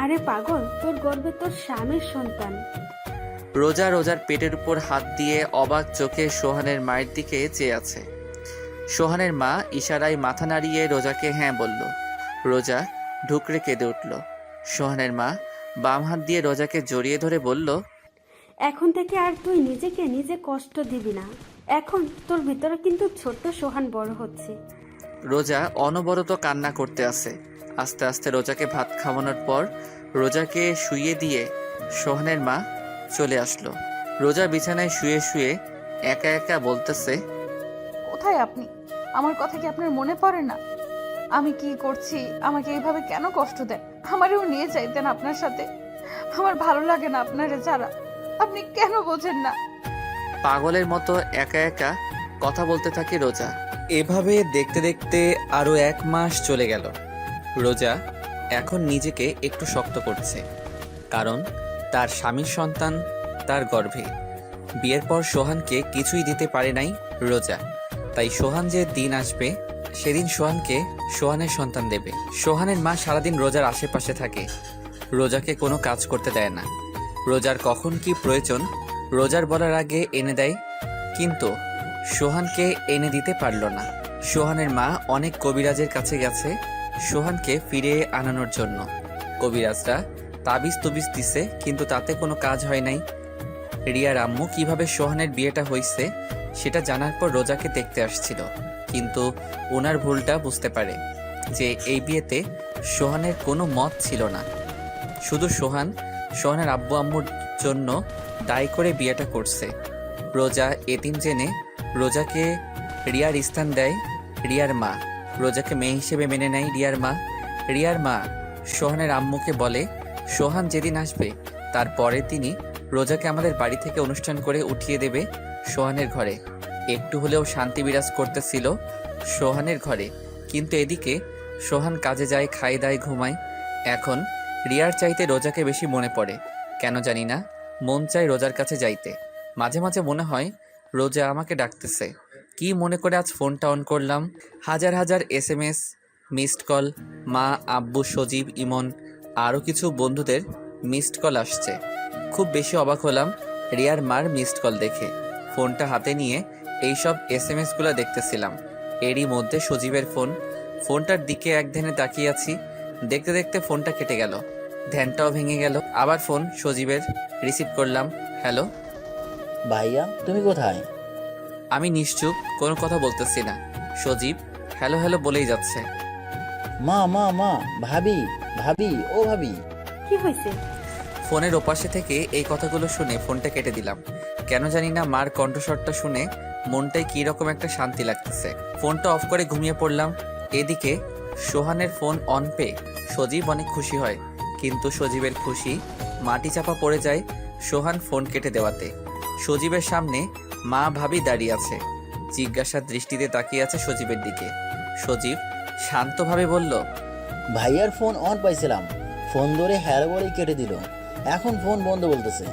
Speaker 8: আরে পাগল, তোর গর্বে তোর স্বামীর সন্তান।
Speaker 1: রোজা রোজার পেটের উপর হাত দিয়ে অবাক চোখে সোহানের মায়ের দিকে চেয়ে আছে। সোহানের মা ইশারায় মাথা নাড়িয়ে রোজাকে হ্যাঁ বলল। রোজা ঢুকরে কেঁদে উঠল। সোহানের মা বাম হাত দিয়ে রোজাকে জড়িয়ে ধরে বলল,
Speaker 8: এখন থেকে আর তুই নিজেকে নিজে কষ্ট দিবি না। এখন তোর ভিতরে কিন্তু ছোট্ট সোহান বড় হচ্ছে।
Speaker 1: রোজা অনবরত কান্না করতে আছে। আস্তে আস্তে রোজাকে ভাত খাওয়ানোর পর রোজাকে শুইয়ে দিয়ে সোহানের মা চলে আসলো। রোজা বিছানায় শুয়ে শুয়ে একা একা বলতেছে,
Speaker 3: কোথায় আপনি? আমার কথা কি আপনার মনে পড়ে না? আমি কি করছি? আমাকে এইভাবে কেন কষ্ট দেন? আমারও নিয়ে যাইতেন আপনার সাথে। আমার ভালো লাগে না আপনারে ছাড়া। আপনি কেন বোঝেন না?
Speaker 1: পাগলের মতো একা একা কথা বলতে থাকে রোজা। এভাবে দেখতে দেখতে আরো 1 মাস চলে গেল। রোজা এখন নিজেকে একটু শক্ত করছে, কারণ তার স্বামীর সন্তান তার গর্ভে। বিয়ের পর সোহানকে কিছুই দিতে পারে নাই রোজা, তাই সোহান যে দিন আসবে সেদিন সোহানকে সোহানের সন্তান দেবে। সোহানের মা সারাদিন রোজার আশেপাশে থাকে, রোজাকে কোনো কাজ করতে দেয় না। রোজার কখন কি প্রয়োজন রোজার বলার আগে এনে দেয়, কিন্তু সোহানকে এনে দিতে পারল না। সোহানের মা অনেক কবিরাজের কাছে গেছে সোহানকে ফিরে আনানোর জন্য। কবিরাজরা তাবিজ তুবিজ দিছে, কিন্তু তাতে কোনো কাজ হয় নাই। রিয়ার আম্মু কিভাবে সোহানের বিয়েটা হয়েছে সেটা জানার পর রোজাকে দেখতে আসছিল, কিন্তু ওনার ভুলটা বুঝতে পারে যে এই বিয়েতে সোহানের কোনো মত ছিল না। শুধু সোহানের আব্বু আম্মুর জন্য দায়ী করে বিয়েটা করছে। রোজা এতিম জেনে রোজাকে রিয়ার স্থান দেয় রিয়ার মা। রোজাকে মেয়ে হিসেবে মেনে নেয় রিয়ার মা। রিয়ার মা সোহানের আম্মুকে বলে, সোহান যেদিন আসবে তার পরের দিনই রোজাকে আমাদের বাড়ি থেকে অনুষ্ঠান করে উঠিয়ে দেবে সোহানের ঘরে। একটু হলেও শান্তি বিরাজ করতেছিল সোহানের ঘরে, কিন্তু এদিকে সোহান কাজে যায়, খায় দায়, ঘুমায়। এখন রিয়ার চাইতে রোজাকে বেশি মনে পড়ে, কেন জানি না মন চায় রোজার কাছে যাইতে। মাঝে মাঝে মনে হয় রোজা আমাকে ডাকতেছে। কি মনে করে আজ ফোনটা অন করলাম, হাজার হাজার SMS, মিসড কল, মা, আব্বু, সজীব, ইমন, আরও কিছু বন্ধুদের মিসড কল আসছে। খুব বেশি অবাক হলাম রিয়ার মার মিসড কল দেখে। ফোনটা হাতে নিয়ে এইসব SMS-গুলো দেখতেছিলাম। এরই মধ্যে সজীবের ফোনটার দিকে এক ধ্যানে তাকিয়ে আছি। দেখতে দেখতে ফোনটা কেটে গেল, ধ্যানটাও ভেঙে গেল। আবার ফোন সজীবের, রিসিভ করলাম। হ্যালো
Speaker 12: ভাইয়া, তুমি কোথায়?
Speaker 1: আমি নিশ্চুপ, কোনো কথা বলতেছি না। সজীব হ্যালো হ্যালো বলেই যাচ্ছে।
Speaker 12: মা মা মা, ভাবি ভাবি, ও ভাবি।
Speaker 8: কি হয়েছে?
Speaker 1: ফোনের ওপাশে থেকে এই কথাগুলো শুনে ফোনটা কেটে দিলাম। কেন জানি না মার কণ্ঠস্বরটা শুনে মনটায় কী রকম একটা শান্তি লাগতেছে। ফোনটা অফ করে ঘুমিয়ে পড়লাম। এদিকে সোহানের ফোন অন পেয়ে সজীব অনেক খুশি হয়, কিন্তু সজীবের খুশি মাটি চাপা পড়ে যায় সোহান ফোন কেটে দেওয়াতে। সজীবের সামনে মা ভাবি দাঁড়িয়ে আছে, জিজ্ঞাসার দৃষ্টিতে তাকিয়ে আছে সজীবের দিকে। সজীব শান্তভাবে বলল,
Speaker 12: ভাইয়ার ফোন অন পাইছিলাম, ফোন ধরে হ্যালো বলেই কেটে দিল, এখন ফোন বন্ধ বলতেছে।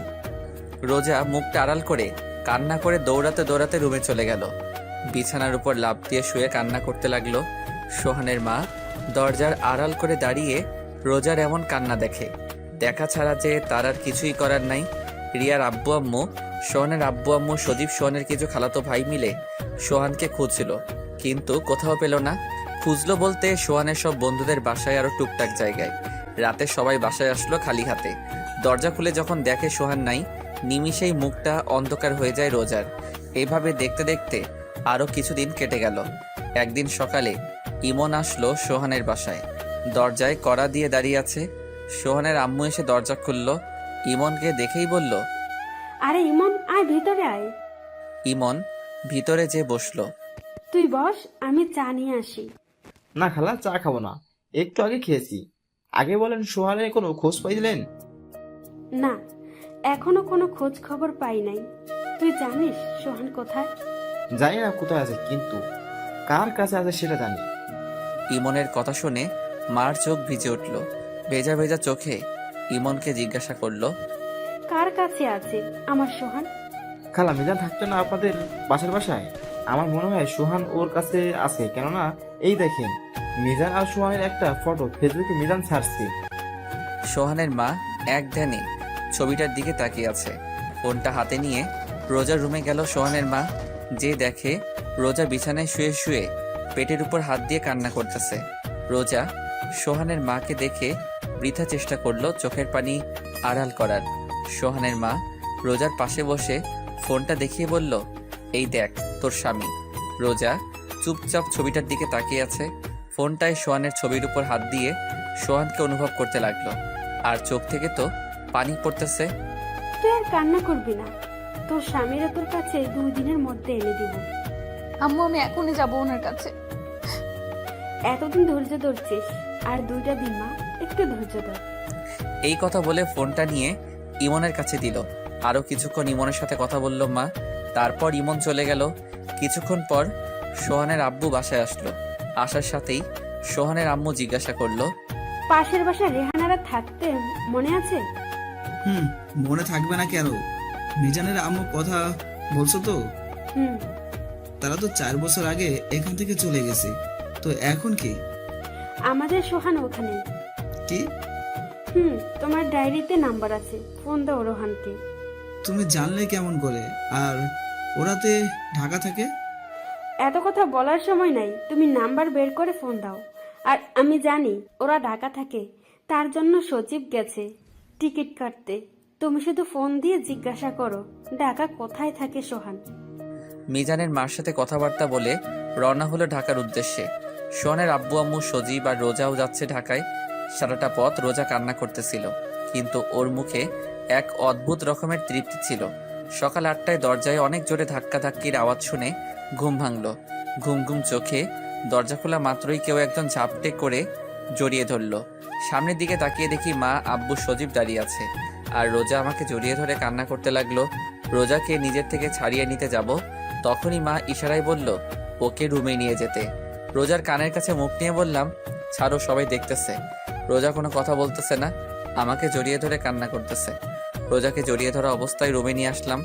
Speaker 1: রোজা মুখটা আড়াল করে কান্না করে দৌড়াতে দৌড়াতে রুমে চলে গেল। বিছানার উপর লাফ দিয়ে শুয়ে কান্না করতে লাগলো। সোহানের মা দরজার আড়াল করে দাঁড়িয়ে রোজার এমন কান্না দেখে। দেখা ছাড়া যে তার আর কিছুই করার নাই। রিয়ার আব্বু আম্মু, সোহানের আব্বু আম্মু, সজীব সোহানের কিছু খালাতো ভাই মিলে সোহানকে খুঁজছিল, কিন্তু কোথাও পেল না। খুঁজলো বলতে সোহানের সব বন্ধুদের বাসায় আরো টুকটাক জায়গায়। রাতে সবাই বাসায় আসলো খালি হাতে। দরজা খুলে যখন দেখে সোহান নাই, নিমিষেই মুখটা অন্ধকার হয়ে যায় রোজার। এইভাবে দেখতে দেখতে আরো কিছুদিন কেটে গেল। একদিন সকালে ইমন আসলো সোহানের বাসায়। দরজায় কড়া দিয়ে দাঁড়িয়ে আছে। সোহানের আম্মু এসে দরজা খুলল। ইমনকে দেখেই বলল,
Speaker 8: আরে ইমন, আয় ভিতরে আয়।
Speaker 1: ইমন ভিতরে যে বসলো।
Speaker 8: তুই বস, আমি চা নিয়ে আসি।
Speaker 11: না খালা, চা খাবো না, একটু আগে খেয়েছি। আগে বলেন, সোহানের কোনো খোঁজ পাইলেন?
Speaker 8: না, এখনো কোনো খোঁজ খবর পাই নাই। তুই জানিস সোহান কোথায়?
Speaker 11: জানি না কোথায় আছে, কিন্তু কার কাছে আছে সেটা জানি।
Speaker 1: ইমনের কথা শুনে মার চোখ ভিজে উঠল। ভেজা ভেজা চোখে ইমনকে জিজ্ঞাসা করলো,
Speaker 8: কার কাছে আছে আমার সোহান?
Speaker 11: খালা মিজান থাকতো না আপনাদের বাসায়? আমার মনে হয় সোহান ওর কাছে আছে, কেননা এই দেখেন মিজান আর সোহানের একটা ফটো ফেসবুকে মিজান ছাড়ছে।
Speaker 1: সোহানের মা এক ধ্যানে ছবিটার দিকে তাকিয়ে আছে। ফোনটা হাতে নিয়ে রোজার রুমে গেল সোহানের মা। যে দেখে রোজা বিছানায় শুয়ে শুয়ে পেটের উপর হাত দিয়ে কান্না করতেছে। রোজা সোহানের মাকে দেখে বৃথা চেষ্টা করলো চোখের পানি আড়াল করার। সোহানের মা রোজার পাশে বসে ফোনটা দেখিয়ে বলল, এই দেখ তোর স্বামী। রোজা চুপচাপ ছবিটার দিকে তাকিয়ে আছে। ফোনটায় সোহানের ছবির উপর হাত দিয়ে সোহানকে অনুভব করতে লাগলো। আর চোখ থেকে তো পানি পড়তেছে।
Speaker 8: তুই আর কান্না করবি না, তোর স্বামীরা তোর কাছে 2 দিনের মধ্যে এনে দিব।
Speaker 3: আম্মু আমি এখনই যাবো ওনার কাছে।
Speaker 8: এতদিন ধৈর্য ধরছিস, আর 2টা দিন মা, একটু ধৈর্য ধর।
Speaker 1: এই কথা বলে ফোনটা নিয়ে ইমনের কাছে দিল। আরো কিছুক্ষণ ইমনের সাথে কথা বলল মা। তারপর ইমন চলে গেল। কিছুক্ষণ পর সোহানের আব্বু বাসায় আসলো। আসার সাথেই সোহানের আম্মু জিজ্ঞাসা করলো,
Speaker 8: পাশের বাসা রেহানারা থাকতে মনে আছে?
Speaker 9: মনে থাকবে না কেন? মিজানের আম্মু কথা বলছো তো?
Speaker 8: হুম।
Speaker 9: তারা তো 4 বছর আগে এখান থেকে চলে গেছে, তো এখন কি?
Speaker 8: আমাদের সোহান ওখানে।
Speaker 9: কি?
Speaker 8: তোমার ডায়েরিতে নাম্বার আছে, ফোন দাও রোহানকে।
Speaker 9: তুমি জানলে কেমন করে? আর ওরাতে ঢাকা থাকে?
Speaker 8: এত কথা বলার সময় নাই, তুমি নাম্বার বের করে ফোন দাও। আর আমি জানি ওরা ঢাকা থাকে, তার জন্য সচিব গেছে টিকিট কাটতে। তুমি শুধু ফোন দিয়ে জিজ্ঞাসা করো ঢাকা কোথায় থাকে সোহান।
Speaker 1: মিজানের মার সাথে কথাবার্তা বলে রওনা হলো ঢাকার উদ্দেশ্যে। সোহানের আব্বু আম্মু সজীব আর রোজাও যাচ্ছে ঢাকায়। সারাটা পথ রোজা কান্না করতেছিল, কিন্তু ওর মুখে এক অদ্ভুত রকমের তৃপ্তি ছিল। সকাল 8টায় দরজায় অনেক জোরে ধাক্কাধাক্কির আওয়াজ শুনে ঘুম ভাঙলো। ঘুম ঘুম চোখে দরজা খোলা মাত্রই কেউ একজন ঝাপটে করে জড়িয়ে ধরলো। সামনের দিকে তাকিয়ে দেখি মা, আব্বু, সজীব দাঁড়িয়ে আছে। আর রোজা আমাকে জড়িয়ে ধরে কান্না করতে লাগলো। রোজাকে নিজের থেকে ছাড়িয়ে নিতে যাব, তখনই মা ইশারায় বলল ওকে রুমে নিয়ে যেতে। রোজার কানের কাছে মুখ নিয়ে বললাম, ছাড়ো, সবাই দেখতেছে। রোজা কোনো কথা বলতেছে না, আমাকে জড়িয়ে ধরে কান্না করতেছে। রোজাকে জড়িয়ে ধরা অবস্থায় রুমে নিয়ে আসলাম।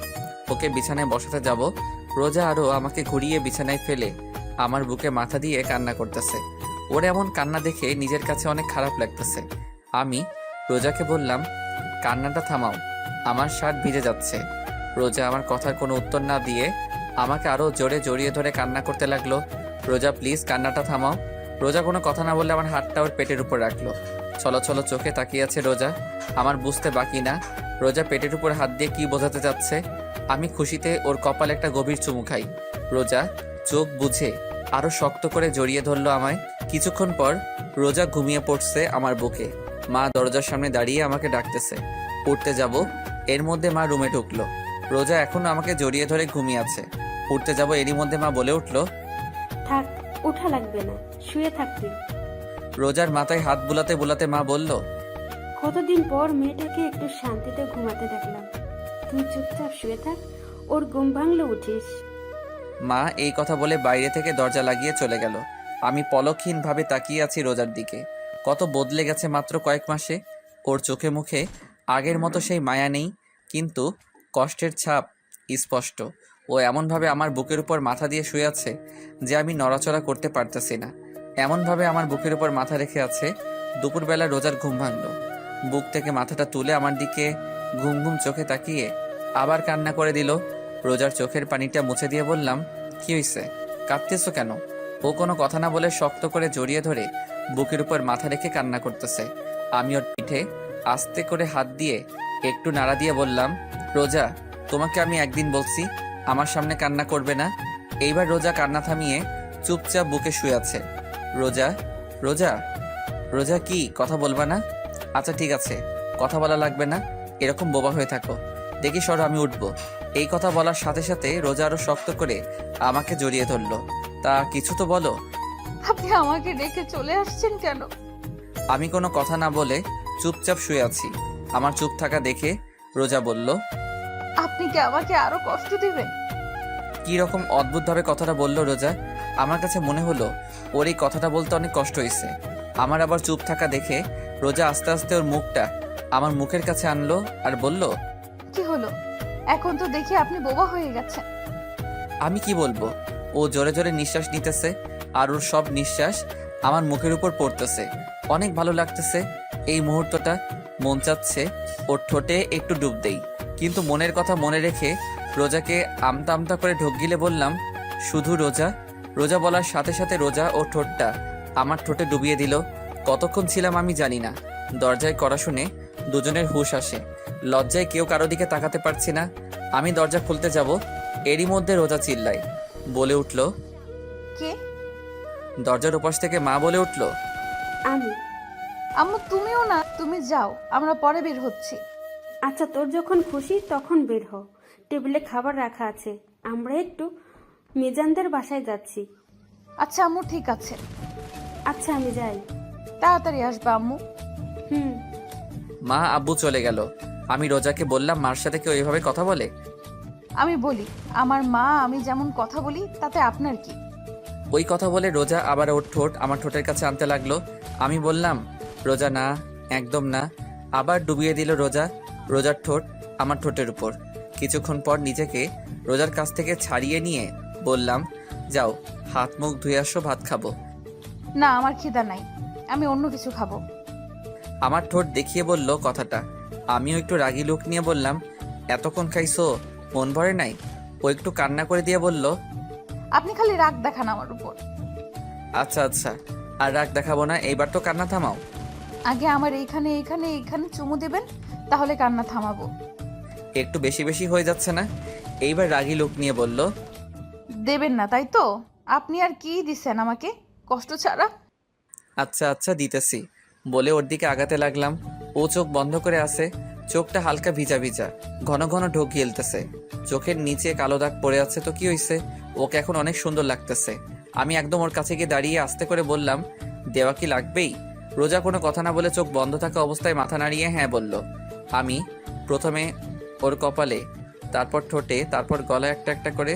Speaker 1: ওকে বিছানায় বসাতে যাব, রোজা আরও আমাকে ঘুরিয়ে বিছানায় ফেলে আমার বুকে মাথা দিয়ে কান্না করতেছে। ওর এমন কান্না দেখে নিজের কাছে অনেক খারাপ লাগতেছে। আমি রোজাকে বললাম, কান্নাটা থামাও, আমার শার্ট ভিজে যাচ্ছে। রোজা আমার কথার কোনো উত্তর না দিয়ে আমাকে আরও জোরে জড়িয়ে ধরে কান্না করতে লাগলো। রোজা প্লিজ কান্নাটা থামাও। রোজা কোনো কথা না বলে আমার হাতটা ওর পেটের উপর রাখলো। চলো চলো চোখে তাকিয়ে আছে রোজা। আমার বুঝতে বাকি না রোজা পেটের উপর হাত দিয়ে কি বোঝাতে যাচ্ছে। আমি খুশিতে ওর কপালে একটা গভীর চুমু খাই। রোজা চোখ বুঝে আরো শক্ত করে জড়িয়ে ধরলো আমায়। কিছুক্ষণ পর রোজা ঘুমিয়ে পড়ছে আমার বুকে। মা দরজার সামনে দাঁড়িয়ে আমাকে ডাকতেছে, উঠতে যাব। এর মধ্যে মা রুমে ঢুকলো। রোজা এখনো আমাকে জড়িয়ে ধরে ঘুমিয়ে আছে। উঠতে যাব, এরই মধ্যে মা বলে উঠলো,
Speaker 8: থাক, ওঠা লাগবে না, শুয়ে থাকবি।
Speaker 1: রোজার মাথায় হাত বুলাতে বুলাতে মা বলল,
Speaker 8: কতদিন পর মেয়েটাকে একটু শান্তিতে ঘুমাতে দেখলাম। তুই চুপচাপ শুয়ে থাক, ওর ঘুম ভাঙলে উঠিস।
Speaker 1: মা এই কথা বলে বাইরে থেকে দরজা লাগিয়ে চলে গেল। আমি পলকহীনভাবে তাকিয়ে আছি রোজার দিকে। কত বদলে গেছে মাত্র কয়েক মাসে। ওর চোখে মুখে আগের মতো সেই মায়া নেই, কিন্তু কষ্টের ছাপ স্পষ্ট। ও এমনভাবে আমার বুকের উপর মাথা দিয়ে শুয়ে আছে যে আমি নড়াচড়া করতে পারতেছি না। এমনভাবে আমার বুকের উপর মাথা রেখে আছে। দুপুরবেলা রোজার ঘুম ভাঙল। বুক থেকে মাথাটা তুলে আমার দিকে ঘুম ঘুম চোখে তাকিয়ে আবার কান্না করে দিল। রোজার চোখের পানিটা মুছে দিয়ে বললাম, কি হয়েছে, কাঁদতেছো কেন? ও কোনো কথা না বলে শক্ত করে জড়িয়ে ধরে বুকের উপর মাথা রেখে কান্না করতেছে। আমি ওর পিঠে আস্তে করে হাত দিয়ে একটু নাড়া দিয়ে বললাম, রোজা, তোমাকে আমি একদিন বলছি আমার সামনে কান্না করবে না। এইবার রোজা কান্না থামিয়ে চুপচাপ বুকে শুয়ে আছে। রোজা রোজা রোজা কি কথা বলবা না? আচ্ছা ঠিক আছে, কথা বলা লাগবে না, এরকম বোবা হয়ে থাকো। দেখি সরো, আমি উঠবো। এই কথা বলার সাথে সাথে রোজা আরো শক্ত করে আমাকে জড়িয়ে ধরলো। তা কিছু তো বলো।
Speaker 3: আপনি আমাকে রেখে চলে আসছেন কেন?
Speaker 1: আমি কোনো কথা না বলে চুপচাপ শুয়ে আছি। আমার চুপ থাকা দেখে রোজা বলল,
Speaker 3: আপনি কি আমাকে আরো কষ্ট দিবেন?
Speaker 1: কি রকম অদ্ভুতভাবে কথাটা বলল রোজা। আমার কাছে মনে হলো ওর এই কথাটা বলতে অনেক কষ্ট হয়েছে। আমার আবার চুপ থাকা দেখে রোজা আস্তে আস্তে ওর মুখটা আমার মুখের কাছে আনলো আর বলল,
Speaker 3: কি হলো? এখন তো দেখি আপনি বোবা হয়ে গেছেন।
Speaker 1: আমি কি বলবো? ও জোরে জোরে নিঃশ্বাস নিতেছে আর ওর সব নিঃশ্বাস আমার মুখের উপর পড়তেছে। অনেক ভালো লাগতেছে এই মুহূর্তটা। মন চাচ্ছে ওর ঠোঁটে একটু ডুব দেই, কিন্তু মনের কথা মনে রেখে রোজাকে আমতা আমতা করে ঢোক গিলে বললাম, শুধু রোজা। রোজা বলার সাথে সাথে রোজা ও ঠোঁটটা আমার ঠোঁটে ডুবিয়ে দিল। কতক্ষণ ছিলাম আমি জানি না। দরজায় কড়া শুনে দুজনের হুঁশ আসে। লজ্জায় কেউ কারো দিকে তাকাতে পারছি না। আমি দরজা খুলতে যাব, এরই মধ্যে রোজা চিল্লায়, বলে উঠল,
Speaker 3: কে?
Speaker 1: দরজার ওপাশ থেকে মা বলে উঠল,
Speaker 8: আমি।
Speaker 3: আম্মু তুমিও না, তুমি যাও, আমরা পরে বের হচ্ছি।
Speaker 8: আচ্ছা, তোর যখন খুশি তখন বের হ। টেবিলে খাবার রাখা আছে, আমরা একটু মিজানদের বাসায় যাচ্ছি।
Speaker 3: আচ্ছা আম্মু, ঠিক আছে।
Speaker 8: আচ্ছা, আমি যাই।
Speaker 3: তাড়াতাড়ি আসবে আম্মু।
Speaker 8: হুম।
Speaker 1: মা আব্বু চলে গেল। আমি রোজাকে বললাম, মার সাথে কেউ এভাবে কথা বলে?
Speaker 3: আমি বলি, আমার মা আমি যেমন কথা বলি তাতে আপনার কি?
Speaker 1: ওই কথা বলে রোজা আবার ওর ঠোঁট আমার ঠোঁটের কাছে আনতে লাগলো। আমি বললাম, রোজা না, একদম না। আবার ডুবিয়ে দিল রোজা রোজার ঠোঁট আমার ঠোঁটের উপর। কিছুক্ষণ পর নিজেকে রোজার কাছ থেকে ছাড়িয়ে নিয়ে বললাম, যাও হাত মুখ ধুয়ে আসো, ভাত খাবো।
Speaker 3: না, আমার খিদা নাই, আমি অন্য কিছু খাবো।
Speaker 1: আমার ঠোঁট দেখিয়ে বলল কথাটা। আমিও একটু রাগী লুক নিয়ে বললাম, এতক্ষণ খাইছো, মন ভরে নাই? ও একটু কান্না করে দিয়ে বলল,
Speaker 3: আপনি খালি রাগ দেখান আমার উপর।
Speaker 1: আচ্ছা আচ্ছা, আর রাগ দেখাবো না, এইবার তো কান্না থামাও।
Speaker 3: আগে আমার এইখানে এইখানে এইখানে চুমু দেবেন, তাহলে কান্না থামাবো।
Speaker 1: একটু বেশি বেশি হয়ে যাচ্ছে না? এইবার রাগী লুক নিয়ে বলল,
Speaker 3: দেবেন না তাই তো? আপনি আর কি দিছেন আমাকে কষ্ট ছাড়া?
Speaker 1: আচ্ছা আচ্ছা দিতেছি, বলে ওর দিকে আগাতে লাগলাম। ও চোখ বন্ধ করে আছে, চোখটা হালকা ভিজা ভিজা, ঘন ঘন ঢোক গিলতেছে। চোখের নিচে কালো দাগ পড়ে আছে, তো কি হয়েছে? ওকে এখন অনেক সুন্দর লাগতেছে। আমি একদম ওর কাছে গিয়ে দাঁড়িয়ে আস্তে করে বললাম, দেওয়া কি লাগবেই? রোজা কোনো কথা না বলে চোখ বন্ধ থাকা অবস্থায় মাথা নাড়িয়ে হ্যাঁ বলল। আমি প্রথমে ওর কপালে, তারপর ঠোঁটে, তারপর গলায় একটা একটা করে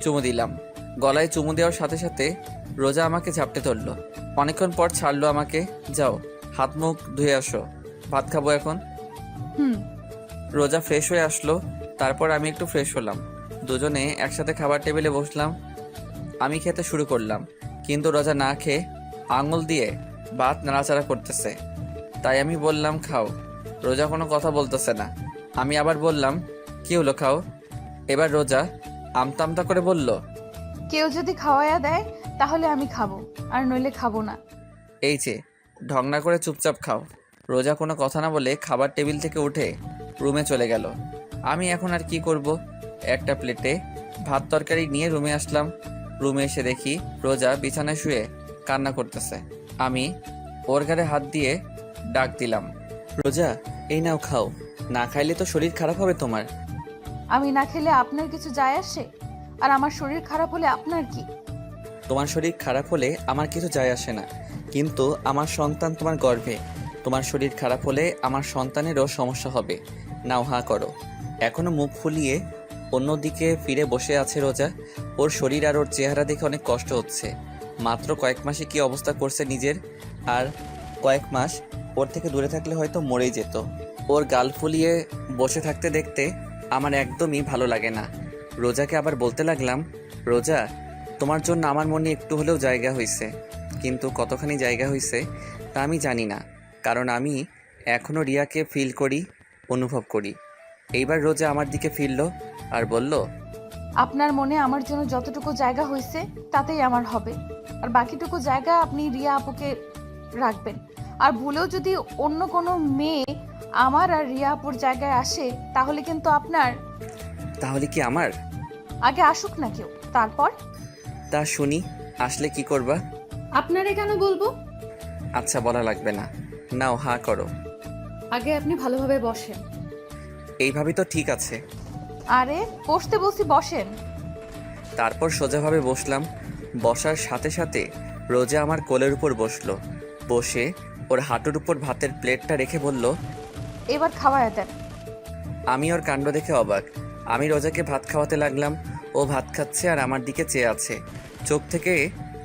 Speaker 1: চুমু দিলাম। গলায় চুমু দেওয়ার সাথে সাথে রোজা আমাকে ঝাপটে ধরলো। অনেকক্ষণ পর ছাড়লো আমাকে। যাও হাত মুখ ধুয়ে আসো, ভাত খাবো এখন।
Speaker 3: হুম।
Speaker 1: রোজা ফ্রেশ হয়ে আসলো, তারপর আমি একটু ফ্রেশ হলাম। দুজনে একসাথে খাবার টেবিলে বসলাম। আমি খেতে শুরু করলাম, কিন্তু রোজা না খেয়ে আঙুল দিয়ে ভাত নাড়াচাড়া করতেছে। তাই আমি বললাম, খাও। রোজা কোনো কথা বলতেছে না। আমি আবার বললাম, কি হলো, খাও। এবার রোজা আমতা আমতা করে বলল,
Speaker 3: কেউ যদি খাওয়াইয়া দেয় তাহলে আমি খাবো, আর নইলে খাবো না।
Speaker 1: এই যে ঢংনা করে চুপচাপ খাও। রোজা কোনো কথা না বলে খাবার টেবিল থেকে উঠে রুমে চলে গেল। আমি এখন আর কি করব? একটা প্লেটে ভাত তরকারি নিয়ে রুমে আসলাম। রুমে এসে দেখি রোজা বিছানায় শুয়ে কান্না করতেছে। আমি ওর ঘাড়ে হাত দিয়ে ডাক দিলাম, রোজা এই নাও খাও, না খাইলে তো শরীর খারাপ হবে তোমার।
Speaker 3: আমি না খেলে আপনার কিছু যায় আসে? আর আমার শরীর খারাপ হলে আপনার কি?
Speaker 1: তোমার শরীর খারাপ হলে আমার কিছু যায় আসে না, কিন্তু আমার সন্তান তোমার গর্ভে। তোমার শরীর খারাপ হলে আমার সন্তানেরও সমস্যা হবে। নাও হা করো। এখনো মুখ ফুলিয়ে অন্যদিকে ফিরে বসে আছে রোজা। ওর শরীর আর ওর চেহারা দেখে অনেক কষ্ট হচ্ছে। মাত্র কয়েক মাসে কি অবস্থা করছে নিজের, আর কয়েক মাস ওর থেকে দূরে থাকলে হয়তো মরেই যেত। ওর গাল ফুলিয়ে বসে থাকতে দেখতে আমার একদমই ভালো লাগে না। রোজাকে আবার বলতে লাগলাম, রোজা তোমার জন্য আমার মনে একটু হলেও জায়গা হয়েছে, কিন্তু কতখানি জায়গা হয়েছে তা আমি জানি না, কারণ আমি এখনও রিয়াকে ফিল করি, অনুভব করি। এইবার রোজা আমার দিকে ফিরল আর বলল,
Speaker 3: আপনার মনে আমার জন্য যতটুকু জায়গা হয়েছে তাতেই আমার হবে, আর বাকিটুকু জায়গা আপনি রিয়া আপুকে রাখবেন। আর ভুলেও যদি অন্য কোনো মেয়ে আমার আর রিয়া আপুর জায়গায় আসে তাহলে কিন্তু আপনার।
Speaker 1: তাহলে কি আমার?
Speaker 3: আগে আসুক না কেউ, তারপর।
Speaker 1: তা শুনি, আসলে কি করবা?
Speaker 3: আপনারে কেন বলবো?
Speaker 1: আচ্ছা বলা লাগবে না, নাও হা করো।
Speaker 3: আগে আপনি ভালোভাবে বসেন।
Speaker 1: এইভাবে তো ঠিক আছে।
Speaker 3: আরে বসতে বসি, বসেন।
Speaker 1: তারপর সোজাভাবে বসলাম। বসার সাথে সাথে রোজা আমার কোলের উপর বসলো। বসে ওর হাঁটুর উপর ভাতের প্লেটটা রেখে বলল,
Speaker 3: এবার খাওয়ায় দেন।
Speaker 1: আমি ওর কাণ্ড দেখে অবাক। আমি রোজাকে ভাত খাওয়াতে লাগলাম। ও ভাত খাচ্ছে আর আমার দিকে চেয়ে আছে। চোখ থেকে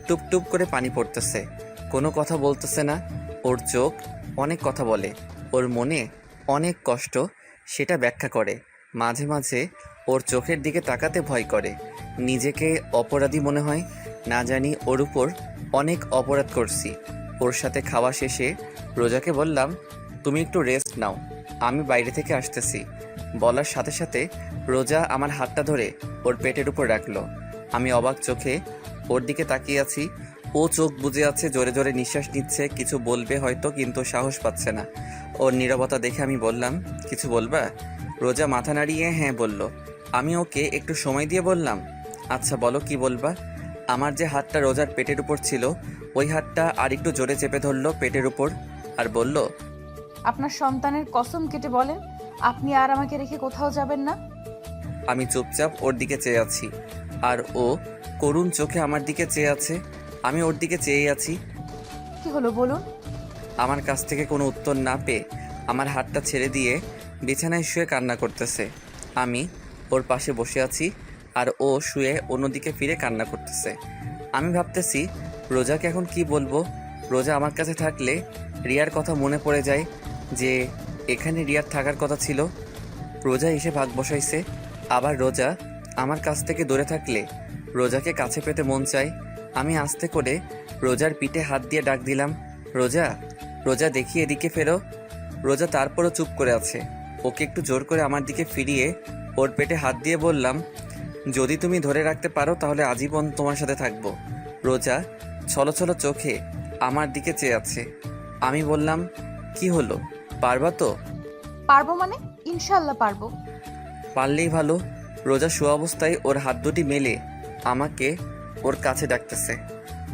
Speaker 1: টুপ টুপ করে পানি পড়তেছে, কোনো কথা বলতেছে না। ওর চোখ অনেক কথা বলে, ওর মনে অনেক কষ্ট, সেটা ব্যাখ্যা করে। মাঝে মাঝে ওর চোখের দিকে তাকাতে ভয় করে, নিজেকে অপরাধী মনে হয়। না জানি ওর উপর অনেক অপরাধ করছি। ওর সাথে খাওয়া শেষে রোজাকে বললাম, তুমি একটু রেস্ট নাও, আমি বাইরে থেকে আসতেছি। বলার সাথে সাথে রোজা আমার হাতটা ধরে ওর পেটের উপর রাখলো। আমি অবাক চোখে ওর দিকে তাকিয়ে আছি। ও চোখ বুজে আছে, জোরে জোরে নিঃশ্বাস নিচ্ছে, কিছু বলবে হয়তো কিন্তু সাহস পাচ্ছে না। ওর নীরবতা দেখে আমি বললাম, কিছু বলবা? রোজা মাথা নাড়িয়ে হ্যাঁ বলল। আমি ওকে একটু সময় দিয়ে বললাম, আচ্ছা বলো কি বলবা। আমার যে হাতটা রোজার পেটের উপর ছিল, ওই হাতটা আর একটু জোরে চেপে ধরলো পেটের উপর আর বলল,
Speaker 3: আপনার সন্তানের কসম কেটে বলেন আপনি আর আমাকে রেখে কোথাও যাবেন না।
Speaker 1: আমি চুপচাপ ওর দিকে চেয়ে আছি, আর ও করুণ চোখে আমার দিকে চেয়ে আছে। আমি ওর দিকে চেয়ে আছি।
Speaker 3: কি হলো বলুন।
Speaker 1: আমার কাছ থেকে কোনো উত্তর না পেয়ে আমার হাতটা ছেড়ে দিয়ে বিছানায় শুয়ে কান্না করতেছে। আমি ওর পাশে বসে আছি আর ও শুয়ে অন্যদিকে ফিরে কান্না করতেছে। আমি ভাবতেছি রোজাকে এখন কি বলবো। রোজা আমার কাছে থাকলে রিয়ার কথা মনে পড়ে যায় যে এখানে রিয়ার থাকার কথা ছিল। রোজা এসে ভাগ বসাইছে, আবার রোজা আমার কাছ থেকে দূরে থাকলে রোজাকে কাছে পেতে মন চায়। আমি আস্তে করে রোজার পিঠে হাত দিয়ে ডাক দিলাম, রোজা, রোজা দেখি এদিকে ফেরো। রোজা তারপরও চুপ করে আছে। ওকে একটু জোর করে আমার দিকে ফিরিয়ে ওর পেটে হাত দিয়ে বললাম, যদি তুমি ধরে রাখতে পারো তাহলে আজীবন তোমার সাথে থাকবো। রোজা ছলো ছলো চোখে আমার দিকে চেয়ে আছে। আমি বললাম, কি হলো, পারবা তো?
Speaker 3: পারবো মানে? ইনশাল্লাহ পারবো।
Speaker 1: পারলেই ভালো। রোজা শোয়া অবস্থায় ওর হাত দুটি মেলে আমাকে ওর কাছে ডাকতেছে।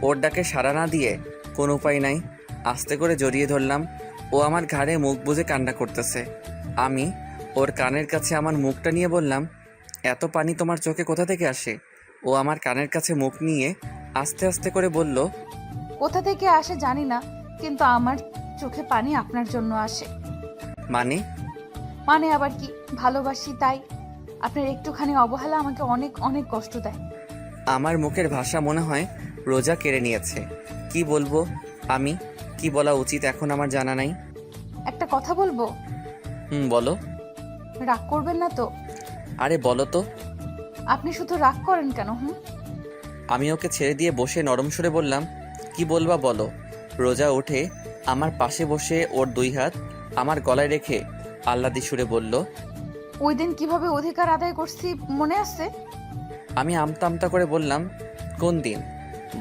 Speaker 1: ওর ডাকে সাড়া না দিয়ে কোনো উপায় নাই, আস্তে করে জড়িয়ে ধরলাম। ও আমার ঘাড়ে মুখ বুজে কান্না করতেছে। আমি ওর কানের কাছে আমার মুখটা নিয়ে বললাম, এত পানি তোমার চোখে কোথা থেকে আসে? ও আমার কানের কাছে মুখ নিয়ে আস্তে আস্তে করে বলল,
Speaker 3: কোথা থেকে আসে জানি না, কিন্তু আমার চোখে পানি আপনার জন্য আসে।
Speaker 1: মানে?
Speaker 3: মানে আবার কি, ভালোবাসি তাই। আপনার একটুখানি অবহেলা আমাকে অনেক অনেক কষ্ট দেয়।
Speaker 1: আমার মুখের ভাষা মনে হয় রোজা কেড়ে নিয়েছে। কি বলবো আমি, কি বলা উচিত এখন আমার জানা নাই।
Speaker 3: একটা কথা বলবো?
Speaker 1: বলো।
Speaker 3: রাগ করবেন না তো?
Speaker 1: আরে বলো তো।
Speaker 3: আপনি শুধু রাগ করেন কেন?
Speaker 1: আমি ওকে ছেড়ে দিয়ে বসে নরম সুরে বললাম, কি বলবা বলো। রোজা উঠে আমার পাশে বসে ওর দুই হাত আমার গলায় রেখে আহ্লাদি সুরে বলল,
Speaker 3: ওই দিন কিভাবে অধিকার আদায় করছি মনে আছে?
Speaker 1: আমি আমতা আমতা করে বললাম, কোন দিন?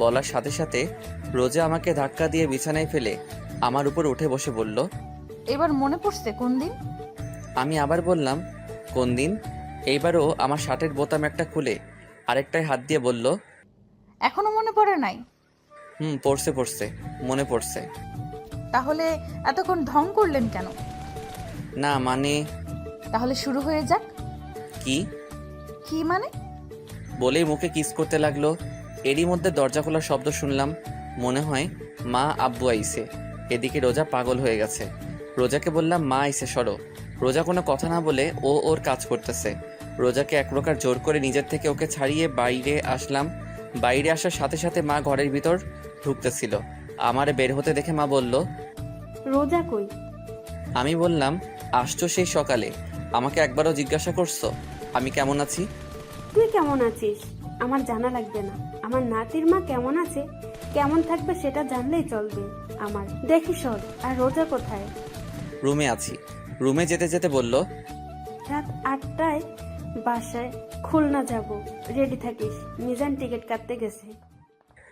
Speaker 1: বলার সাথে সাথে রোজা আমাকে ধাক্কা দিয়ে বিছানায় ফেলে আমার উপর উঠে বসে বলল,
Speaker 3: এবার মনে পড়ছে কোন দিন?
Speaker 1: আমি আবার বললাম, কোন দিন? এইবারও আমার শার্টের বোতাম একটা খুলে আরেকটায় হাত দিয়ে বলল,
Speaker 3: এখনো মনে পড়ে নাই?
Speaker 1: পড়ছে, মনে পড়ছে।
Speaker 3: তাহলে এতক্ষণ ঢং করলেন কেন?
Speaker 1: না মানে।
Speaker 3: তাহলে শুরু হয়ে যাক।
Speaker 1: কি?
Speaker 3: কি মানে?
Speaker 1: বলেই মুখে কিস করতে লাগলো। এরই মধ্যে দরজা খোলার শব্দ শুনলাম, মনে হয় মা আব্বু আইছে। এদিকে রোজা পাগল হয়ে গেছে। রোজাকে বললাম, মা আইছে সরো। রোজা কোনো কথা না বলে ও ওর কাজ করতেছে। রোজাকে এক প্রকার জোর করে নিজের থেকে ওকে ছাড়িয়ে বাইরে আসলাম। বাইরে আসার সাথে সাথে মা ঘরের ভিতর ঢুকতেছিল। আমারে বের হতে দেখে মা বলল,
Speaker 8: রোজা কই?
Speaker 1: আমি বললাম, আসছো সেই সকালে, আমাকে একবারও জিজ্ঞাসা করছো আমি কেমন আছি?
Speaker 8: তুই কেমন আছিস আমার জানা লাগবে না। আমার নাতির মা কেমন আছে, কেমন থাকবে সেটা জানলেই চলবে আমার। দেখি সর। আর রোজা কোথায়?
Speaker 1: রুমে আছি। রুমে যেতে যেতে বলল,
Speaker 8: রাত 8টায় বাসায় খুলনা যাব, রেডি থাকিস। মিজান টিকিট কাটতে গেছে।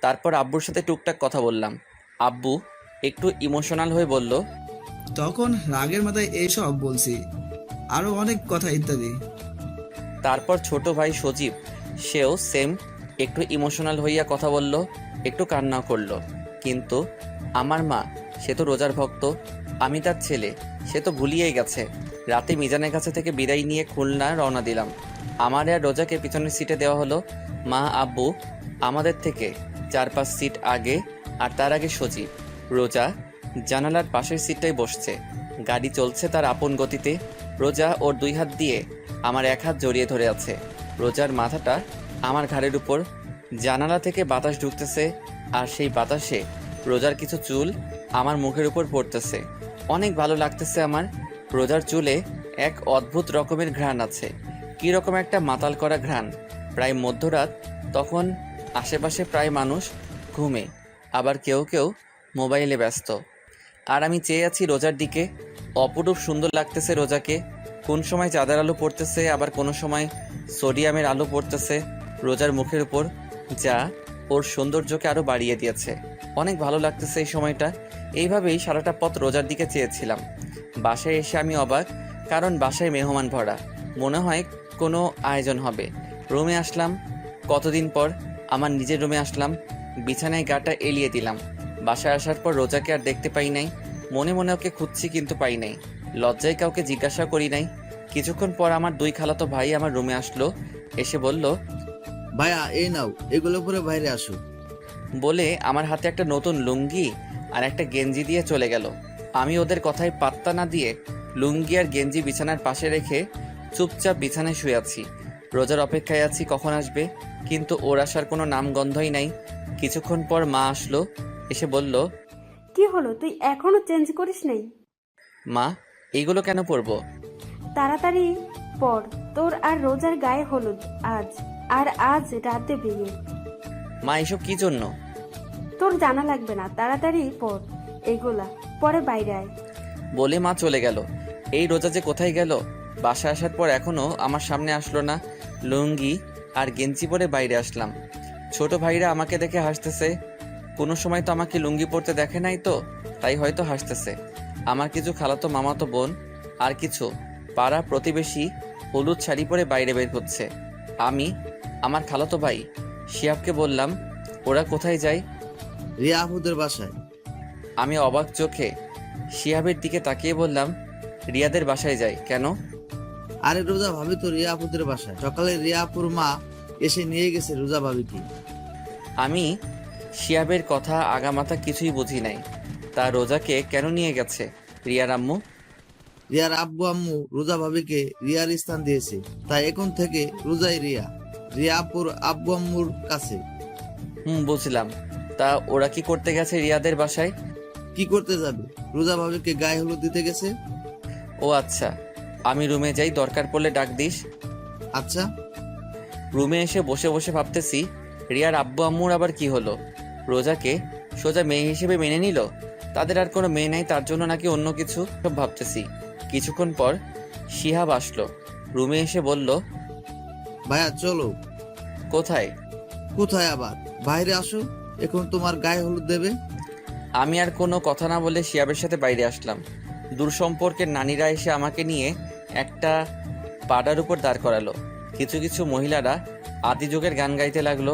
Speaker 1: তারপর আব্বুর সাথে টুকটাক কথা বললাম। আব্বু একটু ইমোশনাল হয়ে বলল,
Speaker 9: তখন রাগের মাথায় এইসব বলছি, আরো অনেক কথা ইত্যাদি।
Speaker 1: তারপর ছোট ভাই সজীব, সেও সেম একটু ইমোশনাল হইয়া কথা বলল, একটু কান্নাও করলো। কিন্তু আমার মা, সে তো রোজার ভক্ত, আমি তার ছেলে, সে তো ভুলিয়েই গেছে। রাতে মিজানের কাছে থেকে বিদায় নিয়ে খুলনা রওনা দিলাম। আমার আর রোজাকে পিছনের সিটে দেওয়া হলো। মা আব্বু আমাদের থেকে 4-5 সিট আগে, আর তার আগে সজীব। রোজা জানালার পাশের সিটটাই বসছে। গাড়ি চলছে তার আপন গতিতে। রোজা ওর দুই হাত দিয়ে আমার এক হাত জড়িয়ে ধরে আছে। রোজার মাথাটা আমার ঘাড়ের উপর, জানালা থেকে বাতাস ঢুকতেছে আর সেই বাতাসে রোজার কিছু চুল আমার মুখের উপর পড়তেছে। অনেক ভালো লাগতেছে আমার। রোজার চুলে এক অদ্ভুত রকমের ঘ্রাণ আছে, কী রকম একটা মাতাল করা ঘ্রাণ। প্রায় মধ্যরাত, তখন আশেপাশে প্রায় মানুষ ঘুমে, আবার কেউ কেউ মোবাইলে ব্যস্ত। আর আমি চেয়ে আছি রোজার দিকে। অপরূপ সুন্দর লাগতেছে রোজাকে। কোন সময় চাঁদের আলো পড়তেছে, আবার কোনো সময় সোডিয়ামের আলো পড়তেছে রোজার মুখের উপর, যা ওর সৌন্দর্যকে আরও বাড়িয়ে দিয়েছে। অনেক ভালো লাগতেছে এই সময়টা। এইভাবেই সারাটা পথ রোজার দিকে চেয়েছিলাম। বাসায় এসে আমি অবাক, কারণ বাসায় মেহমান ভরা, মনে হয় কোনো আয়োজন হবে। রুমে আসলাম, কতদিন পর আমার নিজের রুমে আসলাম। বিছানায় গাটা এলিয়ে দিলাম। বাসায় আসার পর রোজাকে আর দেখতে পাই নাই। মনে মনে ওকে খুঁজছি, কিন্তু পাই নাই। লজ্জায় কাউকে জিজ্ঞাসা করি নাই। কিছুক্ষণ পর আমার 2 খালাতো ভাই আমার রুমে আসলো। এসে বলল,
Speaker 14: ভাইয়া এই নাও, এগুলো পরে বাইরে আসো।
Speaker 1: বলে আমার হাতে একটা নতুন লুঙ্গি আর একটা গেঞ্জি দিয়ে চলে গেল। আমি ওদের কথায় পাত্তা না দিয়ে লুঙ্গি আর গেঞ্জি বিছানার পাশে রেখে চুপচাপ বিছানায় শুয়ে আছি। রোজার অপেক্ষায় আছি কখন আসবে, কিন্তু ওর আসার কোনো নামগন্ধই নাই। কিছুক্ষণ পর মা আসলো, এসে বলল,
Speaker 8: কি হলো, তুই এখনো চেঞ্জ করিস নাই?
Speaker 1: মা, এইগুলো কেন পরবো?
Speaker 8: তাড়াতাড়ি পর, তোর আর রোজার গায়ে হলুদ আজ, আর আজ রাতে বিয়ে।
Speaker 1: মা, এসব কি জন্য?
Speaker 8: তোর জানা লাগবে না, তাড়াতাড়ি পর এগুলা, পরে বাইরে আয়।
Speaker 1: বলে মা চলে গেল। এই রোজা যে কোথায় গেল? বাসায় আসার পর এখনো আমার সামনে আসলো না। লুঙ্গি আর গেঞ্জি পরে বাইরে আসলাম। ছোট ভাইরা আমাকে দেখে হাসতেছে। কোনো সময় তো আমাকে লুঙ্গি পরতে দেখে নাই, তো তাই হয়তো হাসতেছে। আমার কিছু খালাতো মামাতো বোন আর কিছু পাড়া প্রতিবেশী হলুদ শাড়ি পরে বাইরে বের হচ্ছে। আমি আমার খালাতো ভাই শিহাবকে বললাম, ওরা কোথায় যায়?
Speaker 14: রিয়া আপুদের বাসায়।
Speaker 1: আমি অবাক চোখে শিহাবের দিকে তাকিয়ে বললাম, রিয়াদের বাসায় যাই কেন?
Speaker 14: আরে রোজা ভাবি তো রিয়া আপুদের বাসায়, সকালে রিয়া আপুর মা এসে নিয়ে গেছে রোজা ভাবিকে।
Speaker 1: আমি শিহাবের কথা আগামাথা কিছুই বুঝি নাই। তা রোজাকে কেন নিয়ে গেছে রিয়ার আম্মু?
Speaker 14: রিয়ার আব্বু আম্মু রোজা ভাবিকে রিয়ার স্থান দিয়েছে, তাই এখন থেকে রোজাই রিয়া, রিয়া আপুর আব্বু আম্মুর কাছে।
Speaker 1: বুঝলাম। তা ওরা কি করতে গেছে রিয়াদের বাসায়?
Speaker 14: কি করতে যাবে? রোজা ভাবিকে গায়ে হলুদ দিতে গেছে।
Speaker 1: ও আচ্ছা, আমি রুমে যাই, দরকার পড়লে ডাক দিস।
Speaker 14: আচ্ছা।
Speaker 1: রুমে এসে বসে বসে ভাবতেছি, রিয়ার আব্বু আম্মুর আবার কি হলো? রোজাকে সোজা মেয়ে হিসেবে মেনে নিল? তাদের আর কোনো মেয়ে নাই, তার জন্য নাকি অন্য কিছু? সব ভাবতেছি। কিছুক্ষণ পর শিহাব আসলো। রুমে এসে বলল,
Speaker 14: ভাইয়া চলো।
Speaker 1: কোথায়?
Speaker 14: কোথায় আবার, বাইরে আসো, এখন তোমার গায়ে হলুদ দেবে।
Speaker 1: আমি আর কোনো কথা না বলে শিহাবের সাথে বাইরে আসলাম। দূর সম্পর্কের নানিরা এসে আমাকে নিয়ে একটা পাড়ার উপর দাঁড় করালো। কিছু কিছু মহিলারা আদি যুগের গান গাইতে লাগলো।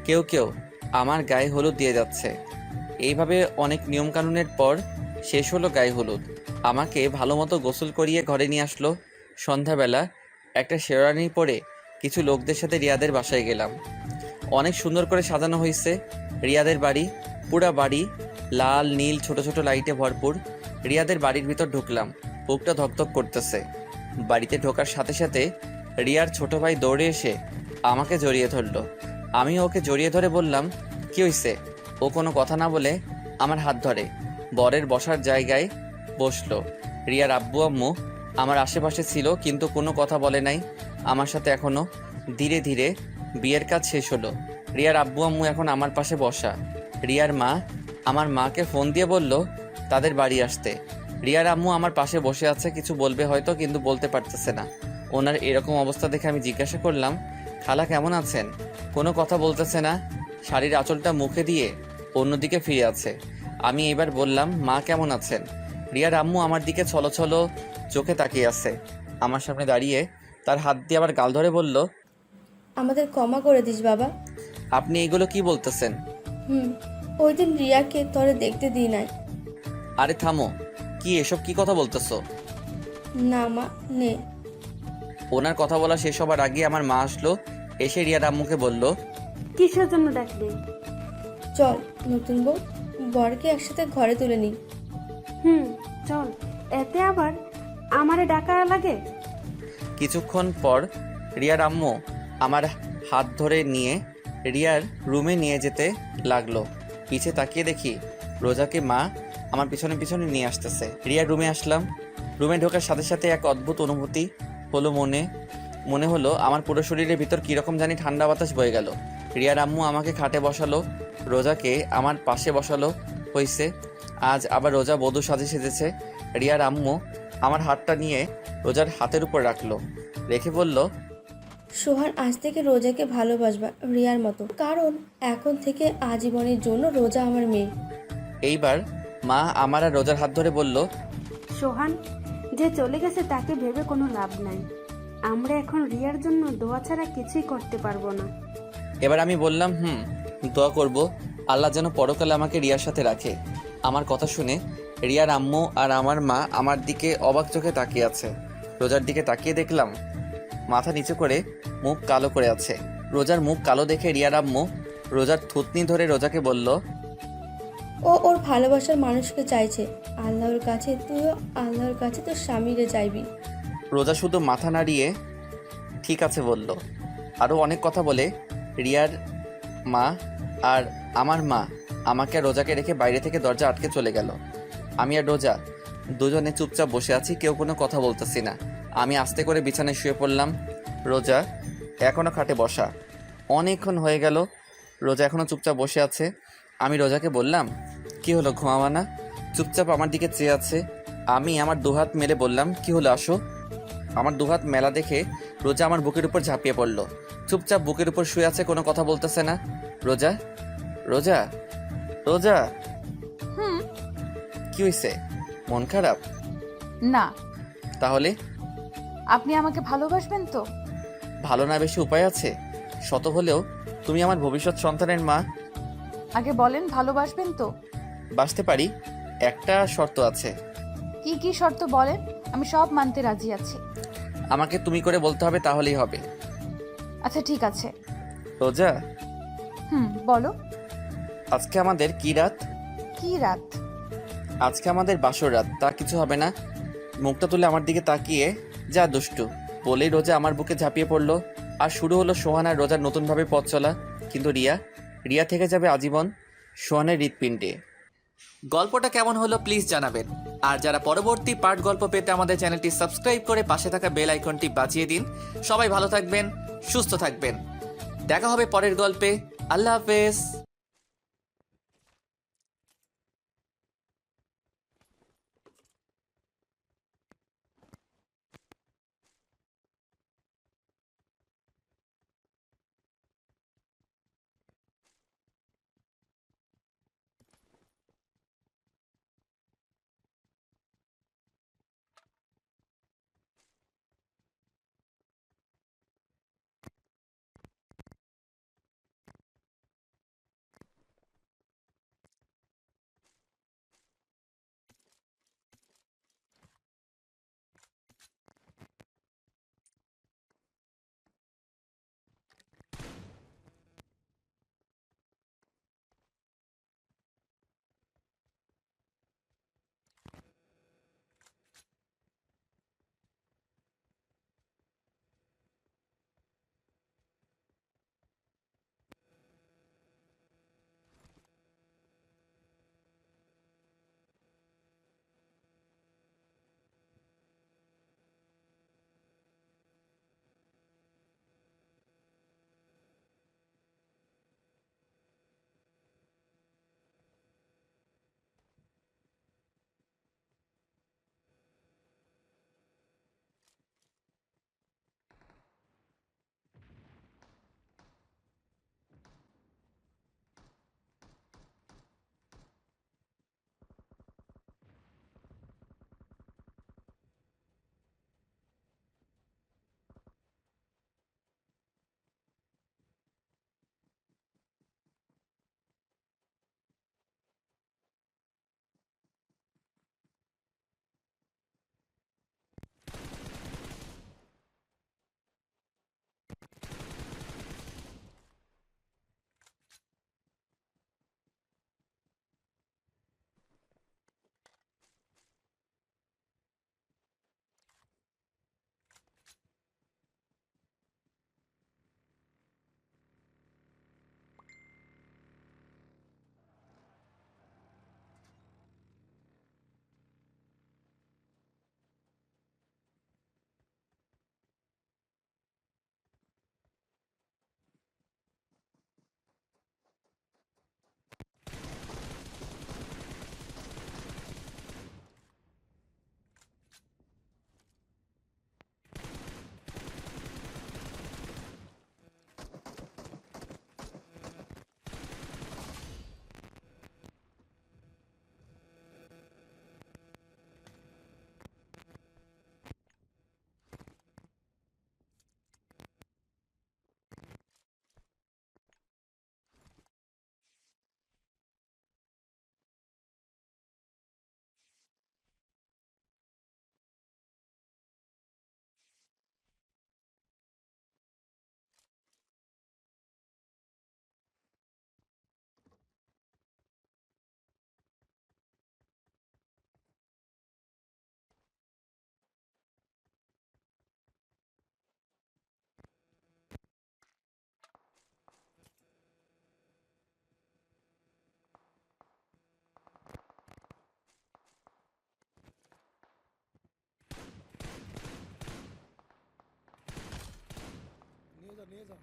Speaker 1: কেউ কেউ আমার গায়ে হলুদ দিয়ে যাচ্ছে। এইভাবে অনেক নিয়মকানুনের পর শেষ হলো গায়ে হলুদ। আমাকে ভালো মতো গোসল করিয়ে ঘরে নিয়ে আসলো। সন্ধ্যাবেলা একটা শেরওয়ানি পরে কিছু লোকদের সাথে রিয়াদের বাসায় গেলাম। অনেক সুন্দর করে সাজানো হয়েছে রিয়াদের বাড়ি। পুরা বাড়ি লাল নীল ছোট ছোট লাইটে ভরপুর। রিয়াদের বাড়ির ভিতর ঢুকলাম, বুকটা ধকধক করতেছে। বাড়িতে ঢোকার সাথে সাথে রিয়ার ছোট ভাই দৌড়ে এসে আমাকে জড়িয়ে ধরলো। আমি ওকে জড়িয়ে ধরে বললাম, কি হয়েছে? ও কোনো কথা না বলে আমার হাত ধরে বরের বসার জায়গায় বসলো। রিয়ার আব্বু আম্মু আমার আশেপাশে ছিল, কিন্তু কোনো কথা বলে নাই আমার সাথে। এখনো ধীরে ধীরে বিয়ের কাজ শেষ হলো। রিয়ার আব্বু আম্মু এখন আমার পাশে বসা। রিয়ার মা আমার মাকে ফোন দিয়ে বলল তাদের বাড়ি আসতে। রিয়ার আম্মু আমার পাশে বসে আছে, কিছু বলবে হয়তো, কিন্তু বলতে পারতেছে না। ওনার এরকম অবস্থা দেখে আমি জিজ্ঞাসা করলাম, খালা কেমন আছেন? কোনো কথা বলতেছে না, শাড়ির আঁচলটা মুখে দিয়ে অন্যদিকে ফিরে আছে। আমি এবার বললাম, মা কেমন আছেন? রিয়ার আম্মু আমার দিকে ছলো ছলো চোখে তাকিয়ে আছে। আমার সামনে দাঁড়িয়ে তার হাত দিয়ে আবার গাল ধরে বলল,
Speaker 15: আমাদের ক্ষমা করে দিস বাবা।
Speaker 1: আপনি এগুলো কি বলতেছেন?
Speaker 15: ওই দিন রিয়াকে তোরে দেখতে দিই নাই।
Speaker 1: আরে থামো, কি এসব কি কথা বলতেছো?
Speaker 15: না মা, নে।
Speaker 1: ওনার কথা বলা শেষ হবার আগে আমার মা আসলো। এসে রিয়ার আম্মুকে বলল,
Speaker 8: কিসের জন্য ডাকলি?
Speaker 15: চল নতুন বউ বরকে একসাথে ঘরে তুলে নি।
Speaker 8: চল, এতে আবার আমারে ডাকা লাগে?
Speaker 1: কিছুক্ষণ পর রিয়ার আম্মু আমার হাত ধরে নিয়ে রিয়ার রুমে নিয়ে যেতে লাগলো। পিছে তাকিয়ে দেখি রোজাকে মা আমার পিছনে পিছনে নিয়ে আসতেছে। রিয়ার রুমে আসলাম। রুমে ঢোকার সাথে সাথে এক অদ্ভুত অনুভূতি হলো মনে হলো আমার পুরো শরীরের ভিতর কীরকম জানি ঠান্ডা বাতাস বয়ে গেল। রিয়ার আম্মু আমাকে খাটে বসালো, রোজাকে আমার পাশে বসালো হয়েছে। আজ আবার রোজা বধূ সেজেছে। রিয়ার আম্মু আমার হাতটা নিয়ে রোজার হাতের উপর রাখলো, রেখে বলল,
Speaker 15: সোহান আজ থেকে রোজাকে ভালোবাসবা রিয়ার মতো, কারণ এখন থেকে আজীবনের জন্য রোজা আমার মেয়ে।
Speaker 1: এইবার মা আমার আর রোজার হাত ধরে বলল,
Speaker 8: সোহান যে চলে গেছে তাকে ভেবে কোনো লাভ নাই। আমরা এখন রিয়ার জন্য দোয়া ছাড়া কিছুই করতে পারবো না।
Speaker 1: এবার আমি বললাম, দোয়া করব আল্লাহ যেন পরকালে আমাকে রিয়ার সাথে রাখে। আমার কথা শুনে রিয়ার আম্মু আর আমার মা আমার দিকে অবাক চোখে তাকিয়ে আছে। রোজার দিকে তাকিয়ে দেখলাম মাথা নিচু করে মুখ কালো করে আছে। রোজার মুখ কালো দেখে রিয়ার আম্মু রোজার থুতনি ধরে রোজাকে বলল,
Speaker 15: ও ওর ভালোবাসার মানুষকে চাইছে, আল্লাহর কাছে তুইও আল্লাহর কাছে তোর স্বামীরে চাইবি।
Speaker 1: রোজা শুধু মাথা নাড়িয়ে ঠিক আছে বলল। আরও অনেক কথা বলে রিয়ার মা আর আমার মা আমাকে আর রোজাকে রেখে বাইরে থেকে দরজা আটকে চলে গেল। আমি আর রোজা দুজনে চুপচাপ বসে আছি, কেউ কোনো কথা বলতেছি না। আমি আস্তে করে বিছানায় শুয়ে পড়লাম। রোজা এখনও খাটে বসা। অনেকক্ষণ হয়ে গেল, রোজা এখনও চুপচাপ বসে আছে। আমি রোজাকে বললাম, কি হলো, ঘুমাবা না? চুপচাপ আমার দিকে চেয়ে আছে। আমি আমার দুহাত মেলে বললাম, কি হলো, আসো। আমার দুহাত মেলা দেখে রোজা আমার বুকের উপর ঝাঁপিয়ে পড়লো। চুপচাপ বুকের উপর শুয়ে আছে, কোনো কথা বলতেছে না। রোজা রোজা রোজা কি হয়েছে? মন খারাপ?
Speaker 3: না।
Speaker 1: তাহলে
Speaker 3: আপনি আমাকে ভালোবাসবেন তো?
Speaker 1: ভালো না বেশি উপায় আছে? শত হলেও তুমি আমার ভবিষ্যৎ সন্তানের মা।
Speaker 3: আগে বলেন, ভালোবাসবেন তো?
Speaker 1: বাঁচতে পারি, একটা শর্ত আছে।
Speaker 3: কি কি শর্ত বলেন, আমি সব মানতে রাজি আছি।
Speaker 1: আমাকে তুমি করে বলতে হবে, তাহলেই হবে।
Speaker 3: আচ্ছা ঠিক আছে।
Speaker 1: রোজা,
Speaker 3: বলো।
Speaker 1: আজকে আমাদের কি রাত?
Speaker 3: কি রাত?
Speaker 1: আজকে আমাদের বাসর রাত। তা কিছু হবে না? মুখটা তুলে আমার দিকে তাকিয়ে, যা দুষ্টু বলেই রোজা আমার বুকে ঝাঁপিয়ে পড়লো। আর শুরু হলো সোহান আর রোজার নতুনভাবে পথ চলা। কিন্তু রিয়া থেকে যাবে আজীবন সোহানের হৃৎপিণ্ডে। গল্পটা কেমন হলো প্লিজ জানাবেন। আর যারা পরবর্তী পার্ট গল্প পেতে আমাদের চ্যানেলটি সাবস্ক্রাইব করে পাশে থাকা বেল আইকনটি বাজিয়ে দিন। সবাই ভালো থাকবেন, সুস্থ থাকবেন। দেখা হবে পরের গল্পে। আল্লাহ হাফেজ।
Speaker 13: যাও।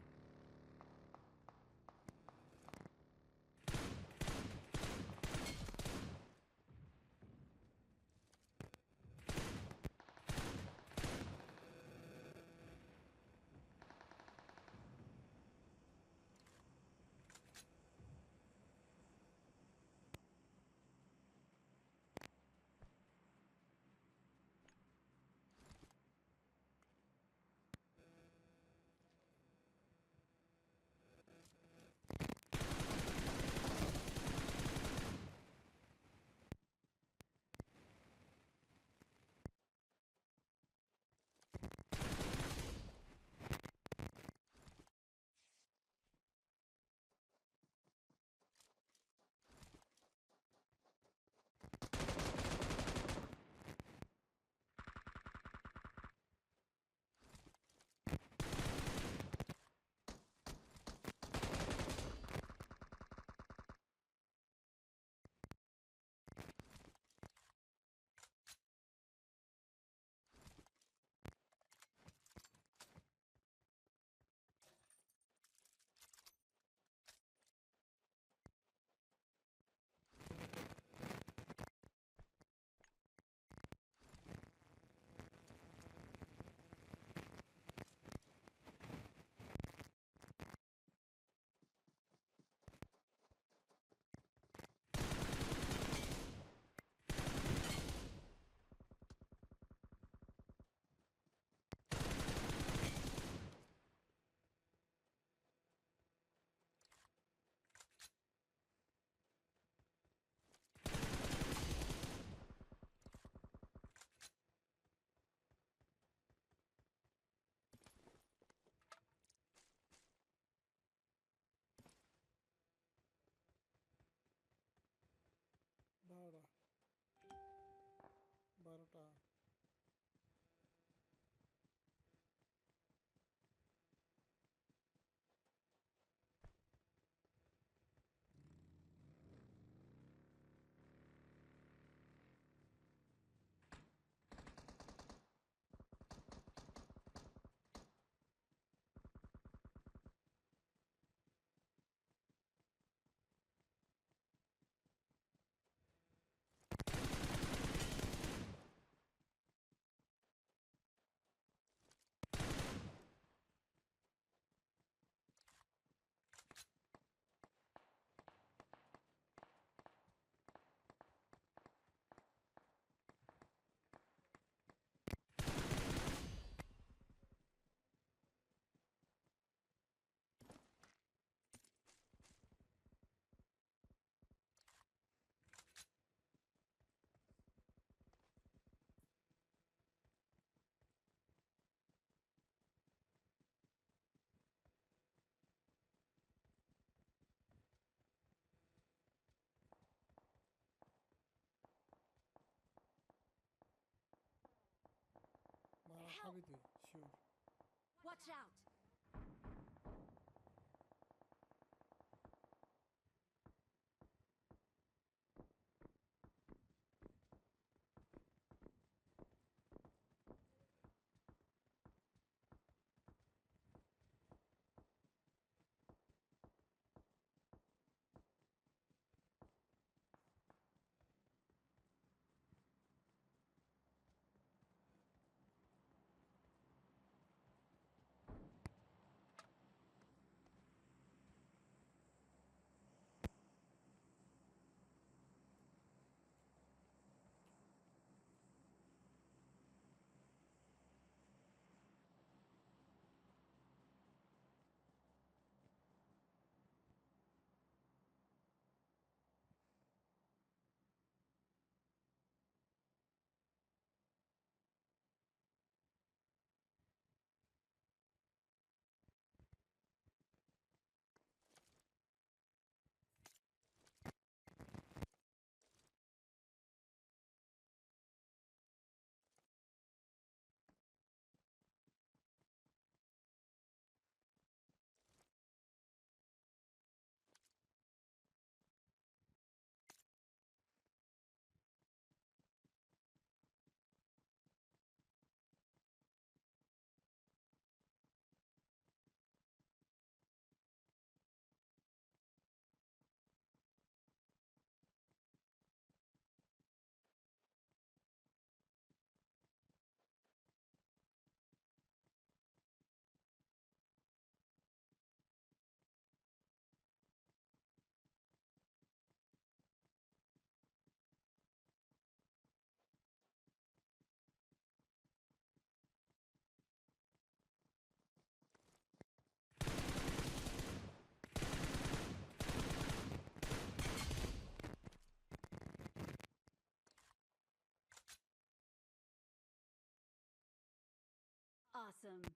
Speaker 13: বারোটা 12টা। মারা খাবি তুই sure.
Speaker 16: Watch out! Awesome.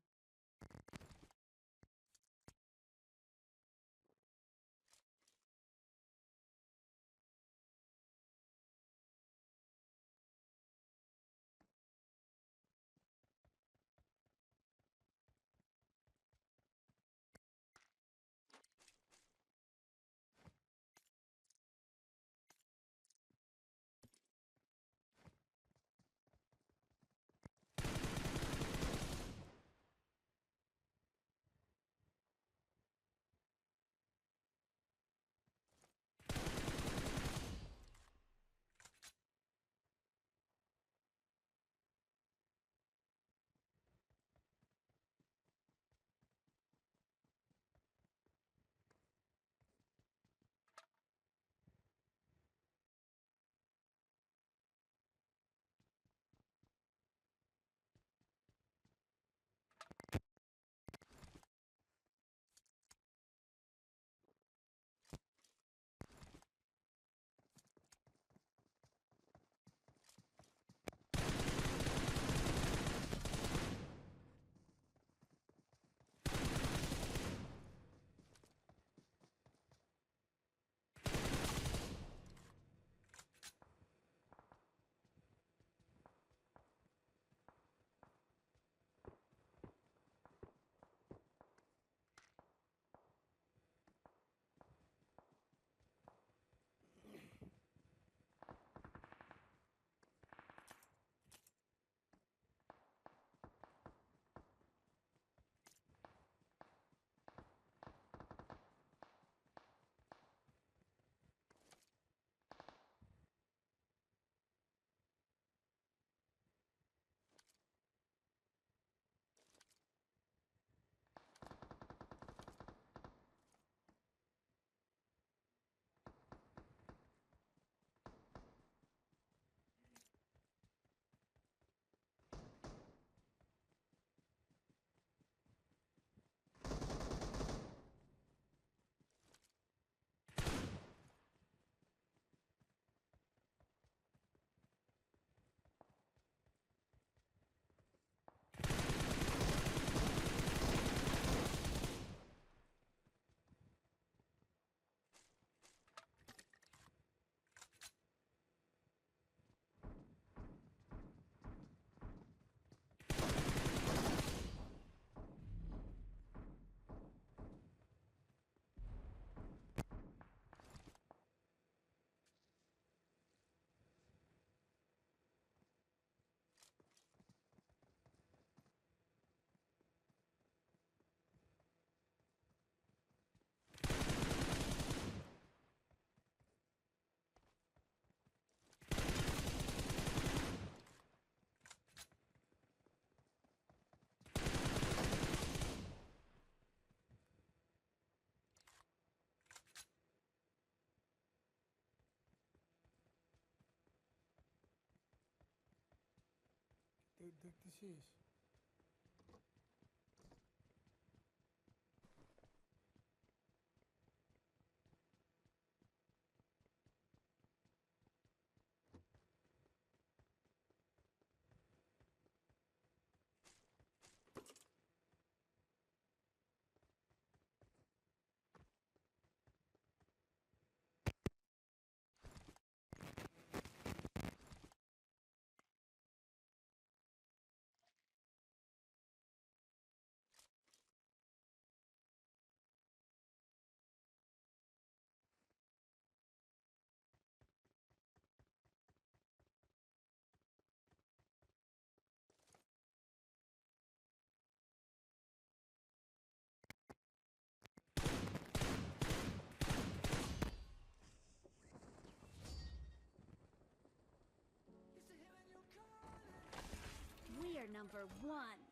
Speaker 13: দেখতেছিস?
Speaker 16: We are number one.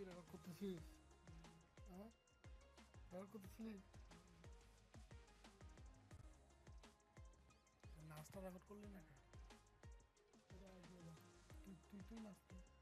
Speaker 13: Record করতেছিস? হ্যাঁ, রেকর্ড করতেছিস? নাচটা রেকর্ড করলি না কেন? তুই নাচতে